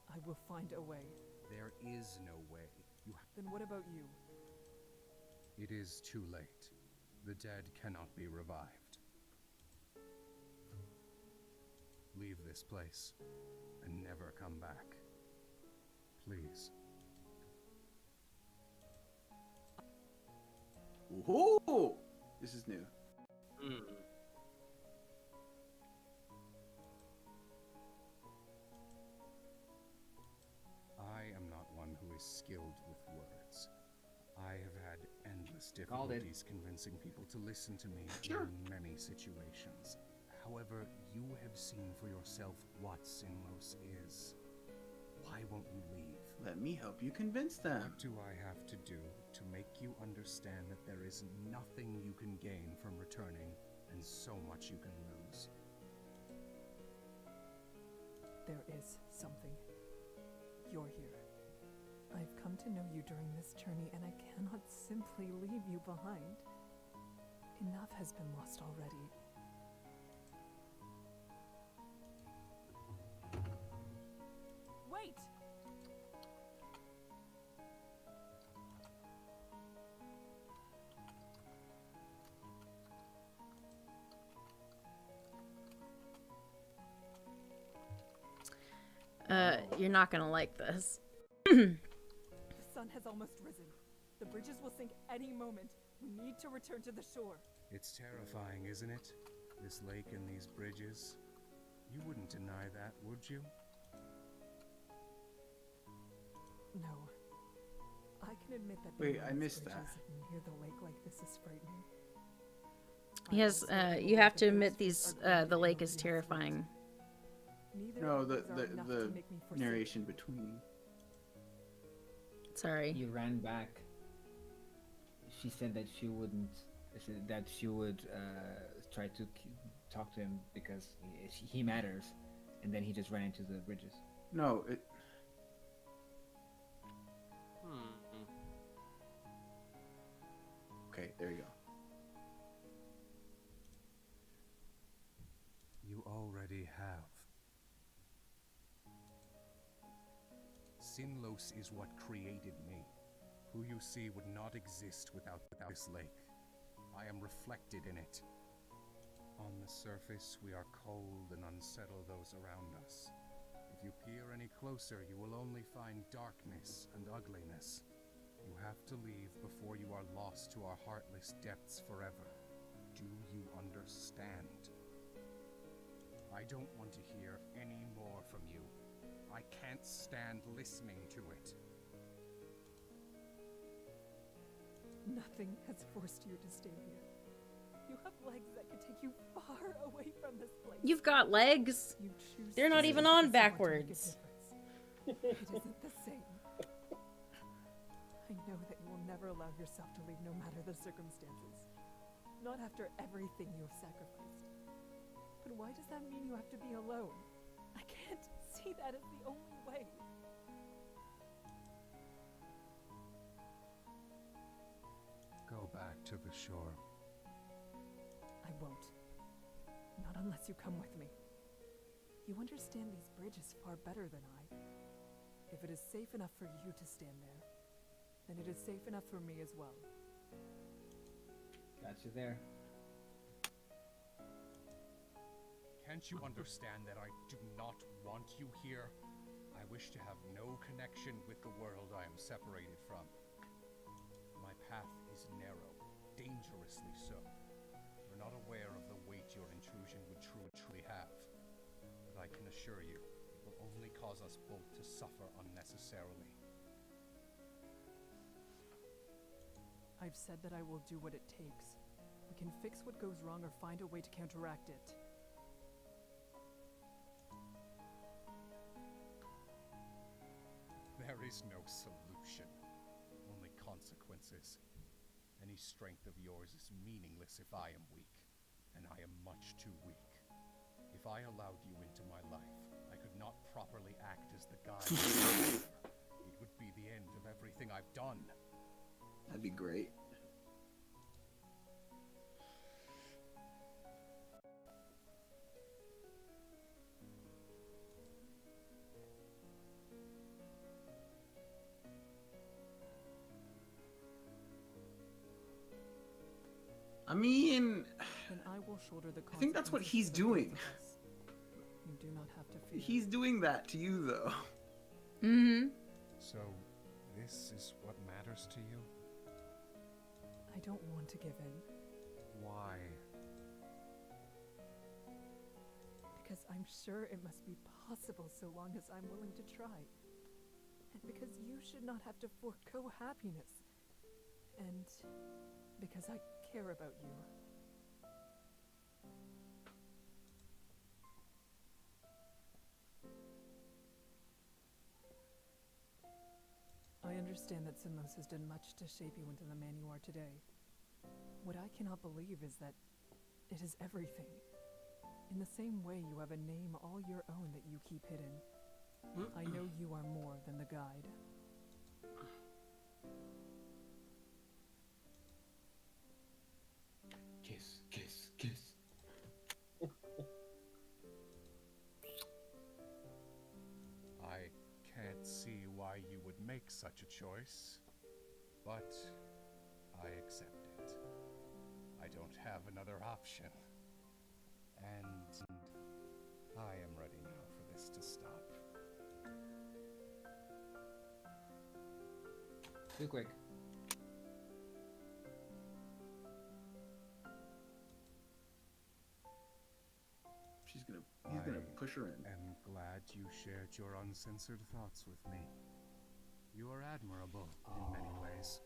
I will find a way. There is no way. Then what about you? It is too late. The dead cannot be revived. Leave this place and never come back. Please. Ooh, this is new. I am not one who is skilled with words. I have had endless difficulties convincing people to listen to me in many situations. However, you have seen for yourself what Sinlos is. Why won't you leave? Let me help you convince them. What do I have to do to make you understand that there is nothing you can gain from returning and so much you can lose? There is something. You're here. I've come to know you during this journey, and I cannot simply leave you behind. Enough has been lost already. Wait! You're not gonna like this. The sun has almost risen. The bridges will sink any moment. We need to return to the shore. It's terrifying, isn't it? This lake and these bridges. You wouldn't deny that, would you? No. I can admit that Wait, being I on these missed that. bridges near the lake like this is frightening. Yes, you have to admit these. The lake is terrifying. No, the narration between. Sorry. He ran back. She said that she wouldn't. That she would try to talk to him because he matters, and then he just ran into the bridges. No, it. Okay, there you go. You already have. Sinlos is what created me. Who you see would not exist without this lake. I am reflected in it. On the surface, we are cold and unsettle those around us. If you peer any closer, you will only find darkness and ugliness. You have to leave before you are lost to our heartless depths forever. Do you understand? I don't want to hear any more from you. I can't stand listening to it. Nothing has forced you to stay here. You have legs that could take you far away from this place. You've got legs. You choose They're to not stay even because on you want to make a backwards. difference. It isn't the same. I know that you will never allow yourself to leave no matter the circumstances. Not after everything you have sacrificed. But why does that mean you have to be alone? I can't see that as the only way. Go back to the shore. I won't. Not unless you come with me. You understand these bridges far better than I. If it is safe enough for you to stand there, then it is safe enough for me as well. Got you there. Can't you understand that I do not want you here? I wish to have no connection with the world I am separated from. My path is narrow, dangerously so. You're not aware of the weight your intrusion would truly have. But I can assure you, it will only cause us both to suffer unnecessarily. I've said that I will do what it takes. We can fix what goes wrong or find a way to counteract it. There is no solution, only consequences. Any strength of yours is meaningless if I am weak, and I am much too weak. If I allowed you into my life, I could not properly act as the guide. It would be the end of everything I've done. That'd be great. I mean, Then I will shoulder the I think that's what consequences he's for the both doing. of us. You do not have to fear. He's doing that to you, though. Mm-hmm. So, this is what matters to you? I don't want to give in. Why? Because I'm sure it must be possible so long as I'm willing to try. And because you should not have to forego happiness. And because I care about you. I understand that Simos has done much to shape you into the man you are today. What I cannot believe is that it is everything. In the same way you have a name all your own that you keep hidden. I know you are more than the guide. Kiss, kiss, kiss. I can't see why you would make such a choice, but I accept it. I don't have another option. And I am ready now for this to stop. Too quick. He's gonna push her in. I am glad you shared your uncensored thoughts with me. You are admirable in many ways.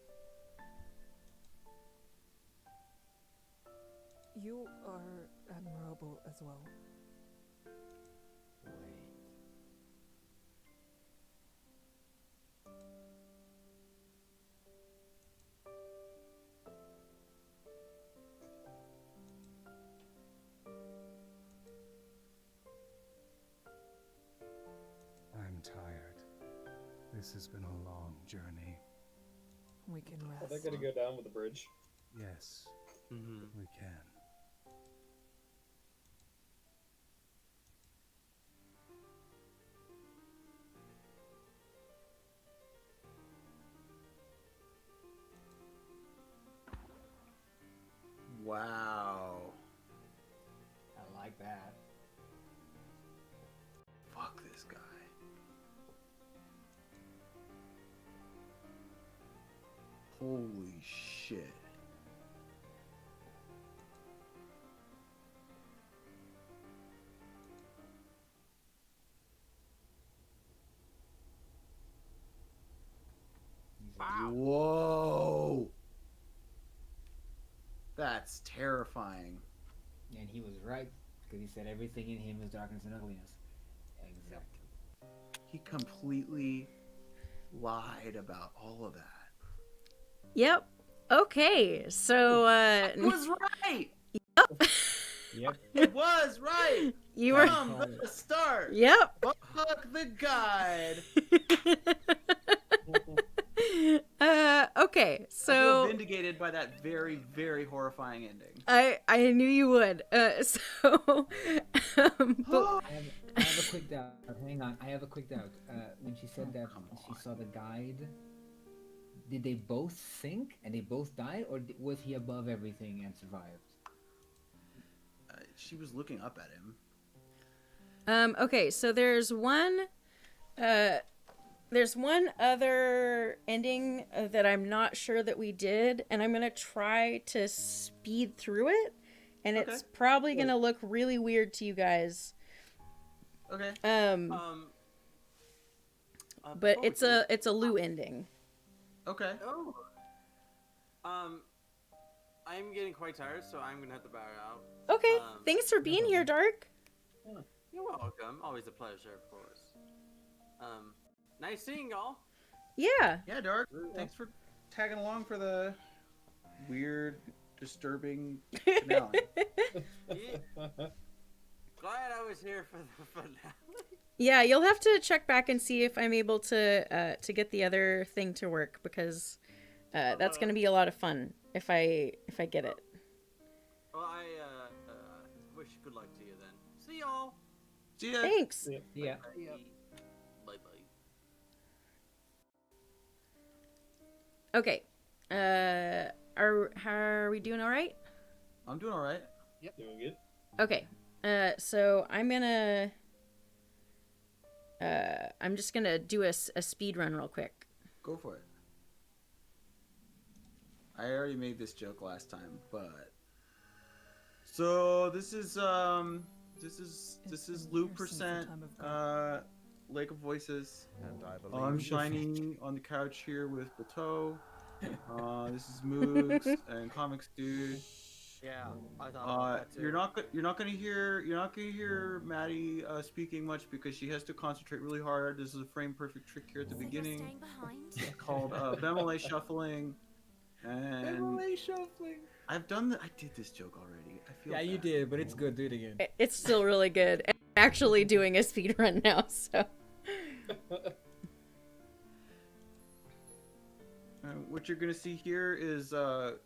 You are admirable as well. Wait. I'm tired. This has been a long journey. We can Are rest. they gonna go down with the bridge? Yes, Mm-hmm. we can. Wow. I like that. Fuck this guy. Holy shit. Whoa. That's terrifying. And he was right, because he said everything in him is darkness and ugliness. Exactly. He completely lied about all of that. Yep. Okay, so I was right. Yep. It was right. you were. From the start. Yep. Fuck the guide. Okay, I feel so vindicated by that very, very horrifying ending. I knew you would. So, but I have a quick doubt. Hang on, I have a quick doubt. When she said that she saw the guide, did they both sink and they both die, or was he above everything and survived? She was looking up at him. Okay, so there's one other ending that I'm not sure that we did, and I'm gonna try to speed through it, and it's probably gonna look really weird to you guys. Okay. But it's a Lou ending. Okay. Oh. I'm getting quite tired, so I'm gonna have to bow out. Okay. Thanks for being here, Dark. You're welcome. Always a pleasure, of course. Nice seeing y'all. Yeah. Yeah, Dark. Thanks for tagging along for the weird, disturbing finale. Glad I was here for the finale. Yeah, you'll have to check back and see if I'm able to get the other thing to work, because that's gonna be a lot of fun if I get it. Well, I wish good luck to you then. See y'all. See ya. Thanks. Yeah. Bye. Okay. How are we doing? All right. I'm doing all right. Yep, doing good. Okay. So I'm just gonna do a speed run real quick. Go for it. I already made this joke last time, but so this is Lou percent Lake of Voices. And I believe I'm Shiny on the couch here with Bateau. This is Moogs and Comics Dude. Yeah, I thought about that too. You're not gonna hear Maddie speaking much because she has to concentrate really hard. This is a frame perfect trick here at the beginning called Bemele shuffling. And Bemele shuffling. I did this joke already. I feel you bad. did, but it's good. Do it again. It's still really good. I'm actually doing a speed run now, so. What you're gonna see here is okay,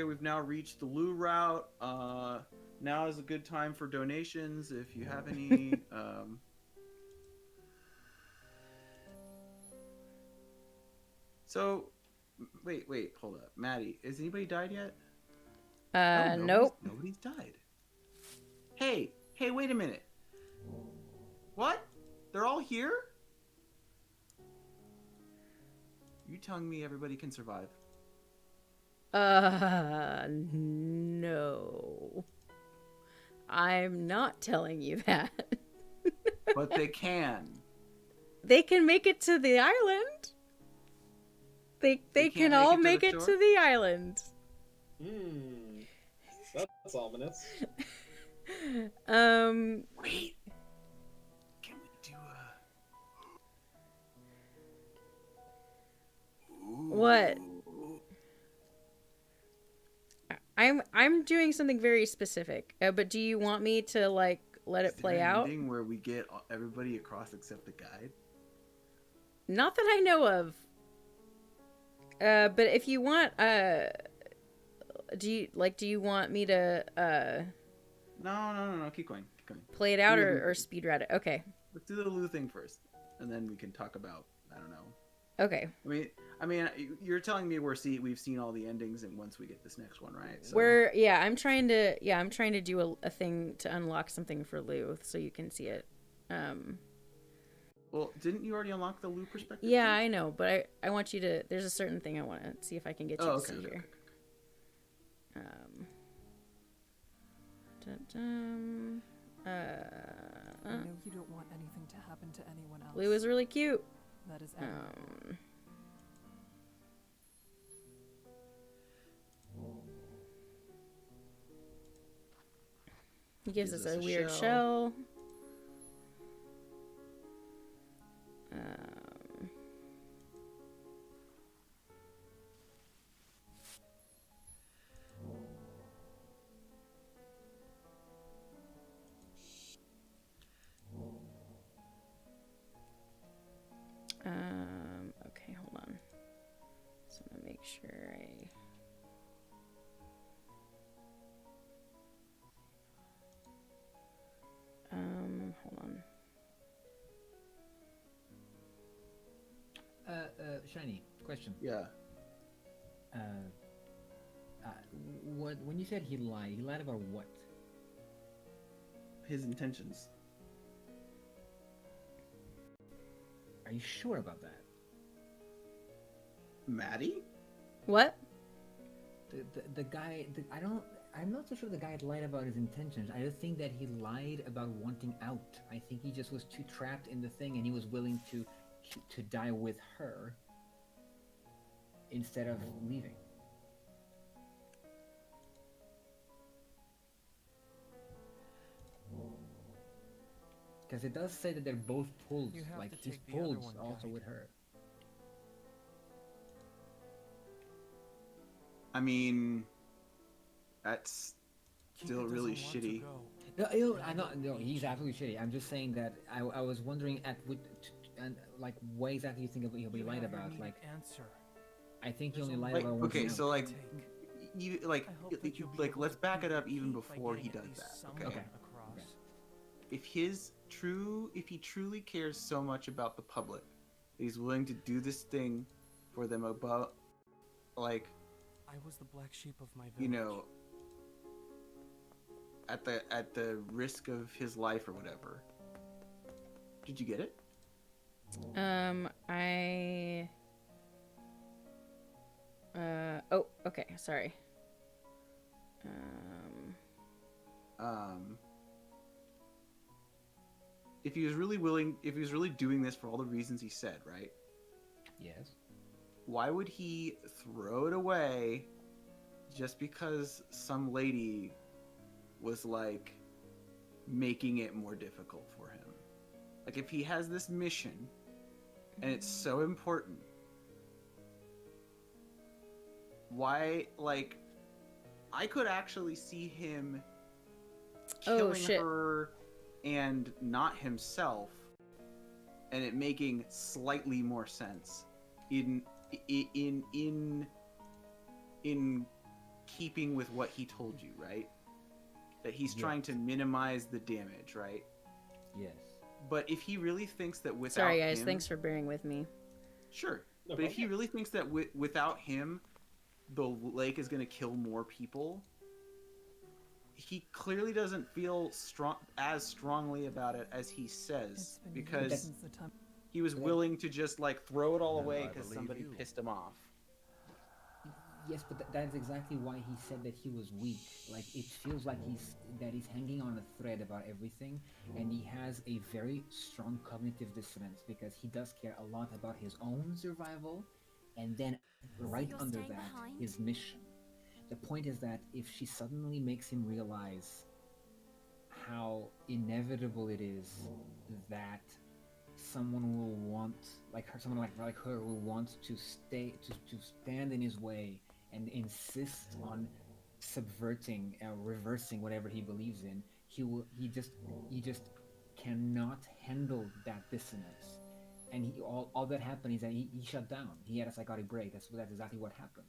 we've now reached the Lou route. Now is a good time for donations if you have any. So, wait, hold up, Maddie. Has anybody died yet? Nope. Nobody's died. Hey, wait a minute. What? They're all here? You telling me everybody can survive? No. I'm not telling you that. But they can. They can make it to the island. They can all make it to the island. That's ominous. Wait. Can we do What? I'm doing something very specific. But do you want me to let it play out? Ending where we get everybody across except the guide? Not that I know of. But if you want, do you want me to No. Keep going. play it out or speed read it? Okay. Let's do the Lou thing first, and then we can talk about I don't know. Okay. I mean, you're telling me we've seen all the endings, and once we get this next one, right? So... I'm trying to do a thing to unlock something for Lou, so you can see it. Well, didn't you already unlock the Lou perspective? Yeah, I know, but I want you to. There's a certain thing I want to see if I can get you to see here. I know you don't want anything to happen to anyone else. Lou is really cute. That is admirable. He gives us a weird shell. sure I... hold on. Shiny, question. Yeah. What when you said he lied about what? His intentions. Are you sure about that? Maddie? What? The guy, I'm not so sure the guy lied about his intentions. I just think that he lied about wanting out. I think he just was too trapped in the thing and he was willing to die with her instead of leaving. Because it does say that they're both pulled, You have like to he's take the other pulled one, also guide. with her. I mean, that's still Cupid really doesn't want to shitty. go. I'm not. No, he's absolutely shitty. I'm just saying that I was wondering at what and like what exactly you think he'll be You lied have your about. needed Like, answer. I think he There's only only lied about one Okay, thing. so like, I hope that you'll be able let's to back it prove up your even point by before he getting at does least that. someone Okay. across. If he truly cares so much about the public, that he's willing to do this thing for them above, like, I was the black sheep of my village. you know, at the risk of his life or whatever. Did you get it? Oh, okay, sorry. If he was really doing this for all the reasons he said, right? Yes. Why would he throw it away just because some lady was like making it more difficult for him? Like, if he has this mission and it's so important, why, like, I could actually see him killing her and not himself, and it making slightly more sense in keeping with what he told you, right? That he's trying to minimize the damage, right? Yes. But if he really thinks that without Sorry, guys. him, Thanks for bearing with me. sure. No But if he problem. really thinks that without him, the lake is going to kill more people, he clearly doesn't feel as strongly about it as he says, because he was willing to just like throw it all away because somebody pissed him off. Yes, but that's exactly why he said that he was weak. Like, it feels like he's hanging on a thread about everything, and he has a very strong cognitive dissonance because he does care a lot about his own survival, and then right you're under staying that, behind? his mission. The point is that if she suddenly makes him realize how inevitable it is that someone will want, like her, someone like her will want to stand in his way and insist on subverting or reversing whatever he believes in, he just cannot handle that dissonance, and all that happened is that he shut down. He had a psychotic break. That's exactly what happened.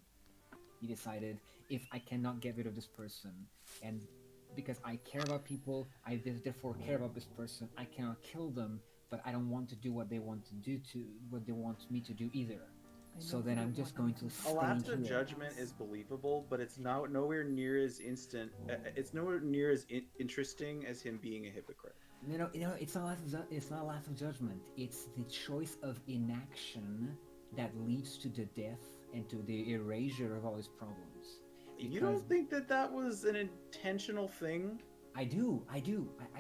He decided, if I cannot get rid of this person, and because I care about people, I therefore care about this person, I cannot kill them, but I don't want to do what they want me to do either. So then I'm just going to stay Alaska here. judgment is believable, but it's nowhere near as it's nowhere near as interesting as him being a hypocrite. No, it's not a lack of judgment. It's the choice of inaction that leads to the death and to the erasure of all his problems. You don't think that was an intentional thing? I do.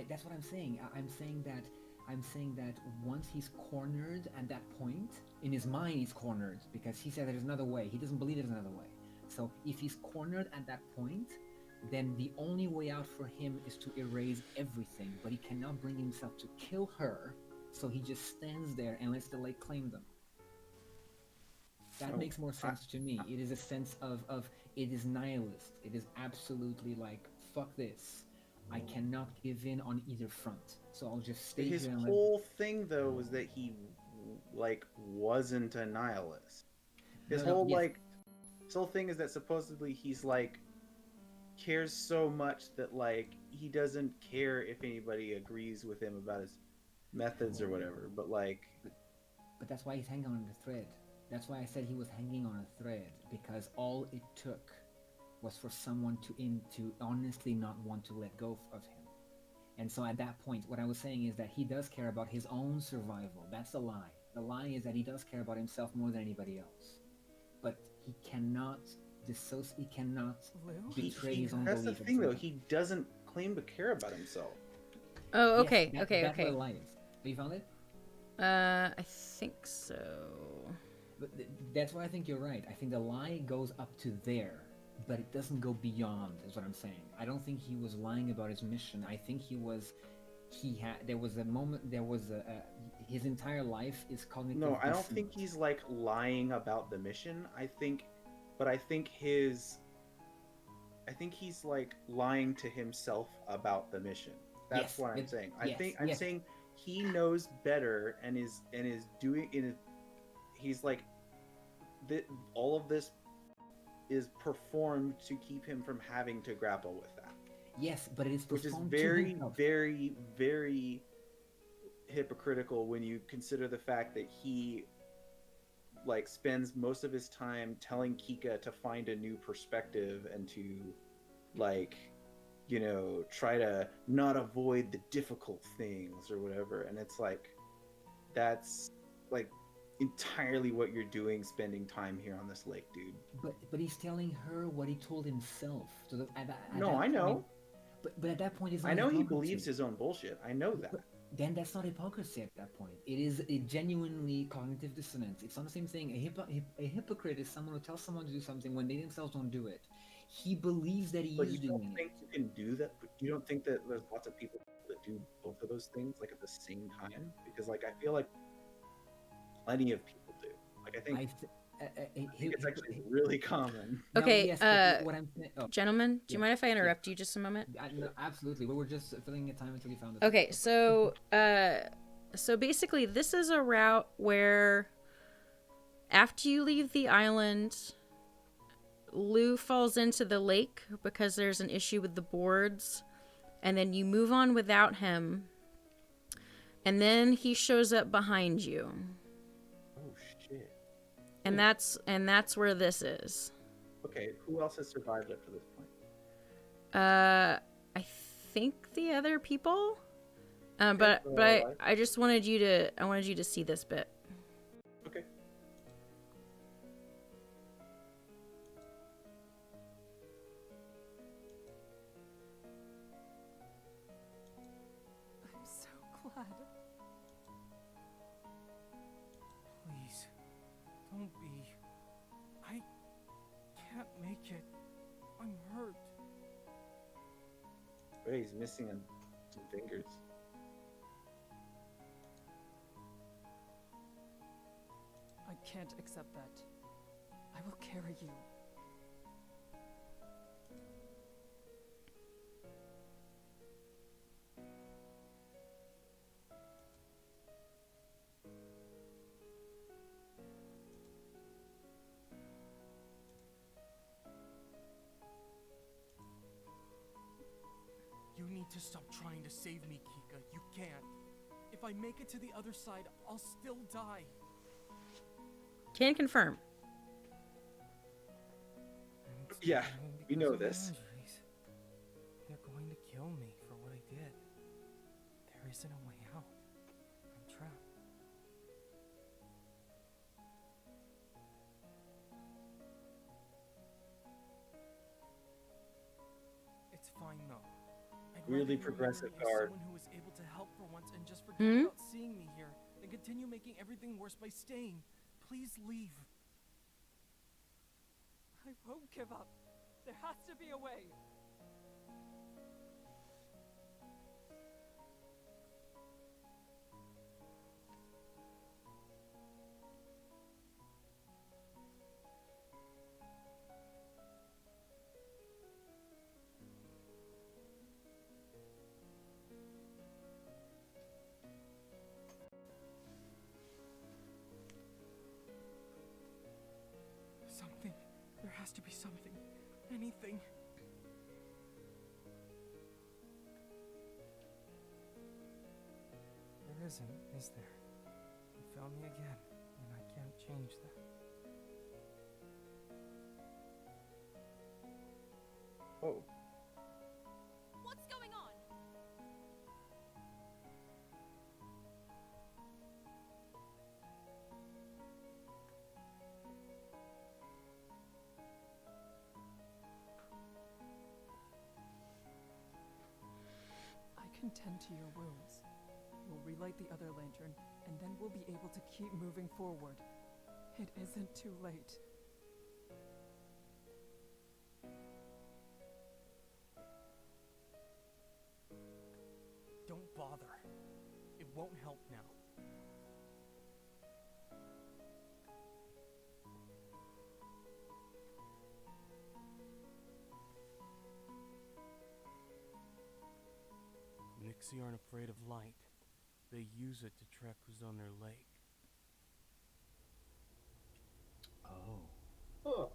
That's what I'm saying. I'm saying that once he's cornered at that point, in his mind he's cornered because he said there's another way. He doesn't believe there's another way. So if he's cornered at that point, then the only way out for him is to erase everything. But he cannot bring himself to kill her, so he just stands there and lets the lake claim them. That makes more sense to me. It is a sense of it is nihilist. It is absolutely like, fuck this. I cannot give in on either front. So I'll just stay His here and whole thing, though, was that he, like, wasn't a nihilist. His whole, like... This whole thing is that supposedly he's like cares so much that like he doesn't care if anybody agrees with him about his methods or whatever. But like, but that's why he's hanging on the thread. That's why I said he was hanging on a thread, because all it took was for someone to honestly not want to let go of him. And so at that point, what I was saying is that he does care about his own survival. That's the lie. The lie is that he does care about himself more than anybody else. But he cannot he cannot betray his own that's the belief. thing, though. He doesn't claim to care about himself. Oh, okay, Yes, okay, that's okay. what a lie is. Have you found it? I think so. But that's why I think you're right. I think the lie goes up to there, but it doesn't go beyond, is what I'm saying. I don't think he was lying about his mission. I think there was a moment, his entire life is cognitive. No, I don't dissonance. think he's like lying about the mission. I think he's like lying to himself about the mission. That's Yes, what I'm saying. I'm yes. saying he knows better and is doing in. He's like, all of this is performed to keep him from having to grapple with that. Yes, but it is which is performed to very, himself. very, very hypocritical when you consider the fact that he like spends most of his time telling Kika to find a new perspective and to like, you know, try to not avoid the difficult things or whatever. And it's like, that's like entirely what you're doing spending time here on this lake, dude. But he's telling her what he told himself. So I know. But at that point, it's not I know he hypocrisy. believes his own bullshit. I know that. Then that's not hypocrisy at that point. It is a genuinely cognitive dissonance. It's not the same thing. A hypocrite is someone who tells someone to do something when they themselves don't do it. He believes that he But is you don't doing think you can do that? But you don't think that there's lots of people that do both of those things like at the same time? Because like I feel like plenty of people do. Like I think it's actually really common. Okay, yes, but what I'm saying, gentlemen, do you mind if I interrupt you just a moment? No, absolutely. We were just filling the time until you found it. Okay, so basically this is a route where after you leave the island, Lou falls into the lake because there's an issue with the boards, and then you move on without him, and then he shows up behind you. Oh shit. And that's where this is. Okay, who else has survived up to this point? I think the other people. But I just wanted you to see this bit. Okay. I'm so glad. Please, don't be. I can't make it. I'm hurt. But he's missing some fingers. I can't accept that. I will carry you. You need to stop trying to save me, Kika. You can't. If I make it to the other side, I'll still die. Can confirm. Yeah, we know Because of this. injuries. They're going to kill me for what I did. There isn't a way out. I'm trapped. It's fine though. I'd rather Really you progressive remember me as card. someone who was able to help for once and just forget Hmm? about seeing me here, then continue making everything worse by staying. Please leave. I won't give up. There has to be a way. Something. There has nothing. There isn't, is there? You found me again, and I can't change that. Oh. What's going on? I can tend to your wounds. We'll relight the other lantern, and then we'll be able to keep moving forward. It isn't too late. Don't bother. It won't help now. Nixie aren't afraid of light. They use it to track who's on their lake. Oh. Huh.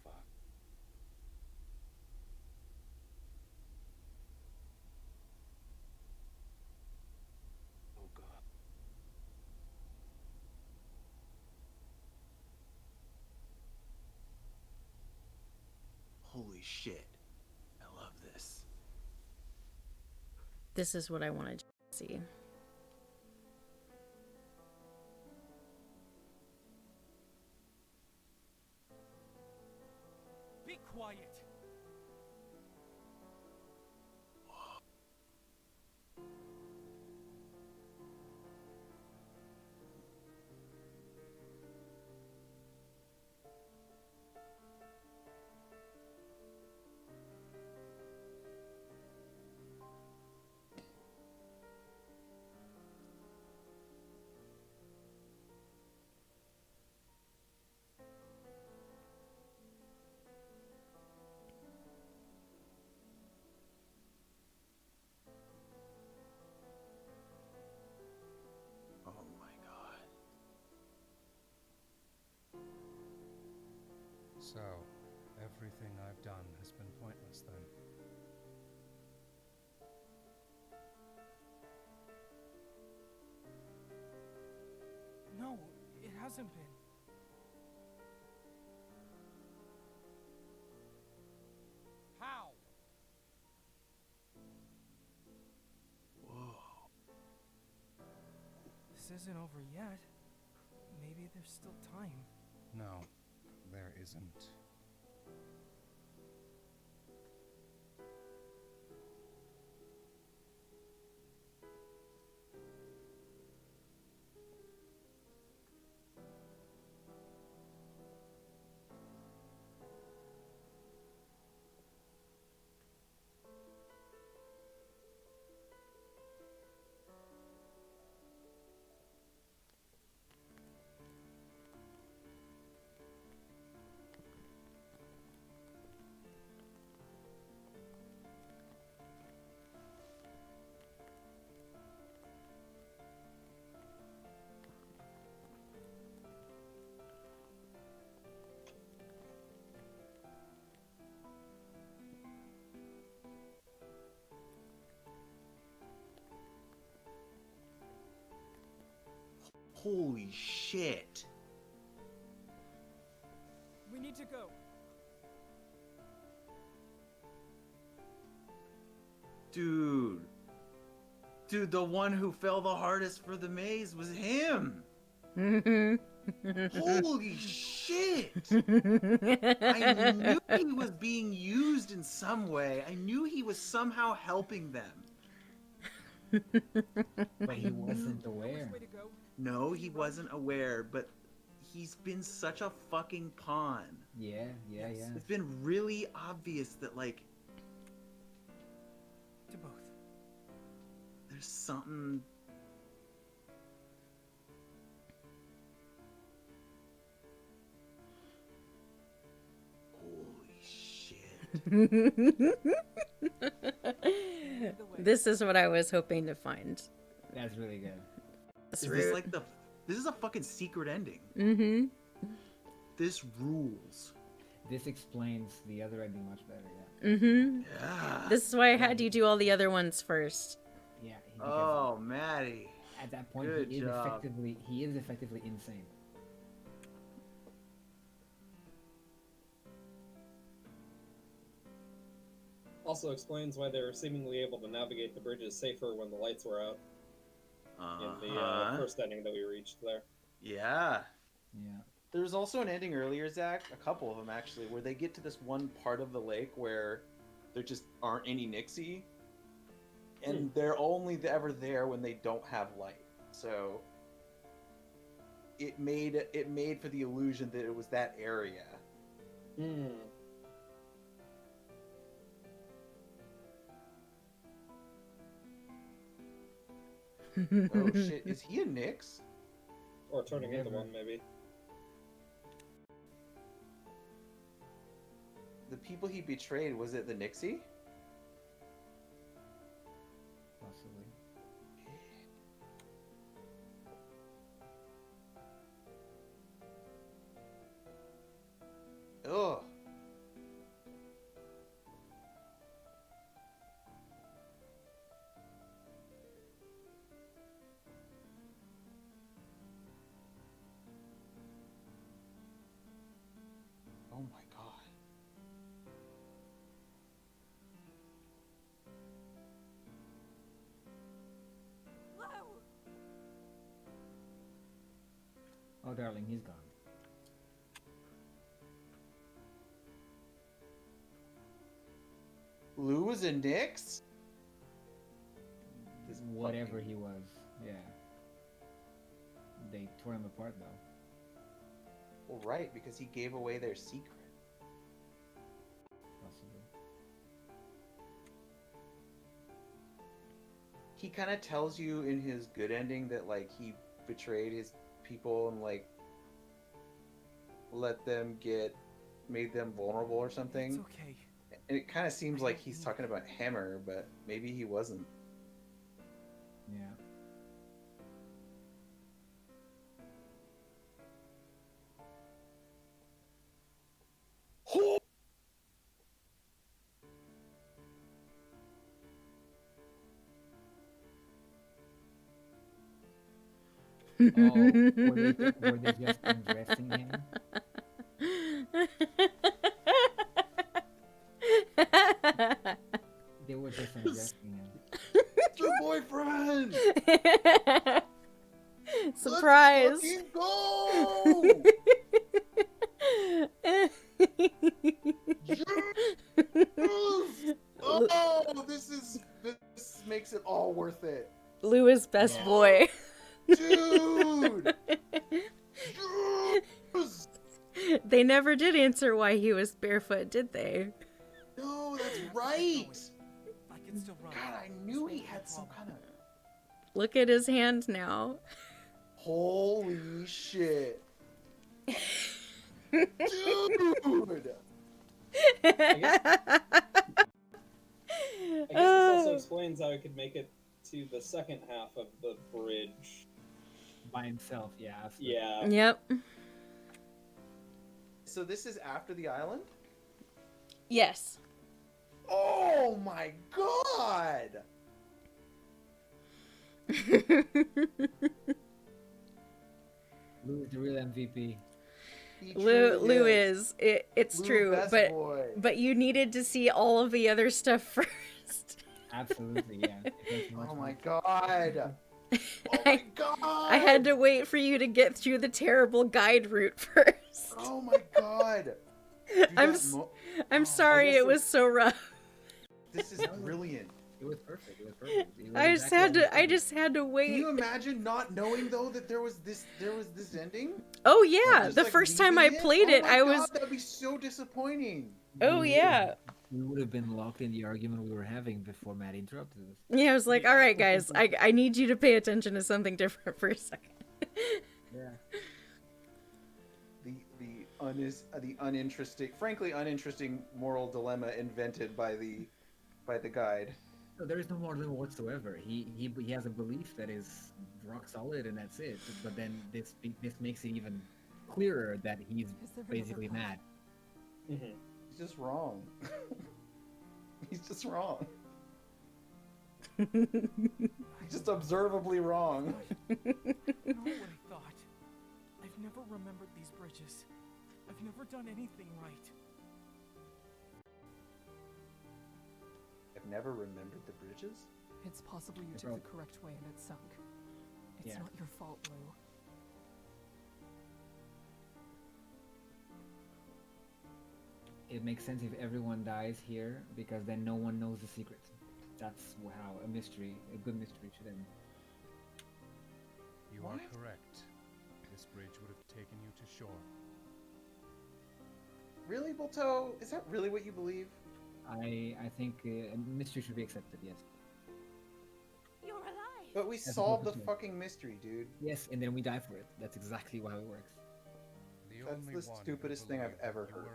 Fuck. Oh god. Holy shit. I love this. This is what I wanted to see. Be quiet! Oh my god. So, everything I've done has been pointless then. No, it hasn't been. How? Whoa. This isn't over yet. Maybe there's still time. No, there isn't. Holy shit. We need to go. Dude. Dude, the one who fell the hardest for the maze was him. Holy shit. I knew he was being used in some way. I knew he was somehow helping them. But he wasn't aware. No, he wasn't aware, but he's been such a fucking pawn. Yeah. It's been really obvious that, like, To both. there's something. Holy shit. This is what I was hoping to find. That's really good. This Is this like the? This is a fucking secret ending. Mm-hmm. this rules. This explains the other ending much better. Yeah. Mm-hmm. Yeah. This is why I had you do all the other ones first. Yeah. Oh, Maddie. At that point, Good he is job. effectively insane. Also explains why they were seemingly able to navigate the bridges safer when the lights were out in the first ending that we reached there. Yeah. Yeah. There was also an ending earlier, Zach, a couple of them actually, where they get to this one part of the lake where there just aren't any Nixie, and they're only ever there when they don't have light. So it made for the illusion that it was that area. Oh shit, is he a Nyx? Or turning into one, maybe. The people he betrayed, was it the Nixie? Possibly. Ugh. Oh my god. Oh, darling, he's gone. Lou was a Nyx? Whatever he was, yeah. They tore him apart, though. Well, right, because he gave away their secret. Possibly. He kind of tells you in his good ending that, like, he betrayed his people and, like, made them vulnerable or something. It's okay. And it kind of seems like he's talking about Hammer, but maybe he wasn't. Yeah. Were they just undressing him? They were just undressing him. It's your boyfriend! Surprise! Let's fucking go! Oh, this makes it all worth it. Lou is best boy. Dude! They never did answer why he was barefoot, did they? No, that's right! I can still run. God, I knew he had some kind of... Look at his hand now. Holy shit. Dude! I guess this also explains how he could make it to the second half of the bridge. By himself, yeah. Absolutely. Yeah. Yep. So this is after the island? Yes. Oh my god! Lou is the real MVP. Lou is. It's Lou, true, best but boy. but you needed to see all of the other stuff first. Absolutely, yeah. Oh my god! Oh my god! I had to wait for you to get through the terrible guide route first. Oh my god! Dude, I'm sorry it was so rough. This is brilliant. It was perfect. It was perfect. It was I just had to wait. Can you imagine not knowing though that there was this ending? Oh yeah, Just, the like, first time I leaving played Oh it, my I God, was. that'd be so disappointing. Oh yeah. We would have been locked in the argument we were having before Matt interrupted us. Yeah, I was like, all right, guys, I need you to pay attention to something different for a second. Yeah. The uninteresting, frankly uninteresting moral dilemma invented by the guide. No, there is no more dilemma whatsoever. He has a belief that is rock solid, and that's it. But then this makes it even clearer that he's Is there another basically path? mad. He's just wrong. He's just wrong. He's just observably wrong. Not what I thought. I've never remembered these bridges. I've never done anything right. I've never remembered the bridges. It's possible you Hey, took bro. the correct way and it sunk. It's Yeah. not your fault, Lou. It makes sense if everyone dies here because then no one knows the secret. That's how a good mystery should end. You are correct. This bridge would have taken you to shore. Really, Bolto? Is that really what you believe? I think a mystery should be accepted. Yes. You're alive. But we That's solved the what I'm saying. fucking mystery, dude. Yes, and then we die for it. That's exactly how it works. That's the stupidest thing I've ever heard.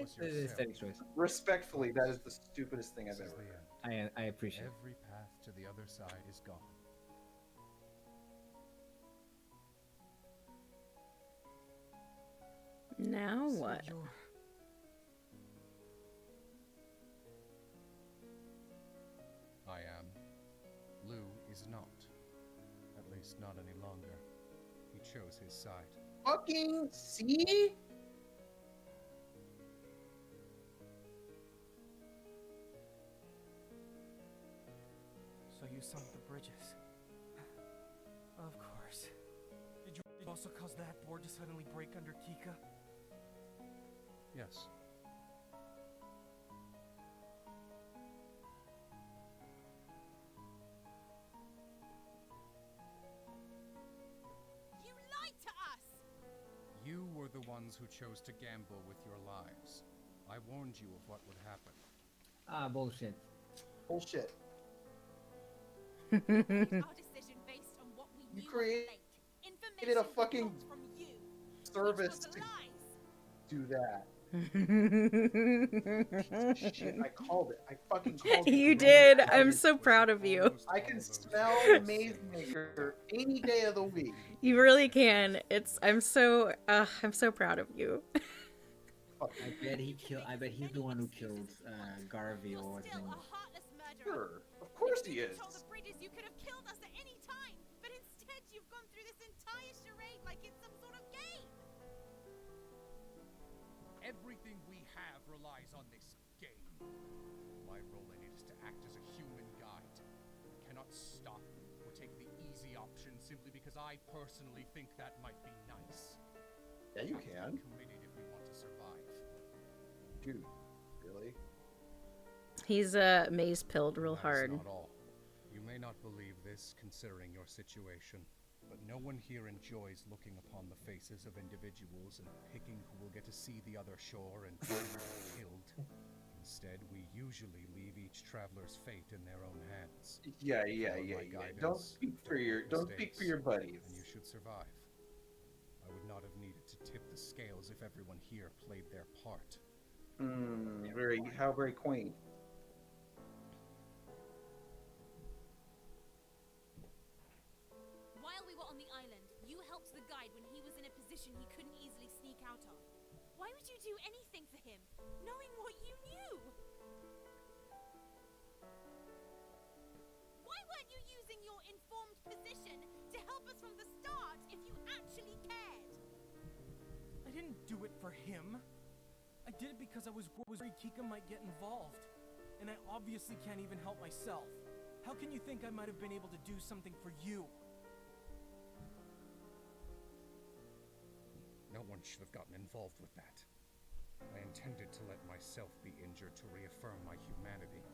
It's a steady choice. Respectfully, that is the stupidest thing I've ever heard. I appreciate it. Every path to the other side is gone. Now what? I am. Lou is not. At least not any longer. He chose his side. Fucking see? So you sunk the bridges. Of course. Did you also cause that board to suddenly break under Kika? Yes. You lied to us! You were the ones who chose to gamble with your lives. I warned you of what would happen. Ah, bullshit. Bullshit. We made our decision based on what we You knew created of the lake. a Information fucking we got from you, service which was to lies. do that. Shit, I called it. I fucking called it. You did. I'm so proud of you. I can smell the maze maker any day of the week. You really can. I'm so proud of you. I bet he's the one who killed Garvey or his name. Sure, of course he is. Told the bridges you could have killed us at any time, but instead you've gone through this entire charade like it's some sort of game. Everything we have relies on this game. My role in it is to act as a human guide. I cannot stop or take the easy option simply because I personally think that might be nice. Yeah, you We can. have to be committed if we want to survive. Dude, really? He's maze pilled real hard. That's not all. You may not believe this considering your situation, but no one here enjoys looking upon the faces of individuals and picking who will get to see the other shore and who will be killed. Instead, we usually leave each traveler's fate in their own hands. Yeah. Follow my guidance, Don't speak for your buddies. And you should survive. I would not have needed to tip the scales if everyone here played their part. How very quaint. While we were on the island, you helped the guide when he was in a position he couldn't easily sneak out of. Why would you do anything for him, knowing what you knew? Why weren't you using your informed position to help us from the start if you actually cared? I didn't do it for him. I did it because I was worried Kika might get involved. And I obviously can't even help myself. How can you think I might have been able to do something for you? No one should have gotten involved with that. I intended to let myself be injured to reaffirm my humanity.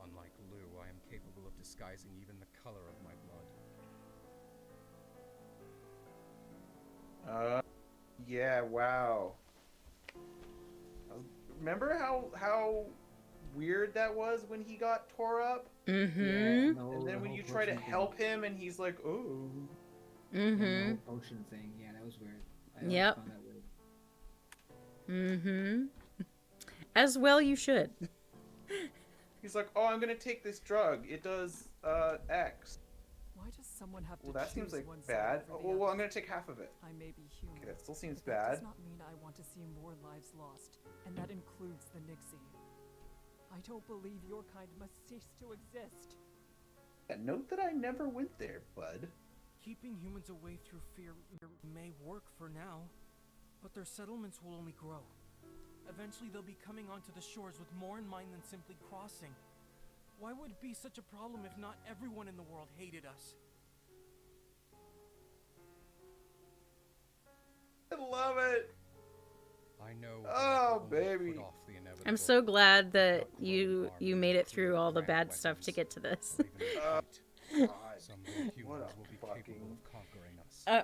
Unlike Lou, I am capable of disguising even the color of my blood. Yeah, wow. Remember how weird that was when he got tore up? Mm-hmm. And then when you try to help him and he's like, oh. Mm-hmm. The whole potion thing. Yeah, that was weird. I Yep. found that weird. Mm-hmm. As well you should. He's like, oh, I'm gonna take this drug. It does, X. Why does someone have to Well, that seems choose like one side bad. over Oh, the well, I'm other. gonna take half of it. I may be human. Okay, that still seems but that bad. does not mean I want to see more lives lost, and that includes the Nixie. I don't believe your kind must cease to exist. Yeah, note that I never went there, bud. Keeping humans away through fear may work for now, but their settlements will only grow. Eventually they'll be coming onto the shores with more in mind than simply crossing. Why would it be such a problem if not everyone in the world hated us? I love it. I know. Oh, baby. I'm so glad that you made it through all the bad stuff to get to this. What a fucking...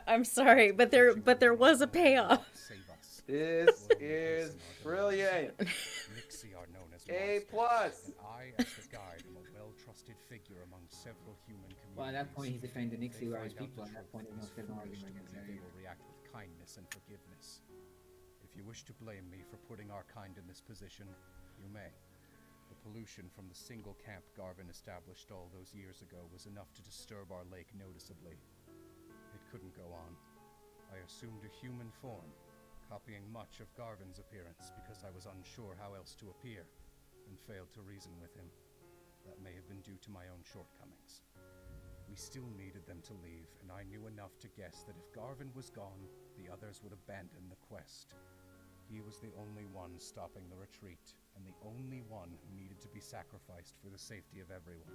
I'm sorry, but there was a payoff. This is brilliant. A plus. And I, as the guide, am a well-trusted figure among several human communities. Well, at that point, he's defending the Nixie where his They find people. out At the that point, truth there's no is argument against foolish to believe that. they will react with kindness and forgiveness. If you wish to blame me for putting our kind in this position, you may. The pollution from the single camp Garvin established all those years ago was enough to disturb our lake noticeably. It couldn't go on. I assumed a human form, copying much of Garvin's appearance because I was unsure how else to appear, and failed to reason with him. That may have been due to my own shortcomings. We still needed them to leave, and I knew enough to guess that if Garvin was gone, the others would abandon the quest. He was the only one stopping the retreat, and the only one who needed to be sacrificed for the safety of everyone.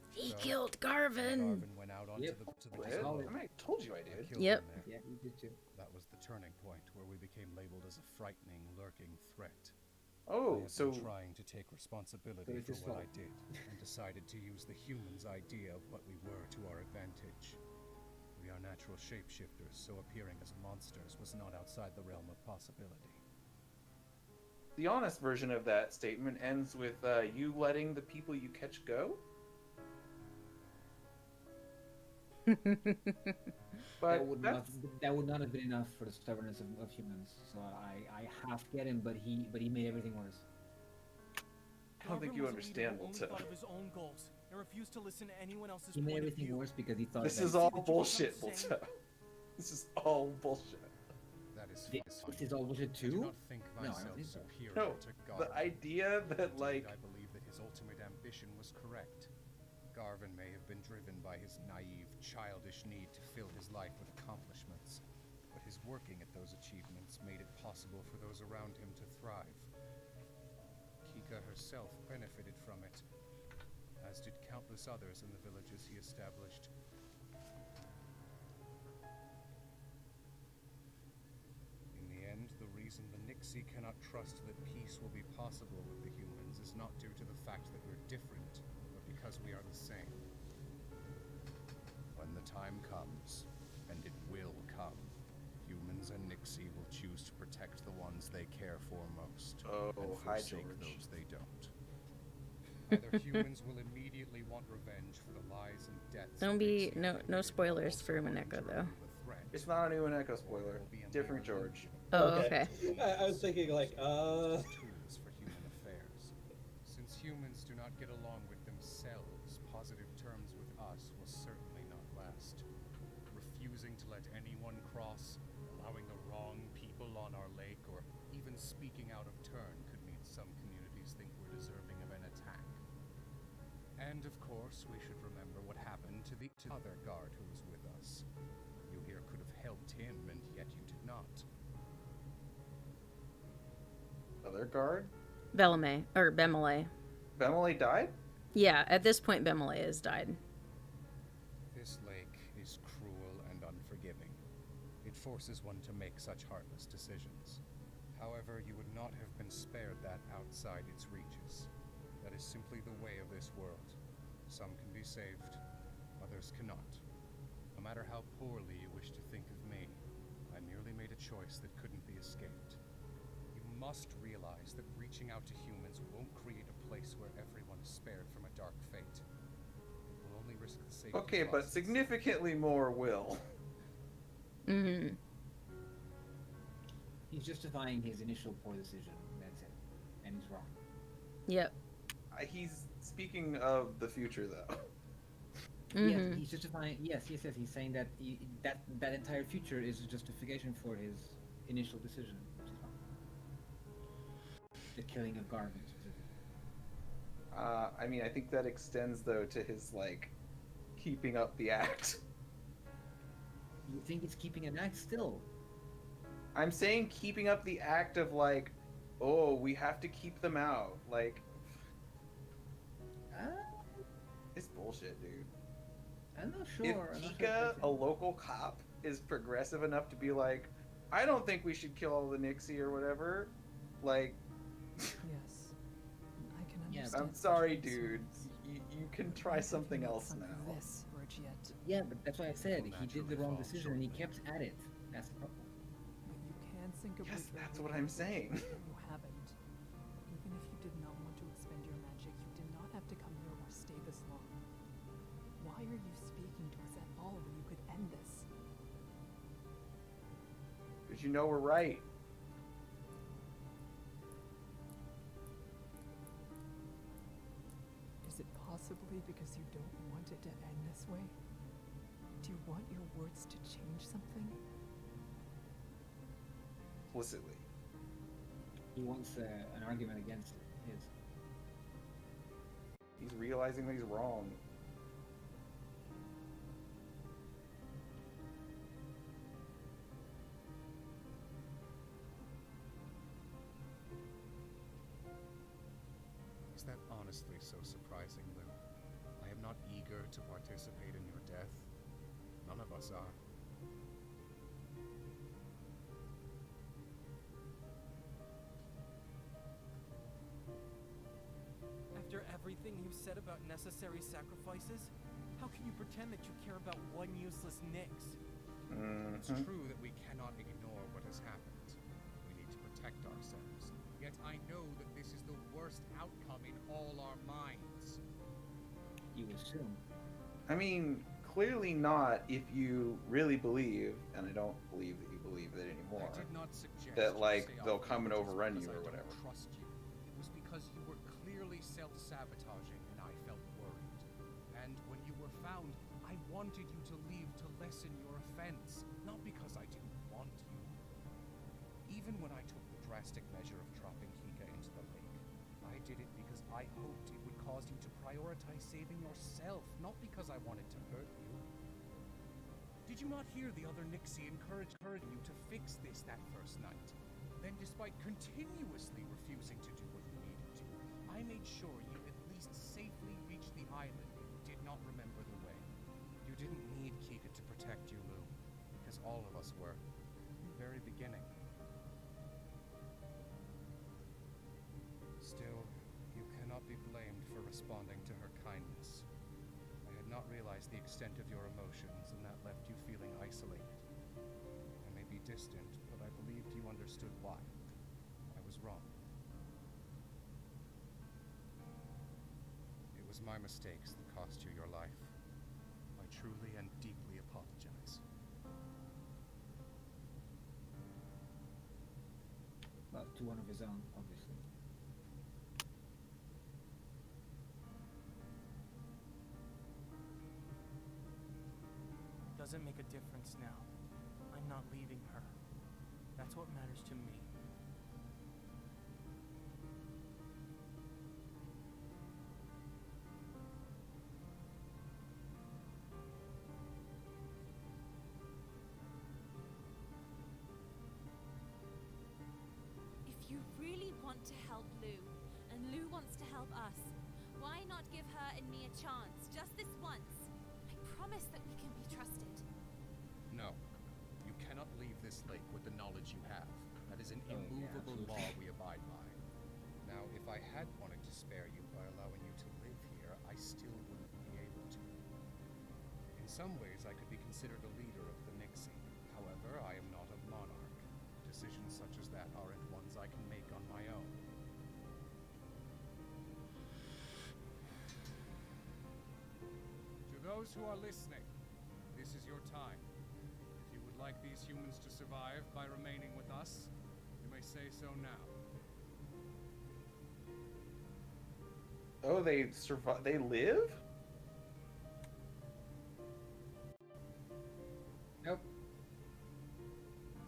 He killed Garvin. Garvin went out onto the I mean, I told you I did. Yep. Yeah, you did too. That was the turning point where we became labeled as a frightening, lurking threat. Oh, I had so been trying to take responsibility it's for his what fault. I did, and decided to use the humans' idea of what we were to our advantage. We are natural shapeshifters, so appearing as monsters was not outside the realm of possibility. the honest version of that statement ends with you letting the people you catch go. But that would not have been enough for the stubbornness of humans. So I half get him, but he made everything worse. I don't think you understand, Only Volto. thought of his own goals and refused to listen to anyone else's He made point of everything view. worse because he thought This that is all bullshit, Volto. This is all bullshit. That is This is all bullshit I do too? not think No, I don't myself think so. superior No, to Garvin. the idea that, like... I believe that his ultimate ambition was correct. Garvin may have been driven by his naive, childish need to fill his life with accomplishments, but his working at those achievements made it possible for those around him to thrive. Kika herself benefited from it, as did countless others in the villages he established. In the end, the reason the Nixie cannot trust that peace will be possible with the humans is not due to the fact that we're different, but because we are the same. When the time comes, and it will come, humans and Nixie will choose to protect the ones they care for most, Oh, and hi, forsake George. those they don't. Either humans will immediately want revenge for the lies and deaths. Don't of be Nixie, no spoilers for Umineko though. It's not a new Echo spoiler. Different George. Oh, okay. I was thinking like, tools for human affairs. Since humans do not get along with themselves, positive terms with us will certainly not last. Refusing to let anyone cross, allowing the wrong people on our lake, or even speaking out of turn could mean some communities think we're deserving of an attack. And of course, we should remember what happened to the other guard who was with us. You here could have helped him, and yet you did not. Other guard? Belame or Bemele. Bemele died? Yeah, at this point Bemele has died. This lake is cruel and unforgiving. It forces one to make such heartless decisions. However, you would not have been spared that outside its reaches. That is simply the way of this world. Some can be saved, others cannot. No matter how poorly you wish to think of me, I merely made a choice that couldn't be escaped. You must realize that reaching out to humans won't create a place where everyone is spared from a dark fate. It will only risk the safety Okay, of but us. significantly more will. Mm-hmm. He's justifying his initial poor decision. That's it, and he's wrong. Yep. He's speaking of the future, though. Yes, he's justifying. Yes, yes, yes. He's saying that that entire future is a justification for his initial decision, which is fine. The killing of Garvin specifically. I mean, I think that extends though to his like keeping up the act. You think he's keeping an act still? I'm saying keeping up the act of like, oh, we have to keep them out. Like, it's bullshit, dude. I'm not sure. If Kika, a local cop, is progressive enough to be like, I don't think we should kill all the Nixie or whatever, like. Yes, I can Yeah, understand. I'm sorry, dude. You can try something else now. This, Rogiette. Yeah, but that's why I said he did the wrong decision and he kept at it. That's the problem. But you can sink a Yes, boot that's through what a I'm bridge, saying. and you haven't. Even if you did not want to expend your magic, you did not have to come here or stay this long. Why are you speaking to us at all when you could end this? Because you know we're right. Is it possibly because you don't want it to end this way? Do you want your words to change something? Explicitly. He wants an argument against his. He's realizing that he's wrong. Is that honestly so surprising, Lou? I am not eager to participate in your death. None of us are. After everything you said about necessary sacrifices, how can you pretend that you care about one useless Nyx? It's true that we cannot ignore what has happened. We need to protect ourselves. Yet I know that this is the worst outcome in all our minds. You assume. I mean, clearly not if you really believe, and I don't believe that you believe it anymore, I did not suggest that you like say they'll I'll come and do this overrun because you I or don't whatever. Trust you. It was because you were clearly self-sabotaging and I felt worried. And when you were found, I wanted you to leave to lessen your offense, not because I didn't want you. Even when I took the drastic measure of dropping Kika into the lake, I did it because I hoped it would cause you to prioritize saving yourself, not because I wanted to hurt you. Did you not hear the other Nixie encouraging you to fix this that first night? Then, despite continuously refusing to do what you needed to, I made sure you at least safely reached the island if you did not remember the way. You didn't need Kika to protect you, Lou, because all of us were, from the very beginning. Still, you cannot be blamed for responding to her kindness. I had not realized the extent of your emotions, and that left you feeling isolated. I may be distant, but I believed you understood why. I was wrong. It was my mistakes that cost you your life. I truly and deeply apologize. Well, to one of his own, obviously. Doesn't make a difference now. I'm not leaving her. That's what matters to me. If you really want to help Lou, and Lou wants to help us, why not give her and me a chance, just this once? I promise that we can be trusted. No. You cannot leave this lake with the knowledge you have. That is an immovable law we abide by. Now, if I had wanted to spare you by allowing you to live here, I still wouldn't be able to. In some ways, I could be considered a leader of the Nixie. However, I am not a monarch. Decisions such as that aren't ones I can make on my own. To those who are listening, this is your time. If you would like these humans to survive by remaining with us, you may say so now. Oh, they survive. They live? Nope.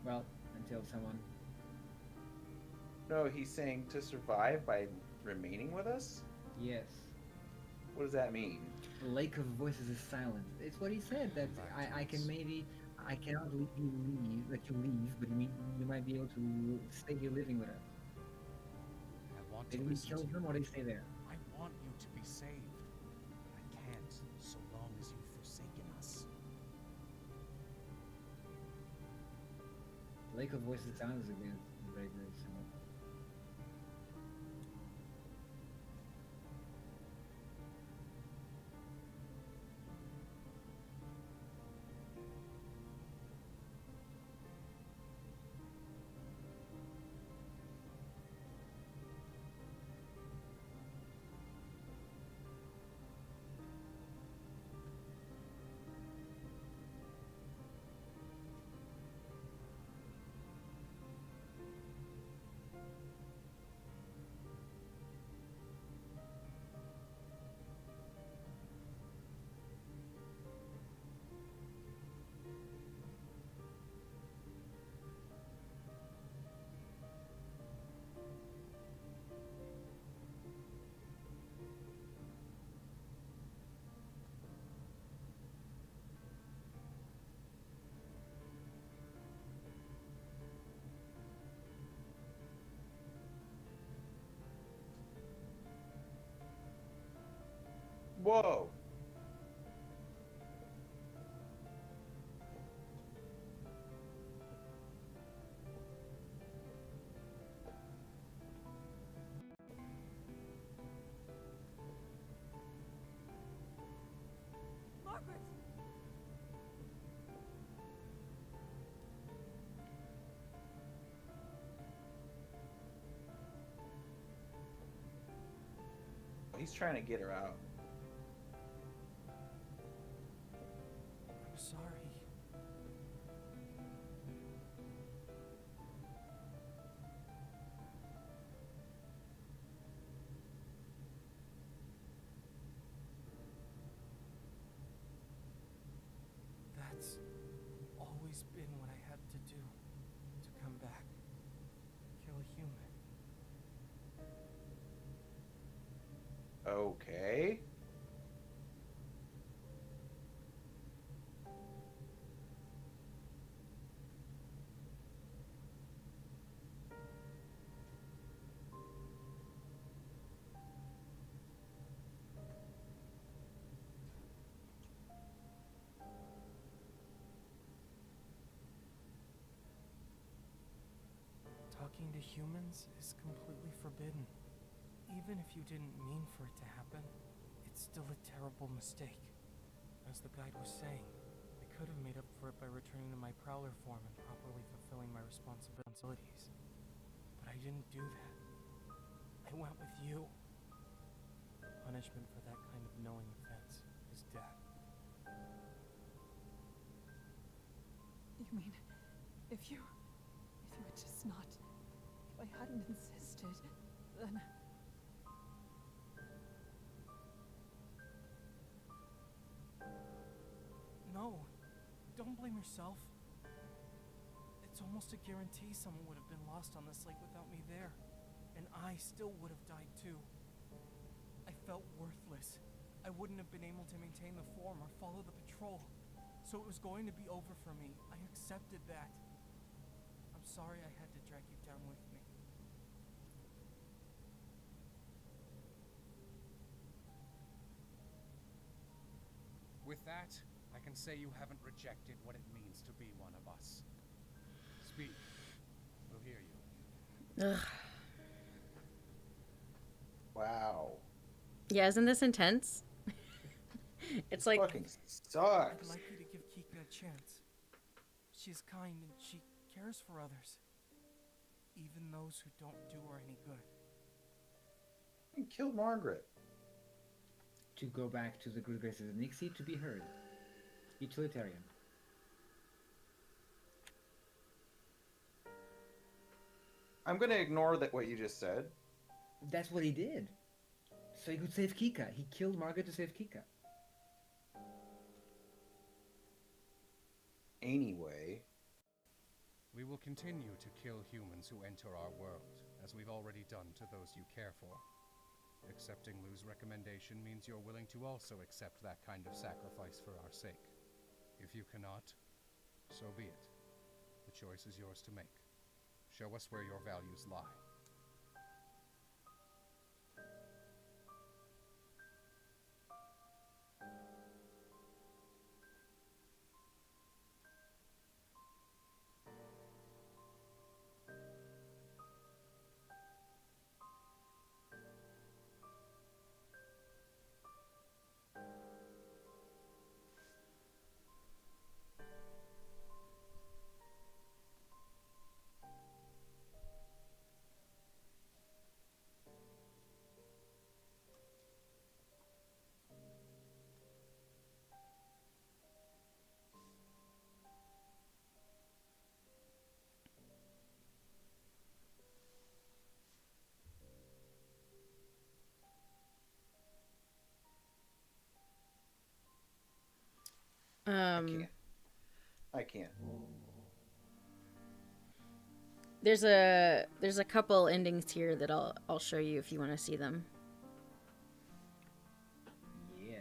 Well, until someone. No, he's saying to survive by remaining with us? Yes. What does that mean? The Lake of Voices is silent. It's what he said, that I can maybe... I cannot let you leave, but you might be able to stay here living with us. I want to Did we listen kill to him you. or did he stay there? I want you to be saved. I can't, so long as you've forsaken us. Lake of Voices sounds again very, very similar. Whoa! Margaret! He's trying to get her out. I'm sorry. That's always been what I had to do to come back. Kill a human. Okay. Talking to humans is completely forbidden. Even if you didn't mean for it to happen, it's still a terrible mistake. As the guide was saying, I could have made up for it by returning to my prowler form and properly fulfilling my responsibilities. But I didn't do that. I went with you. Punishment for that kind of knowing offense is death. You mean, if you had just not... If I hadn't insisted, then... No, don't blame yourself. It's almost a guarantee someone would have been lost on this lake without me there. And I still would have died too. I felt worthless. I wouldn't have been able to maintain the form or follow the patrol. So it was going to be over for me. I accepted that. I'm sorry I had to drag you down with me. With that, I can say you haven't rejected what it means to be one of us. Speak. We'll hear you. Ugh. Wow. Yeah, isn't this intense? It's like fucking I'd sucks. like you to give Kika a chance. She's kind and she cares for others. Even those who don't do her any good. You killed Margaret. To go back to the good graces of Nixie to be heard. Utilitarian. I'm gonna ignore that what you just said. That's what he did. So he could save Kika. He killed Margaret to save Kika. anyway. We will continue to kill humans who enter our world, as we've already done to those you care for. Accepting Lou's recommendation means you're willing to also accept that kind of sacrifice for our sake. If you cannot, so be it. The choice is yours to make. Show us where your values lie. I can't. There's a couple endings here that I'll show you if you want to see them. Yeah.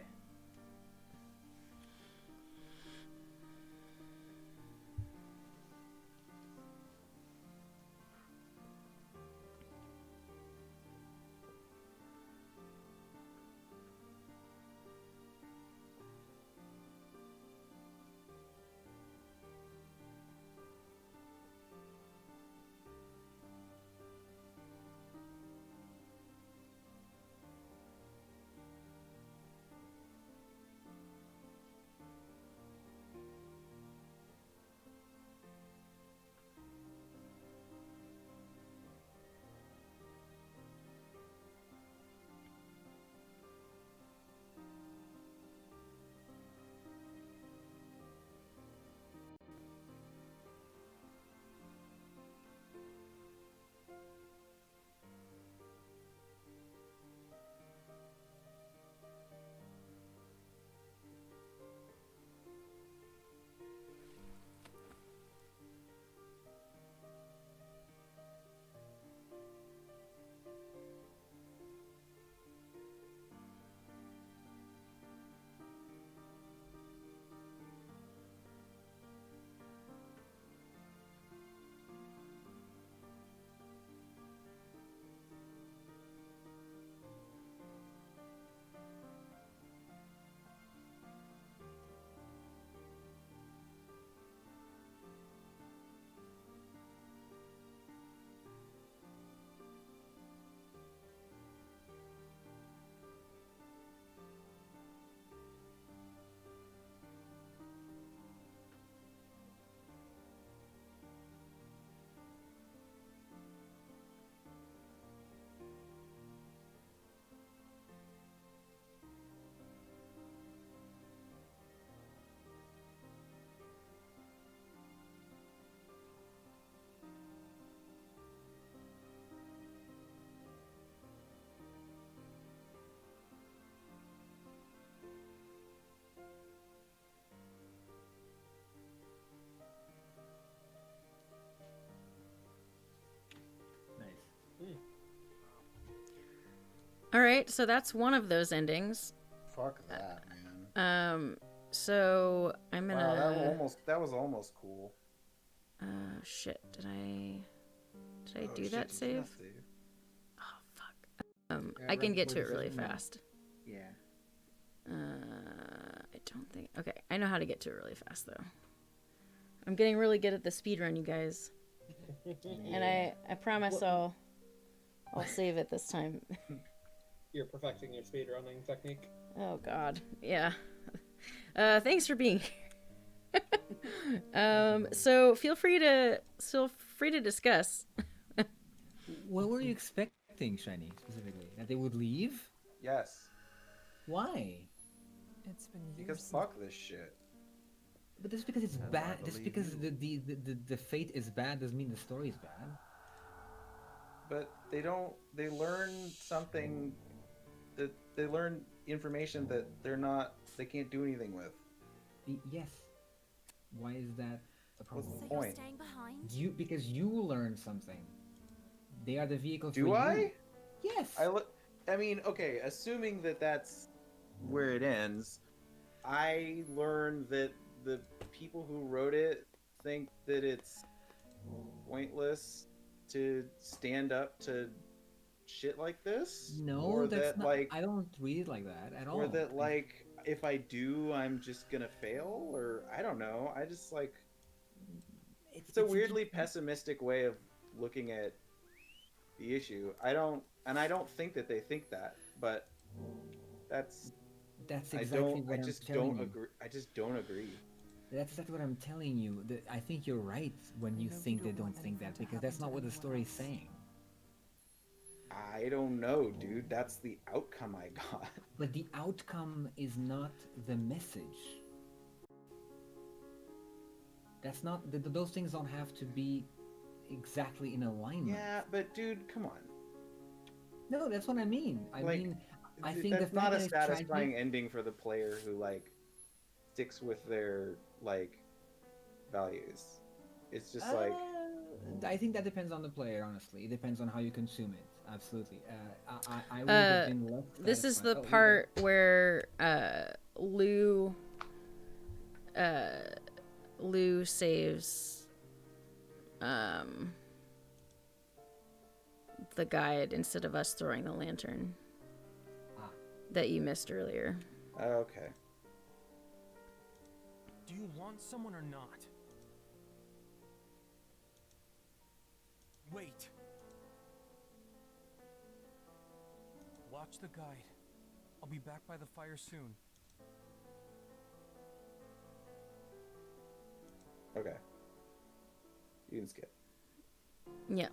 All right, so that's one of those endings. Fuck that, man. So I'm gonna. Wow, that was almost cool. Shit. Did I Oh, do shit, that did you save? not save? Oh fuck. Yeah, I can right get to before it you really save, no. fast. Yeah. I don't think. Okay, I know how to get to it really fast though. I'm getting really good at the speed run, you guys. And I promise I'll save it this time. You're perfecting your speedrunning technique. Oh God, yeah. Thanks for being here. So feel free to discuss. What were you expecting, Shiny, specifically? That they would leave? Yes. Why? It's been years. Because fuck this shit. But just because it's bad, just because the fate is bad doesn't mean the story is bad. But they learn something that they learn information that they can't do anything with. Yes. Why is that a problem? So you're staying behind? Because you learned something. They are the vehicle for Do you. I? Yes. I mean, okay, assuming that that's where it ends, I learned that the people who wrote it think that it's pointless to stand up to shit like this. No, or that's that not. like, I don't read it like that at all. or that like, if I do, I'm just gonna fail, or I don't know. I just like. It's a weirdly pessimistic way of looking at the issue. I don't think that they think that, but that's exactly what I'm telling you. I just don't agree. That's exactly what I'm telling you. I think you're right when you think they don't think that, because that's not what the story is saying. I don't know, dude. That's the outcome I got. But the outcome is not the message. That's not. Those things don't have to be exactly in alignment. Yeah, but dude, come on. No, that's what I mean. I think that's the fact not that a it's satisfying ending for the player who like sticks with their like values. It's just like. I think that depends on the player. Honestly, it depends on how you consume it. Absolutely. I would have been less satisfied. This is the part where Lou saves the guide instead of us throwing the lantern that you missed earlier. Okay. Do you want someone or not? Wait. Watch the guide. I'll be back by the fire soon. Okay. You can skip. Yeah.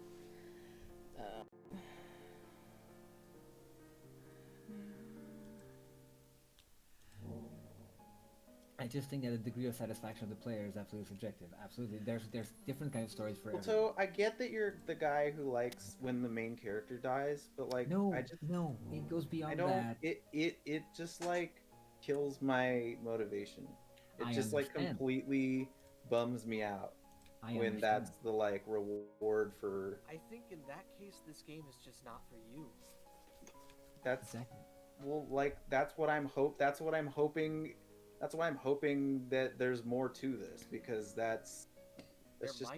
I just think that the degree of satisfaction of the player is absolutely subjective. Absolutely, there's different kinds of stories for everyone. So I get that you're the guy who likes when the main character dies, but like, no, I just it goes beyond I don't. that. It just like kills my motivation. It I just understand. like completely bums me out when that's the like reward for. I think in that case, this game is just not for you. That's well, like that's what I'm hoping. That's why I'm hoping that there's more to this, because that's just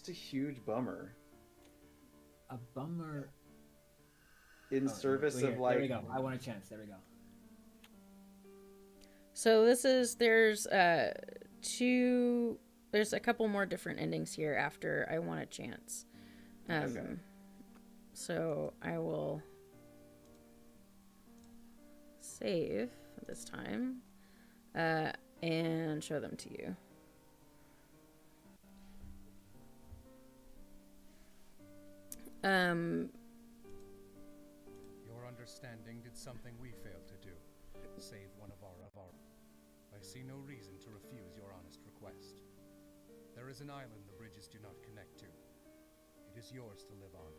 a huge bummer. A bummer. In service of like. There we go. I want a chance. There we go. So there's a couple more different endings here after I Want a Chance. Okay. So I will save this time and show them to you. Your understanding did something we failed to do. Save one of our. I see no reason to refuse your honest request. There is an island the bridges do not connect to. It is yours to live on.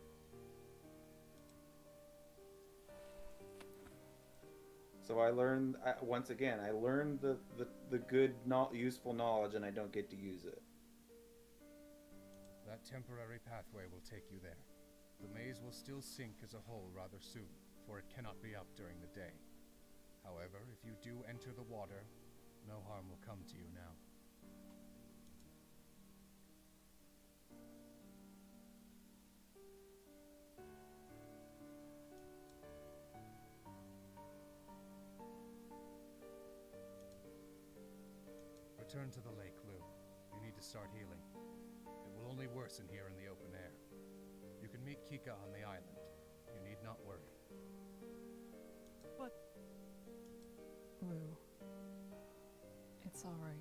So I learned once again. I learned the good, not useful knowledge, and I don't get to use it. That temporary pathway will take you there. The maze will still sink as a whole rather soon, for it cannot be up during the day. However, if you do enter the water, no harm will come to you now. Return to the lake, Lou. You need to start healing. It will only worsen here in the open air. You can meet Kika on the island. You need not worry. But... Lou... It's all right.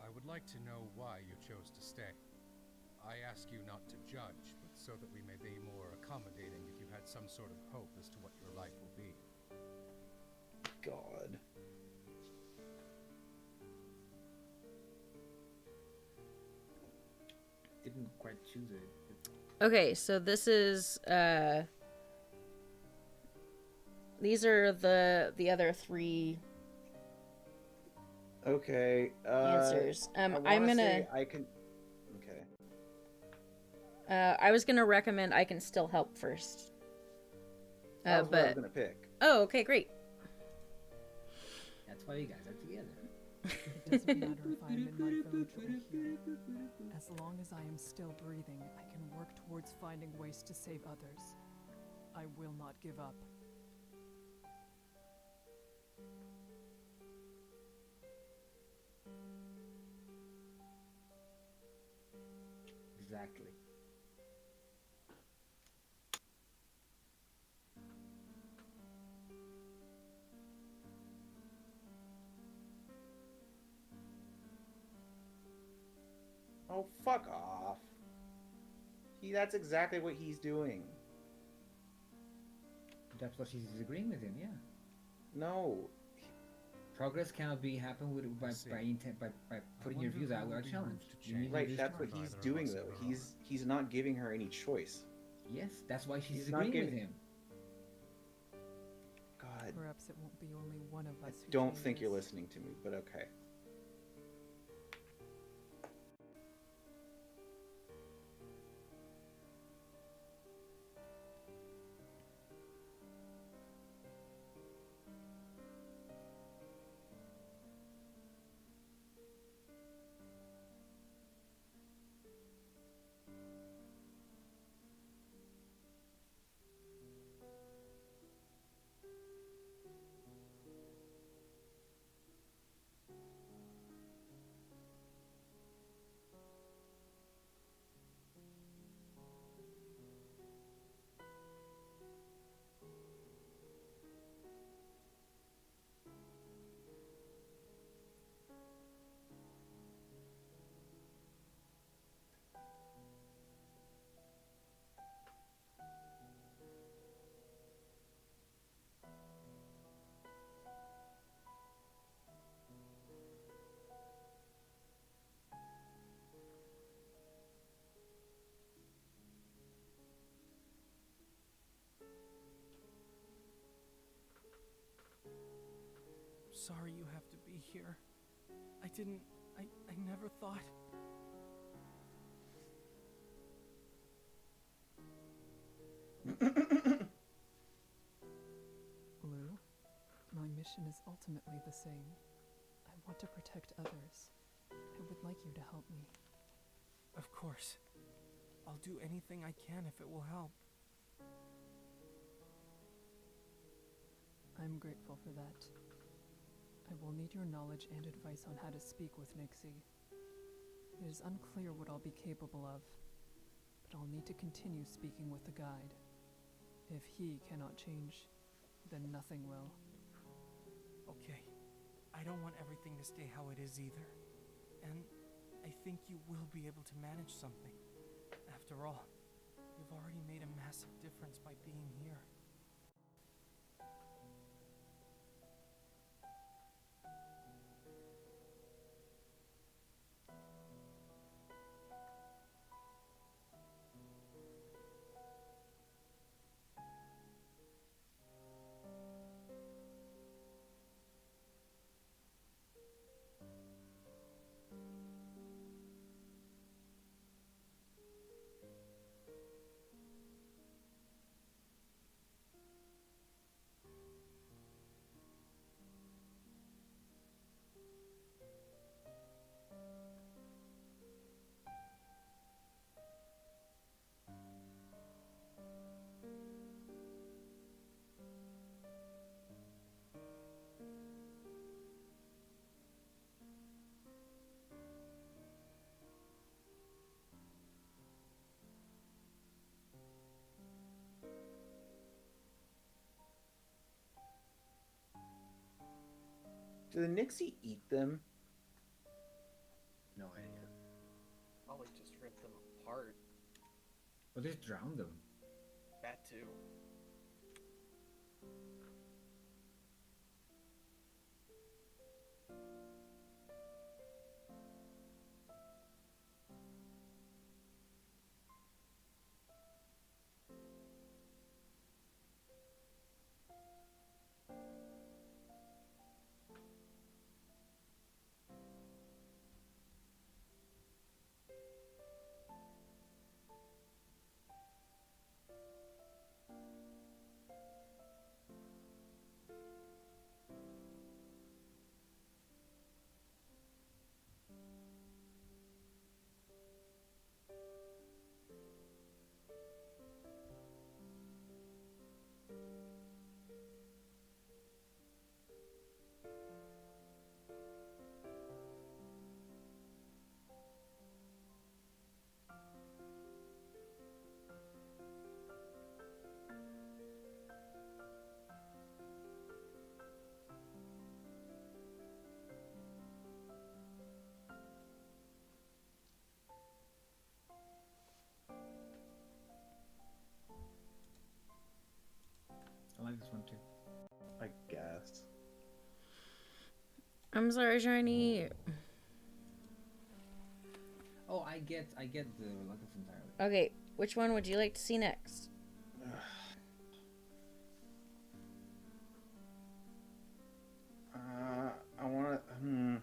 I would like to know why you chose to stay. I ask you not to judge, but so that we may be more accommodating if you had some sort of hope as to what your life will be. God. Didn't quite choose it. Okay, so this is these are the other three Okay. answers. I'm I gonna say I can. Okay. I was gonna recommend I can still help first. That was what I was But gonna pick. oh, okay, great. That's why you guys are together. It doesn't matter if I am in my village or here. As long as I am still breathing, I can work towards finding ways to save others. I will not give up. Exactly. Oh, fuck off. That's exactly what he's doing. That's what she's agreeing with him, yeah. No. Progress cannot be happen with by putting your views out without challenge. Right, that's what he's doing though. He's not giving her any choice. Yes, that's why she's He's agreeing not with giving- him. God. Perhaps it won't be only one of us who Don't think you're changes. listening to me, but okay. Sorry you have to be here. I never thought. Lou, my mission is ultimately the same. I want to protect others. I would like you to help me. Of course. I'll do anything I can if it will help. I'm grateful for that. I will need your knowledge and advice on how to speak with Nixie. It is unclear what I'll be capable of, but I'll need to continue speaking with the guide. If he cannot change, then nothing will. Okay. I don't want everything to stay how it is either. And I think you will be able to manage something. After all, you've already made a massive difference by being here. Do the Nixie eat them? No idea. Probably just rip them apart. apart. Or just drown them. That too. I like this one too. I guess. I'm sorry, Shiny. Oh, I get the reluctance entirely. Okay, which one would you like to see next? I want to.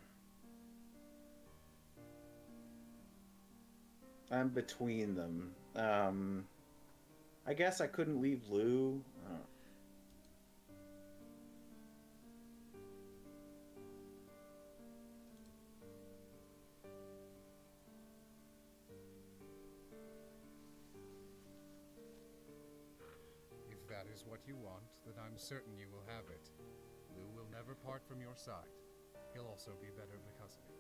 I'm between them. I guess I couldn't leave Lou. If that is what you want, then I'm certain you will have it. Lou will never part from your side. He'll also be better because of it.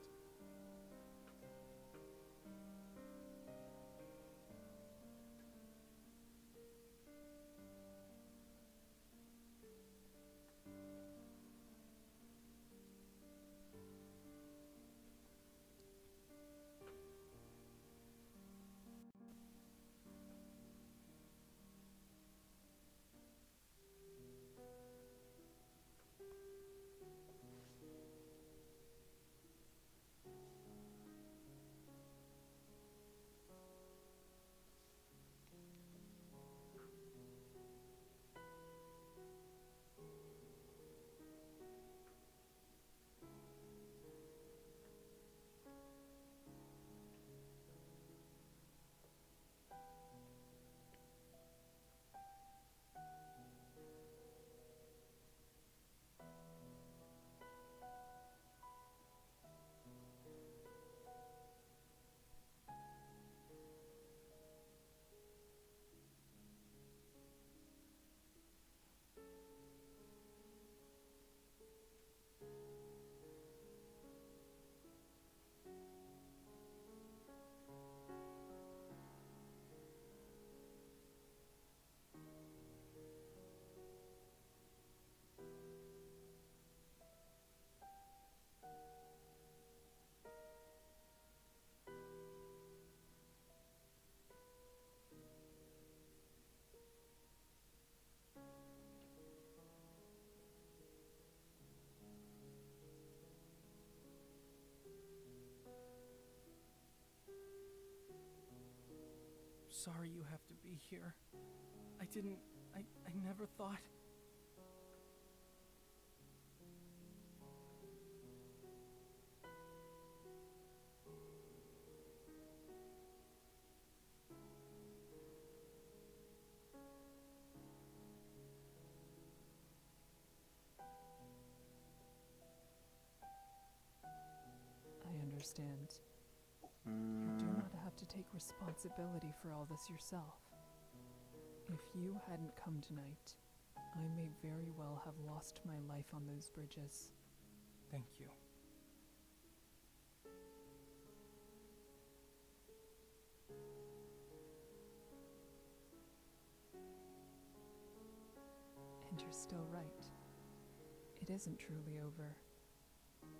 Sorry you have to be here. I never thought. I understand. You do not have to take responsibility for all this yourself. If you hadn't come tonight, I may very well have lost my life on those bridges. Thank you. And you're still right. It isn't truly over.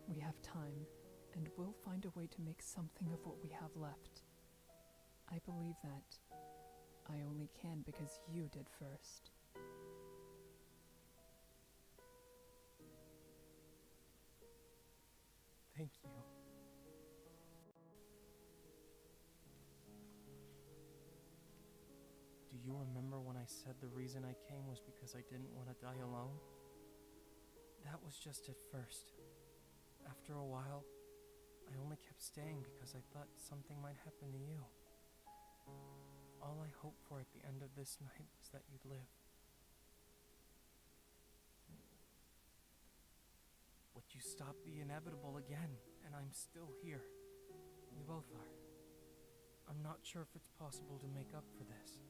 We have time, and we'll find a way to make something of what we have left. I believe that I only can because you did first. Thank you. Do you remember when I said the reason I came was because I didn't want to die alone? That was just at first. After a while, I only kept staying because I thought something might happen to you. All I hoped for at the end of this night was that you'd live. But you stopped the inevitable again, and I'm still here. We both are. I'm not sure if it's possible to make up for this,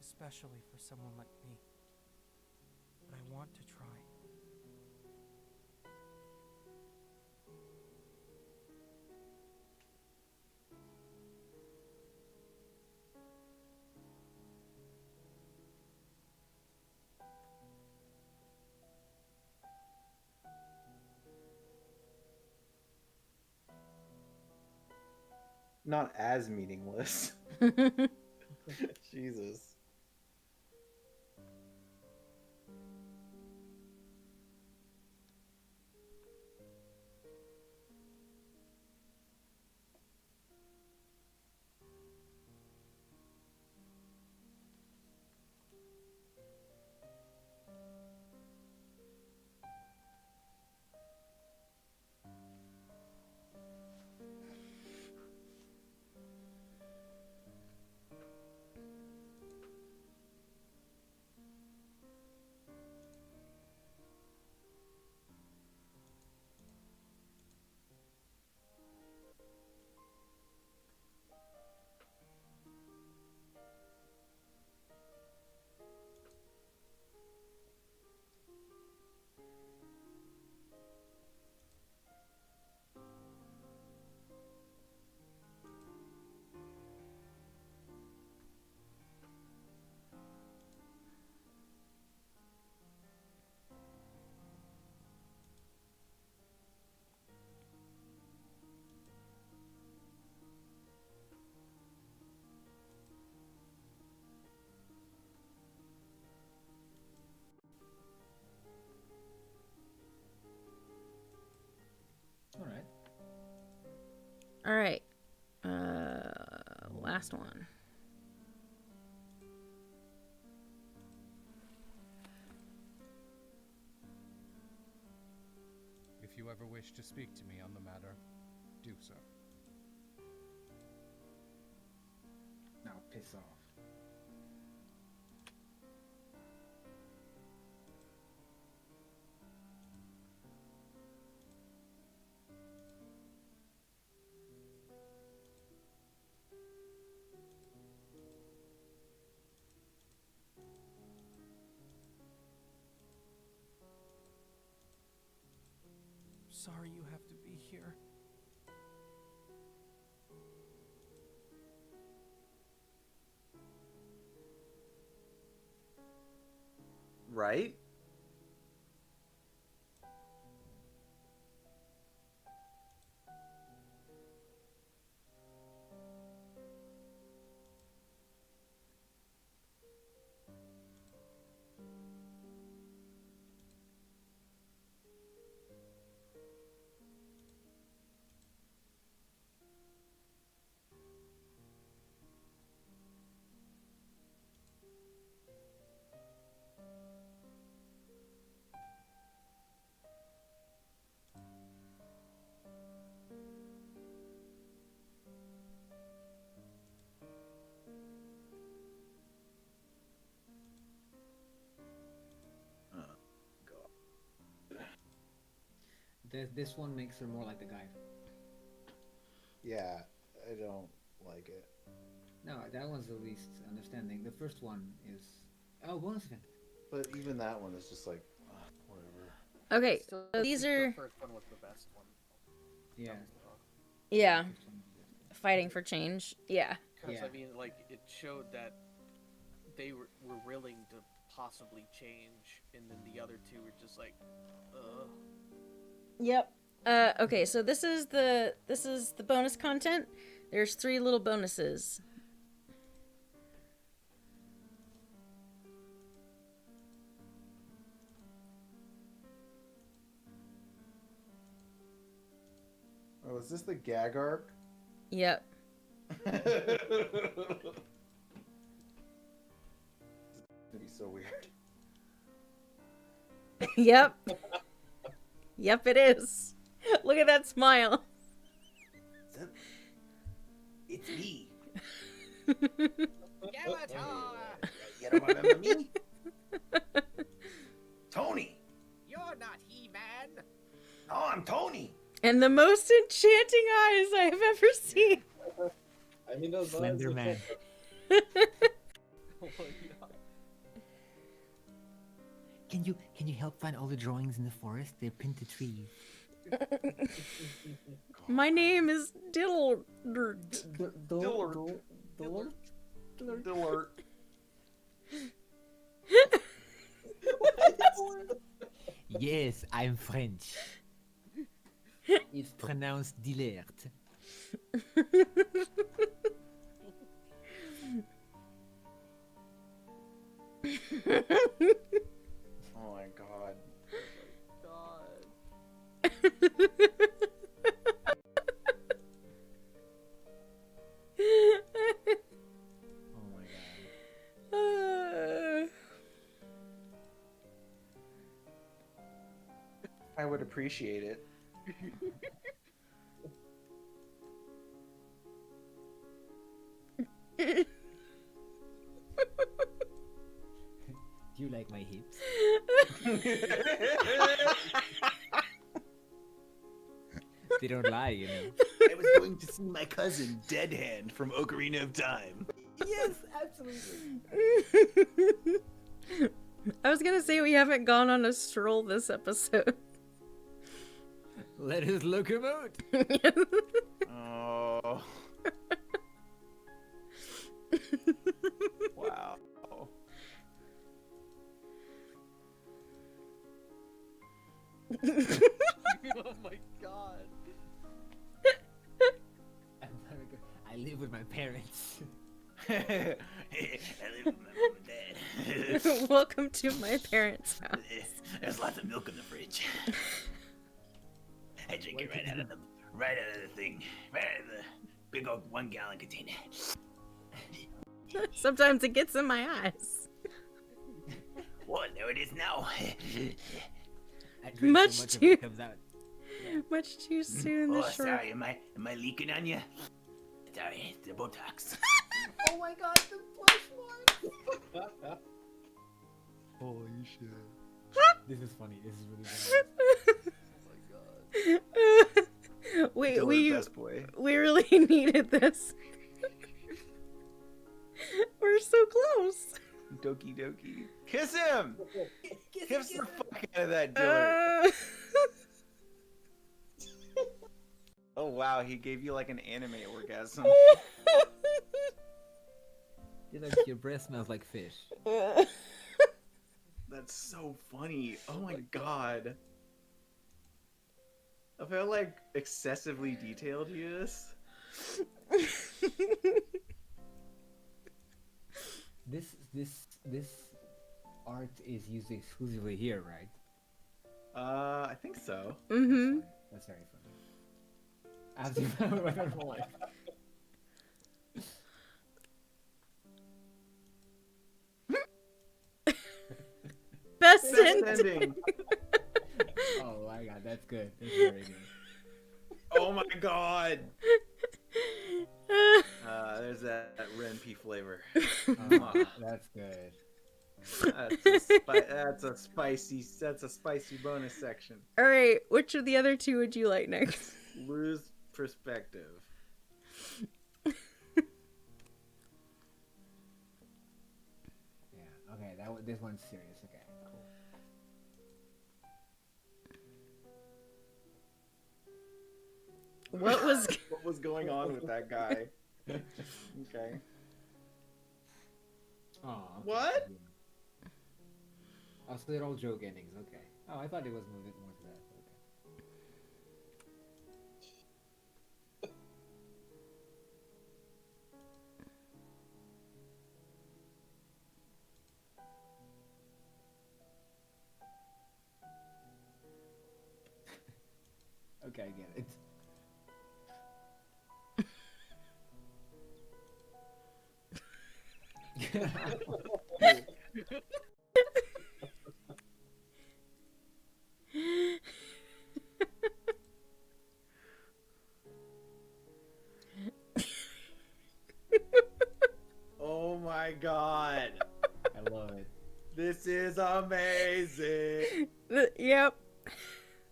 especially for someone like me. But I want to try. Not as meaningless. Jesus. All right. All right. Last one. If you ever wish to speak to me on the matter, do so. Now piss off. Sorry you have to be here. Right? This one makes her more like the guide. Yeah, I don't like it. No, that one's the least understanding. The first one is bonus event. But even that one is just like, whatever. Okay, Still so these think are the first one was the best one. Yeah. yeah, fighting for change. Yeah. Because I mean, like, it showed that they were willing to possibly change, and then the other two were just like, Yep. Okay, so this is the bonus content. There's 3 little bonuses. is this the gag arc? Yep. It's gonna be so weird. Yep. Yep, it is. Look at that smile. It's me. Yamato! You don't remember me? Tony. You're not He-Man. Oh, I'm Tony. And the most enchanting eyes I have ever seen. I mean, those Slender eyes Man. Oh my god. Can you help find all the drawings in the forest? They're pinned to trees. My name is Diddle. Dillard. Yes, I'm French. It's pronounced Dillard. Oh my god. Oh my god. I would appreciate it. Do you like my hips? They don't lie, you know. I was going to see my cousin, Dead Hand, from Ocarina of Time. Yes, absolutely. I was gonna say we haven't gone on a stroll this episode. Let us look him out. Oh. Wow. Oh my god. I live with my parents. I live with my mom and dad. Welcome to my parents' house. There's lots of milk in the fridge. I drink it right out of the thing, right out of the big old 1 gallon container. Sometimes it gets in my eyes. Well, there it is now. Much so much of too, it comes out. much too soon. Oh, This short. sorry, am I leaking on you? Sorry, it's the Botox. Oh my god, the blush mark! Holy shit. This is funny. This is really funny. Wait, Dillard, best boy. we really needed this. We're so close. Doki doki. Kiss him! Kiss the fuck out of that Dillard. Oh wow, he gave you like an anime orgasm. Your breath smells like fish. That's so funny. Oh my god. I felt like excessively detailed he is. This art is used exclusively here, right? I think so. Mm-hmm. That's very funny. I have to remember my normal life. Best ending. ending. Oh my god, that's good. That's very good. Oh my god. There's that Renpy flavor. Oh, that's good. That's a spicy bonus section. All right, which of the other two would you like next? Lose perspective. Yeah. Okay. This one's serious. Okay. Cool. What was going on with that guy? Okay. Oh. Okay. What? Oh, so they're all joke endings. Okay. Oh, I thought it was a bit more to that. Okay. Okay, I get it. Oh my god. I love it. This is amazing. Yep.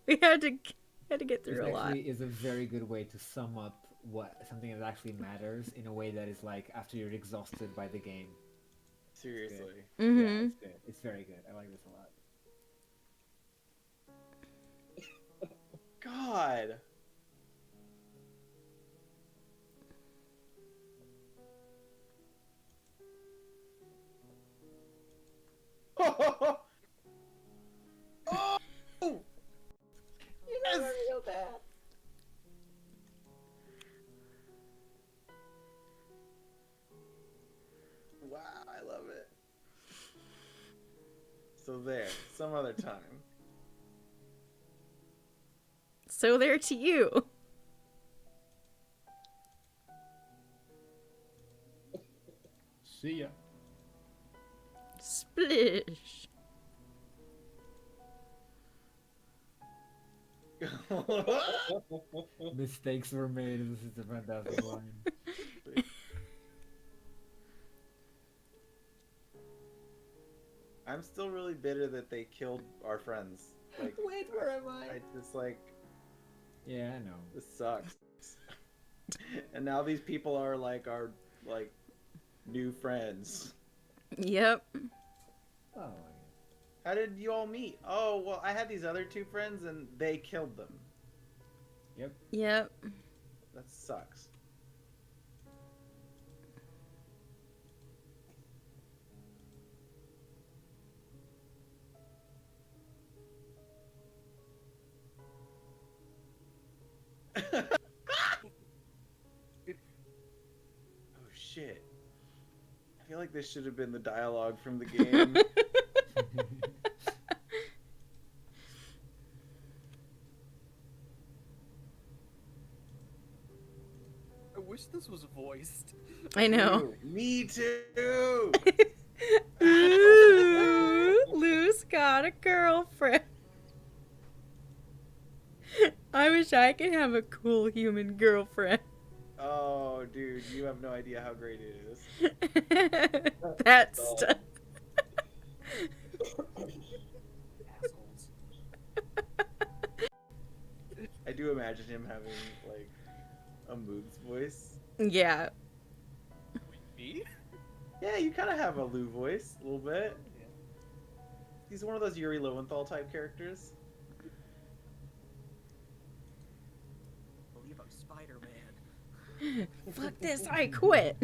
We had to get This through a lot. actually is a very good way to sum up what something that actually matters in a way that is like after you're exhausted by the game. Seriously. Mm-hmm. Yeah, it's good. It's very good. I like this a lot. God. Oh! Yes! Real bad. Wow, I love it. So there, some other time. So there to you. See ya. Splish. Mistakes were made. This is a fantastic line. I'm still really bitter that they killed our friends. Like, Wait, where am I? I just like, Yeah, I know. this sucks. And now these people are like our like new friends. Yep. Oh. How did you all meet? Oh, well, I had these other two friends and they killed them. Yep. Yep. That sucks. Oh shit. I feel like this should have been the dialogue from the game. I wish this was voiced. I know. Me too. Ooh, Lou's got a girlfriend. I wish I could have a cool human girlfriend. Oh, dude, you have no idea how great it is. That's Assholes. I do imagine him having like a Moog's voice. yeah. Me? Yeah, you kind of have a Lou voice a little bit. He's one of those Yuri Lowenthal type characters. I believe I'm Spider-Man. Fuck this, I quit.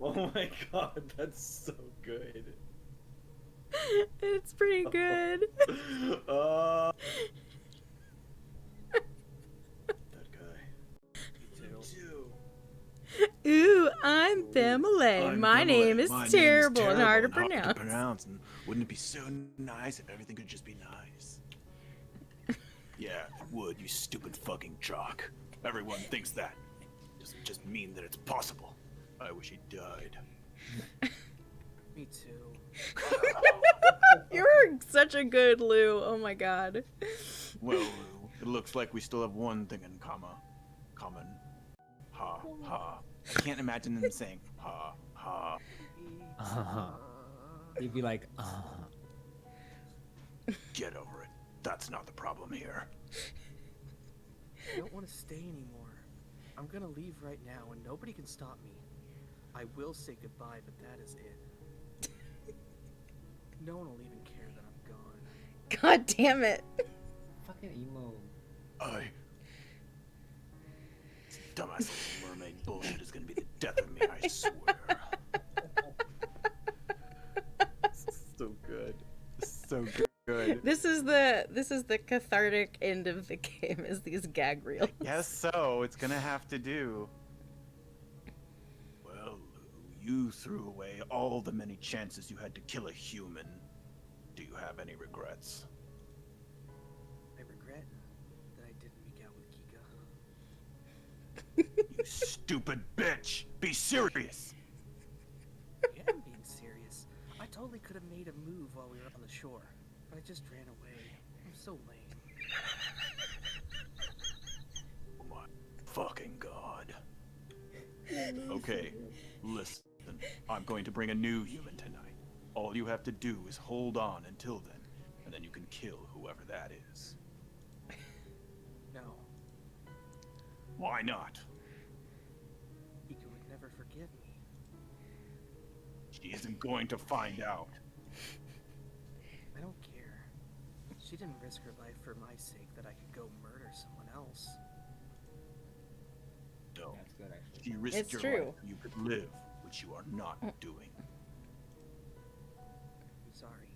Oh my god, that's so good. It's pretty good. That guy. Me too. Ooh, I'm Family. My name is terrible and hard to pronounce. And wouldn't it be so nice if everything could just be nice? Yeah, it would, you stupid fucking jock. Everyone thinks that. Doesn't just mean that it's possible. I wish he died. Me too. You're such a good Lou. Oh my god. Well, Lou, it looks like we still have one thing in common. Ha, ha. I can't imagine them saying ha, ha. You'd be like, Get over it. That's not the problem here. I don't want to stay anymore. I'm gonna leave right now and nobody can stop me. I will say goodbye, but that is it. No one will even care that I'm gone. God damn it. Fucking emo. This dumbass little mermaid bullshit is gonna be the death of me, I swear. So good. So good. This is the cathartic end of the game, is these gag reels. Yes, so it's gonna have to do. Well, Lou, you threw away all the many chances you had to kill a human. Do you have any regrets? I regret that I didn't make out with Kika. You stupid bitch! Be serious! I am being serious. I totally could have made a move while we were on the shore, but I just ran away. I'm so lame. Oh my fucking god. Okay, listen. I'm going to bring a new human tonight. All you have to do is hold on until then, and then you can kill whoever that is. No, Why not? Kika would never forgive me. She isn't going to find out. I don't care. She didn't risk her life for my sake that I could go murder someone else. No. That's good, actually. She risked It's your true. life so you could live, which you are not doing. I'm sorry.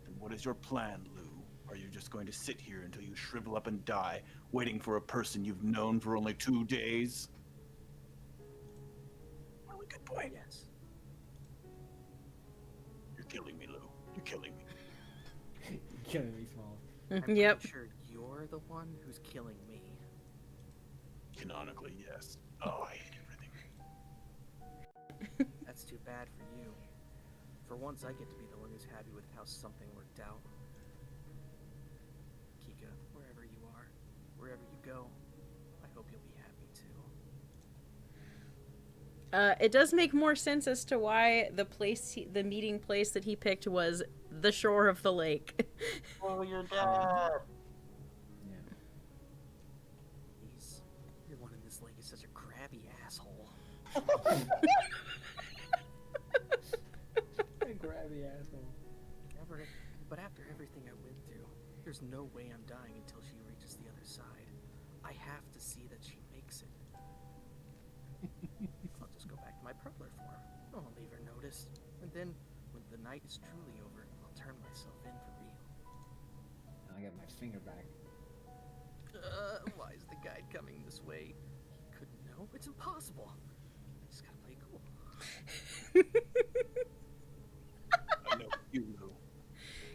And what is your plan, Lou? Are you just going to sit here until you shrivel up and die, waiting for a person you've known for only 2 days? Really good point. Yes. You're killing me, Lou. You're killing me. Killing me small. I'm Yep. pretty sure you're the one who's killing me. Canonically, yes. Oh, I hate everything. That's too bad for you. For once, I get to be the one who's happy with how something worked out. Kika, wherever you are, wherever you go, I hope you'll be happy too. It does make more sense as to why the meeting place that he picked was the shore of the lake. Oh, you're dead. Everyone in this lake is such a crabby asshole. A grabby asshole. But after everything I went through, there's no way I'm dying until she reaches the other side. I have to see that she makes it. I'll just go back to my purpler form. I won't leave her notice. And then, when the night is truly over, I'll turn myself in for real. I got my finger back. Why is the guide coming this way? He couldn't know. It's impossible. I just gotta play cool. I know you, Lou.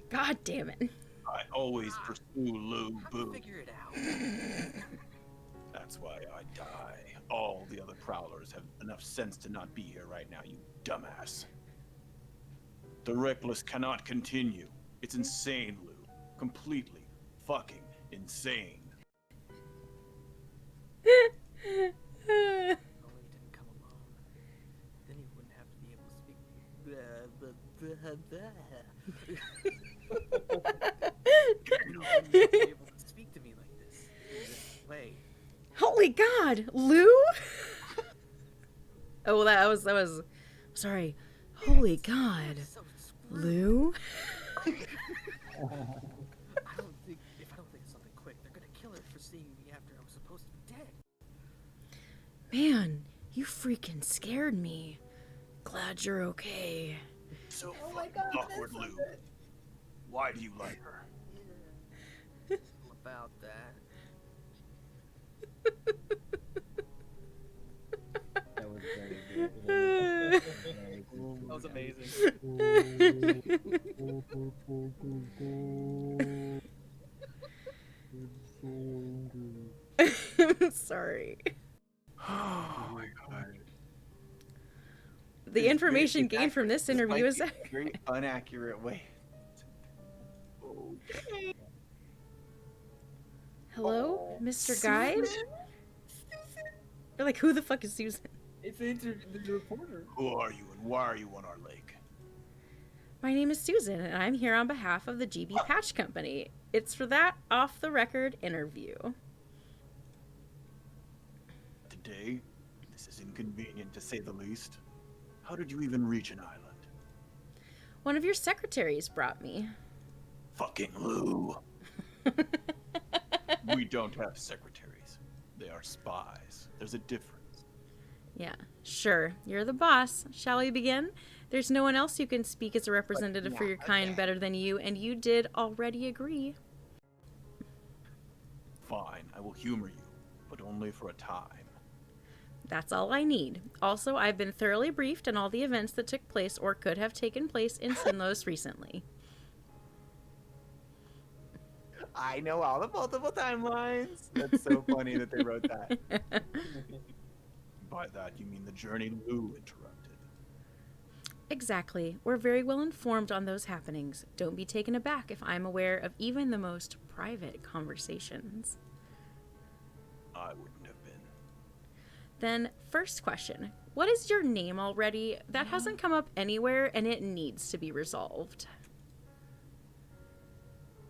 God damn it. I always pursue Lou Boo. Figure it out. That's why I die. All the other prowlers have enough sense to not be here right now, you dumbass. The reckless cannot continue. It's insane, Lou. Completely fucking insane. Only he didn't come alone. Then he wouldn't have to be able to speak. He wouldn't be able to speak to me like this. This way. Holy God, Lou! Oh, that was. Sorry. Holy God, Lou. I don't think if I don't think of something quick, they're gonna kill her for seeing me after I was supposed to be dead. Man, you freaking scared me. Glad you're okay. So awkward, Lou. Why do you like her? All about that. That was very good. That was amazing. Sorry. Oh my god. The information gained from this interview is very inaccurate way. Hello, Mr. Guide? They're like, who the fuck is Susan? It's the reporter. Who are you and why are you on our lake? My name is Susan, and I'm here on behalf of the GB Patch Company. It's for that off-the-record interview. Today, this is inconvenient to say the least. How did you even reach an island? One of your secretaries brought me. Fucking Lou. We don't have secretaries. They are spies. There's a difference. Yeah, sure. You're the boss. Shall we begin? There's no one else who can speak as a representative for your kind better than you, and you did already agree. Fine, I will humor you, but only for a time. That's all I need. Also, I've been thoroughly briefed on all the events that took place or could have taken place in Sinlos recently. I know all the multiple timelines. That's so funny that they wrote that. By that, you mean the journey Lou interrupted. Exactly. We're very well informed on those happenings. Don't be taken aback if I'm aware of even the most private conversations. I wouldn't have been. Then, first question. What is your name already? That hasn't come up anywhere, and it needs to be resolved.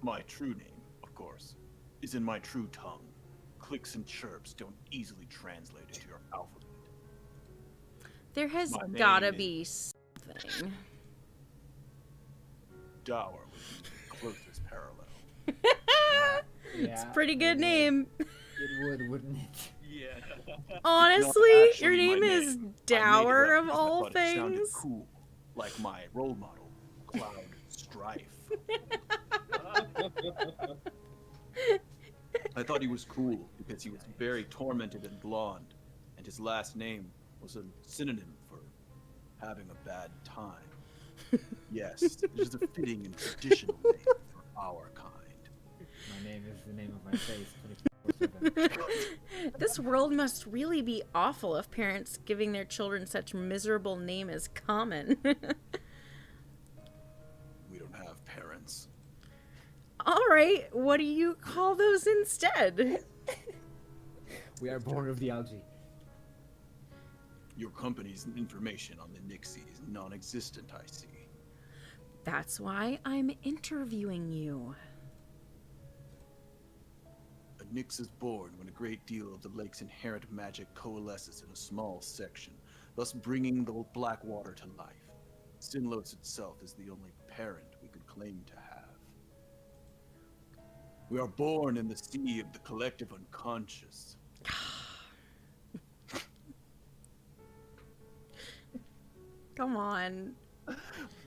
My true name, of course, is in my true tongue. Clicks and chirps don't easily translate into your alphabet. There has My gotta name be something. Dower would be the closest parallel. It's a pretty good name. It would, wouldn't it? Yeah. Honestly, Not your actually name my is name. Dower I made it up of because I all thought it sounded things. cool, like my role model, Cloud Strife. I thought he was cool because he was very tormented and blonde, and his last name was a synonym for having a bad time. Yes, it is a fitting and traditional name for our kind. My name is the name of my face. 24/7. This world must really be awful if parents giving their children such miserable name is common. We don't have parents. All right, what do you call those instead? We are born of the algae. Your company's information on the Nixie is non-existent, I see. That's why I'm interviewing you. A Nyx is born when a great deal of the lake's inherent magic coalesces in a small section, thus bringing the black water to life. Sinlos itself is the only parent we could claim to have. We are born in the sea of the collective unconscious. Come on.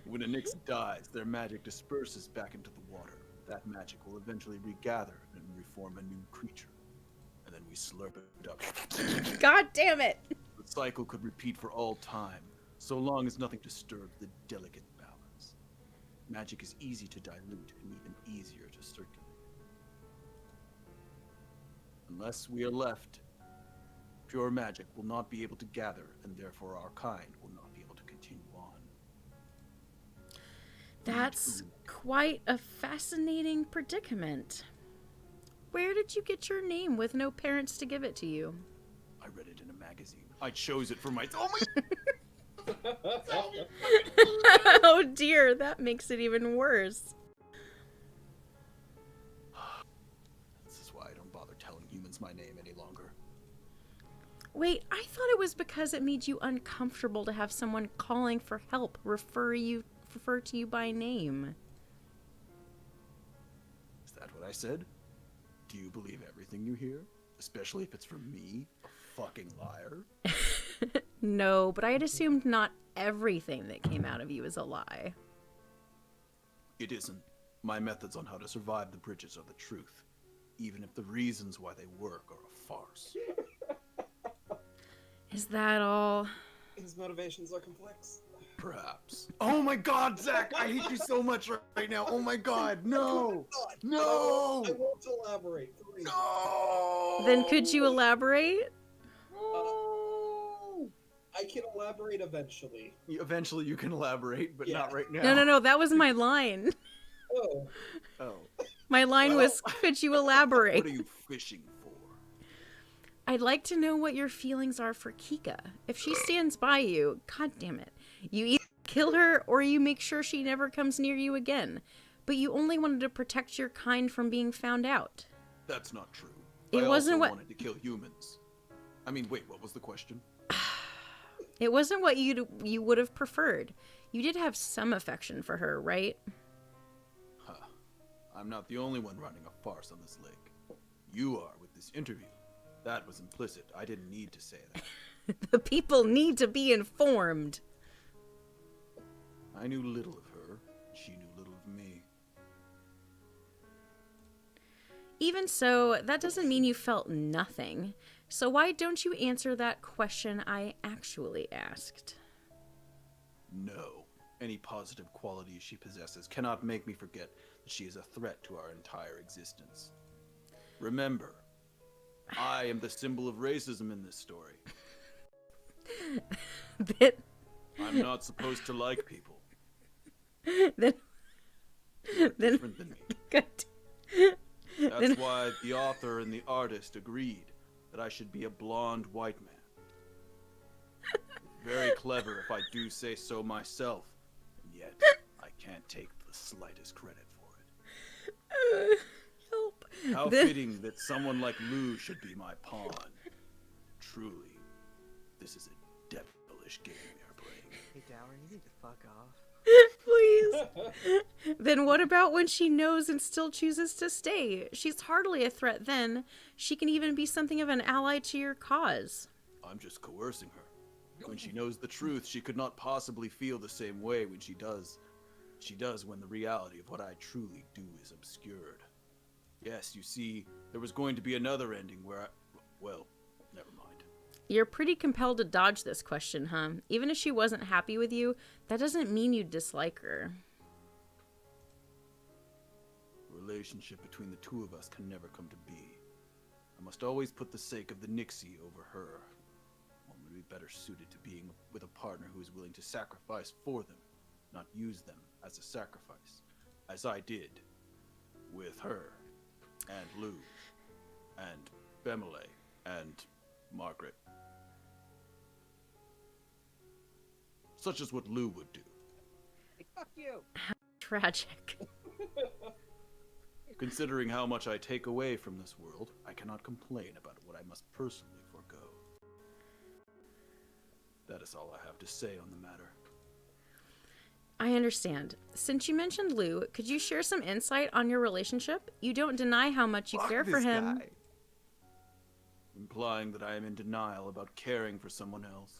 When a Nyx dies, their magic disperses back into the water. That magic will eventually regather and reform a new creature. And then we slurp it up. God damn it! The cycle could repeat for all time, so long as nothing disturbs the delicate balance. Magic is easy to dilute and even easier to circulate. Unless we are left, pure magic will not be able to gather, and therefore our kind will not be able to continue on. That's quite a fascinating predicament. Where did you get your name with no parents to give it to you? I read it in a magazine. I chose it for my... Oh my... Oh dear, that makes it even worse. This is why I don't bother telling humans my name any longer. Wait, I thought it was because it made you uncomfortable to have someone calling for help refer to you by name. Is that what I said? Do you believe everything you hear? Especially if it's from me, a fucking liar? No, but I had assumed not everything that came out of you is a lie. It isn't. My methods on how to survive the bridges are the truth, even if the reasons why they work are a farce. Is that all? His motivations are complex. Perhaps. Oh my god, Zach! I hate you so much right now. Oh my god, no! No! I won't elaborate. No! Then could you elaborate? I can elaborate eventually. Eventually you can elaborate, but not right now. No, that was my line. Oh. Oh. My line was, could you elaborate? What are you fishing for? I'd like to know what your feelings are for Kika. If she stands by you, god damn it, you either kill her or you make sure she never comes near you again. But you only wanted to protect your kind from being found out. That's not true. It I wasn't also what- wanted to kill humans. I mean, wait, what was the question? It wasn't what you would have preferred. You did have some affection for her, right? Huh. I'm not the only one running a farce on this lake. You are with this interview. That was implicit. I didn't need to say that. The people need to be informed. I knew little of her. She knew little of me. Even so, that doesn't mean you felt nothing. So why don't you answer that question I actually asked? No. Any positive qualities she possesses cannot make me forget that she is a threat to our entire existence. Remember, I am the symbol of racism in this story. I'm not supposed to like people. Then Different than me. That's Then- why the author and the artist agreed that I should be a blonde white man. Very clever if I do say so myself, and yet I can't take the slightest credit for it. Help. How fitting that someone like Lou should be my pawn. Truly, this is a devilish game we are playing. Hey, Dower, you need to fuck off. Please. Then what about when she knows and still chooses to stay? She's hardly a threat then. She can even be something of an ally to your cause. I'm just coercing her. When she knows the truth, she could not possibly feel the same way when she does. She does when the reality of what I truly do is obscured. Yes, you see, there was going to be another ending where well, never mind. You're pretty compelled to dodge this question, huh? Even if she wasn't happy with you, that doesn't mean you dislike her. The relationship between the two of us can never come to be. I must always put the sake of the Nixie over her. One would be better suited to being with a partner who is willing to sacrifice for them, not use them as a sacrifice, as I did with her, and Lou, and Bemele, and Margaret. Such as what Lou would do. Hey, fuck you! Tragic. Considering how much I take away from this world, I cannot complain about what I must personally forego. That is all I have to say on the matter. I understand. Since you mentioned Lou, could you share some insight on your relationship? You don't deny how much you care for him. Guy. Implying that I am in denial about caring for someone else.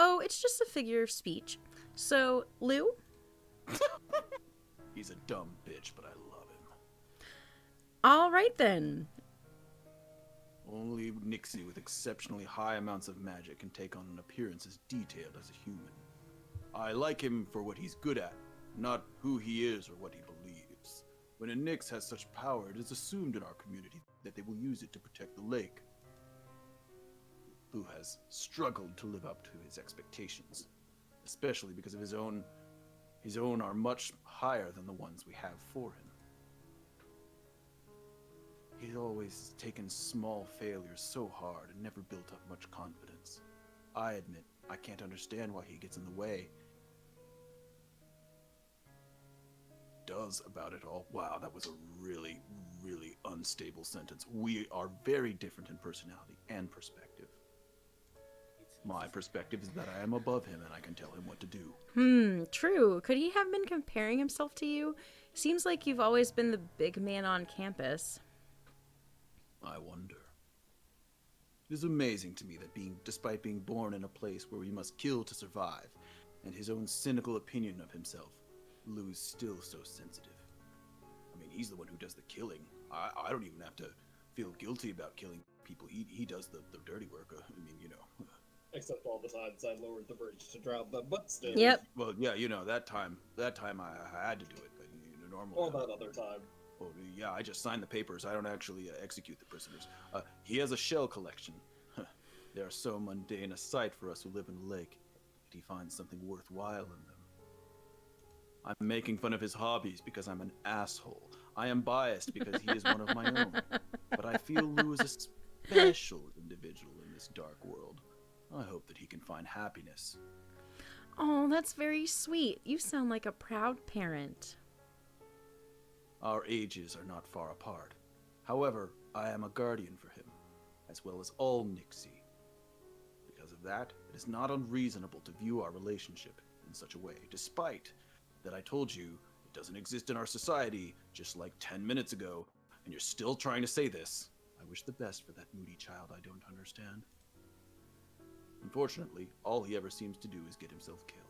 Oh, it's just a figure of speech. So, Lou? He's a dumb bitch, but I love him. All right then. Only Nixie with exceptionally high amounts of magic can take on an appearance as detailed as a human. I like him for what he's good at, not who he is or what he believes. When a Nix has such power, it is assumed in our community that they will use it to protect the lake. Lou has struggled to live up to his expectations, especially because of his own are much higher than the ones we have for him. He's always taken small failures so hard and never built up much confidence. I admit, I can't understand why he gets in the way. Does about it all. Wow, that was a really, really unstable sentence. We are very different in personality and perspective. My perspective is that I am above him and I can tell him what to do. True. Could he have been comparing himself to you? Seems like you've always been the big man on campus. I wonder. It is amazing to me that despite being born in a place where we must kill to survive, and his own cynical opinion of himself, Lou's still so sensitive. I mean, he's the one who does the killing. I don't even have to feel guilty about killing people. He does the dirty work. I mean, you know. Except all the times I lowered the bridge to drown them, but still. Yep. Well, yeah, you know, that time I had to do it, but normally. Or that other time. Well, yeah, I just sign the papers. I don't actually execute the prisoners. He has a shell collection. They are so mundane a sight for us who live in the lake. Yet he finds something worthwhile in them. I'm making fun of his hobbies because I'm an asshole. I am biased because he is one of my own. But I feel Lou is a special individual in this dark world. I hope that he can find happiness. Oh, that's very sweet. You sound like a proud parent. Our ages are not far apart. However, I am a guardian for him, as well as all Nixie. Because of that, it is not unreasonable to view our relationship in such a way, despite that I told you it doesn't exist in our society just like 10 minutes ago, and you're still trying to say this. I wish the best for that moody child I don't understand. Unfortunately, all he ever seems to do is get himself killed.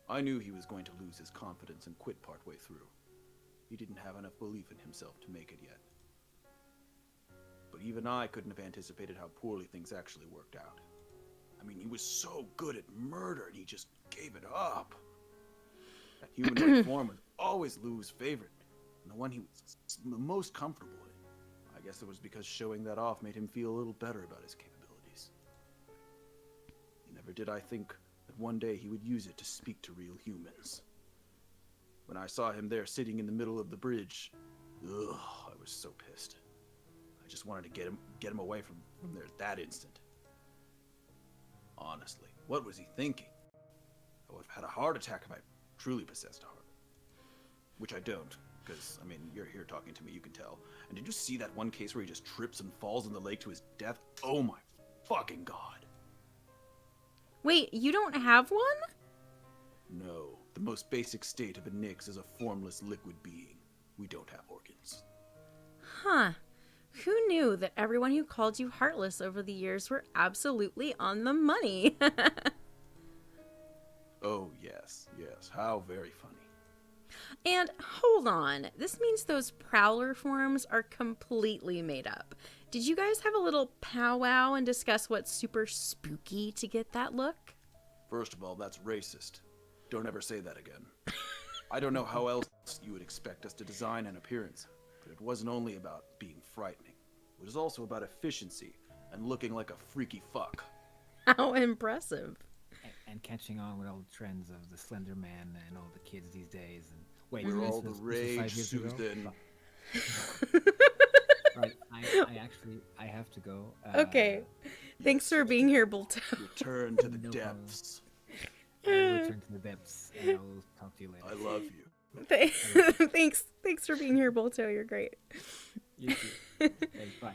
I knew he was going to lose his confidence and quit partway through. He didn't have enough belief in himself to make it yet. But even I couldn't have anticipated how poorly things actually worked out. I mean, he was so good at murder and he just gave it up. That humanoid form was always Lou's favorite, and the one he was the most comfortable in. I guess it was because showing that off made him feel a little better about his capabilities. Never did I think that one day he would use it to speak to real humans. When I saw him there sitting in the middle of the bridge, I was so pissed. I just wanted to get him away from there at that instant. Honestly, what was he thinking? I would have had a heart attack if I truly possessed a heart. Which I don't, because, I mean, you're here talking to me, you can tell. And did you see that one case where he just trips and falls in the lake to his death? Oh my fucking god. Wait, you don't have one? No, the most basic state of a Nyx is a formless liquid being. We don't have organs. Huh. Who knew that everyone who called you heartless over the years were absolutely on the money? Oh, yes, how very funny. And hold on, this means those prowler forms are completely made up. Did you guys have a little powwow and discuss what's super spooky to get that look? First of all, that's racist. Don't ever say that again. I don't know how else you would expect us to design an appearance, but it wasn't only about being frightening. It was also about efficiency and looking like a freaky fuck. How impressive. And catching on with all the trends of the Slender Man and all the kids these days. And wait, we're this all the was rage, 5 years ago? Susan. Right, I have to go. Okay. Thanks for being here, Bolto. Return to the depths. I will return to the depths, and I will talk to you later. I love you. Thanks for being here, Bolto. You're great. You too. Okay, bye.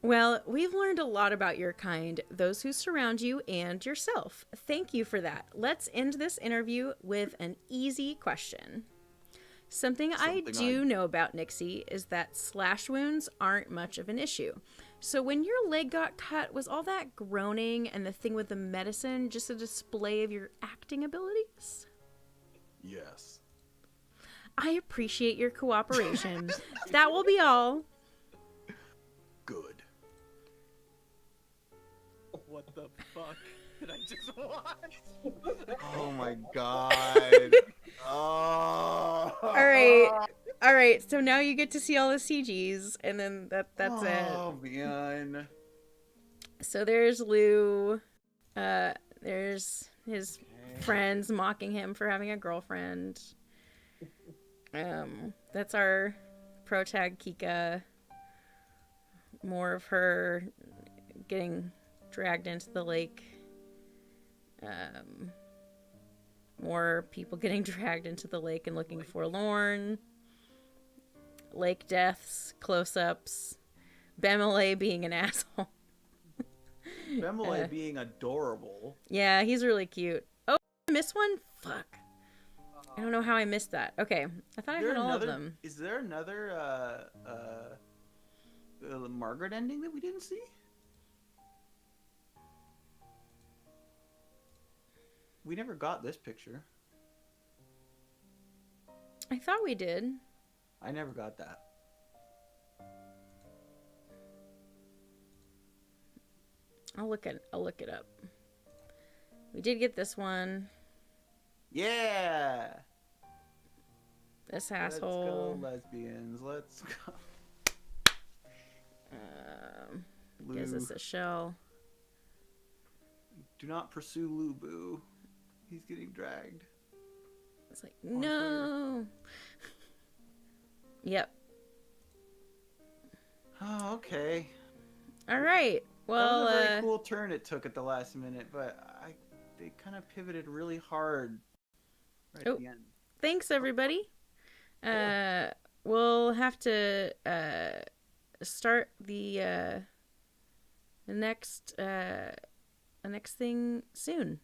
Well, we've learned a lot about your kind, those who surround you, and yourself. Thank you for that. Let's end this interview with an easy question. Something I do know about Nixie is that slash wounds aren't much of an issue. So when your leg got cut, was all that groaning and the thing with the medicine just a display of your acting abilities? Yes. I appreciate your cooperation. That will be all. Good. What the fuck did I just watch? Oh my god. Oh. All right. So now you get to see all the CGs, and then that's it. Oh man. So there's Lou. There's his friends mocking him for having a girlfriend. That's our protag Kika. More of her getting dragged into the lake. More people getting dragged into the lake and looking forlorn. Lake deaths, close-ups. Bemele being an asshole. Bemele being adorable. Yeah, he's really cute. Oh, I missed one? Fuck. I don't know how I missed that. Okay, I thought I heard all of them. Is there another Margaret ending that we didn't see? We never got this picture. I thought we did. I never got that. I'll look it up. We did get this one. Yeah. This asshole. Let's go, lesbians. Let's go. Gives us a shell. Do not pursue Lubu. He's getting dragged. It's like, no. Yep. Oh, okay. All right. Well, that was a very cool turn it took at the last minute, but they kind of pivoted really hard right at the end. Thanks, everybody. We'll have to start the next thing soon.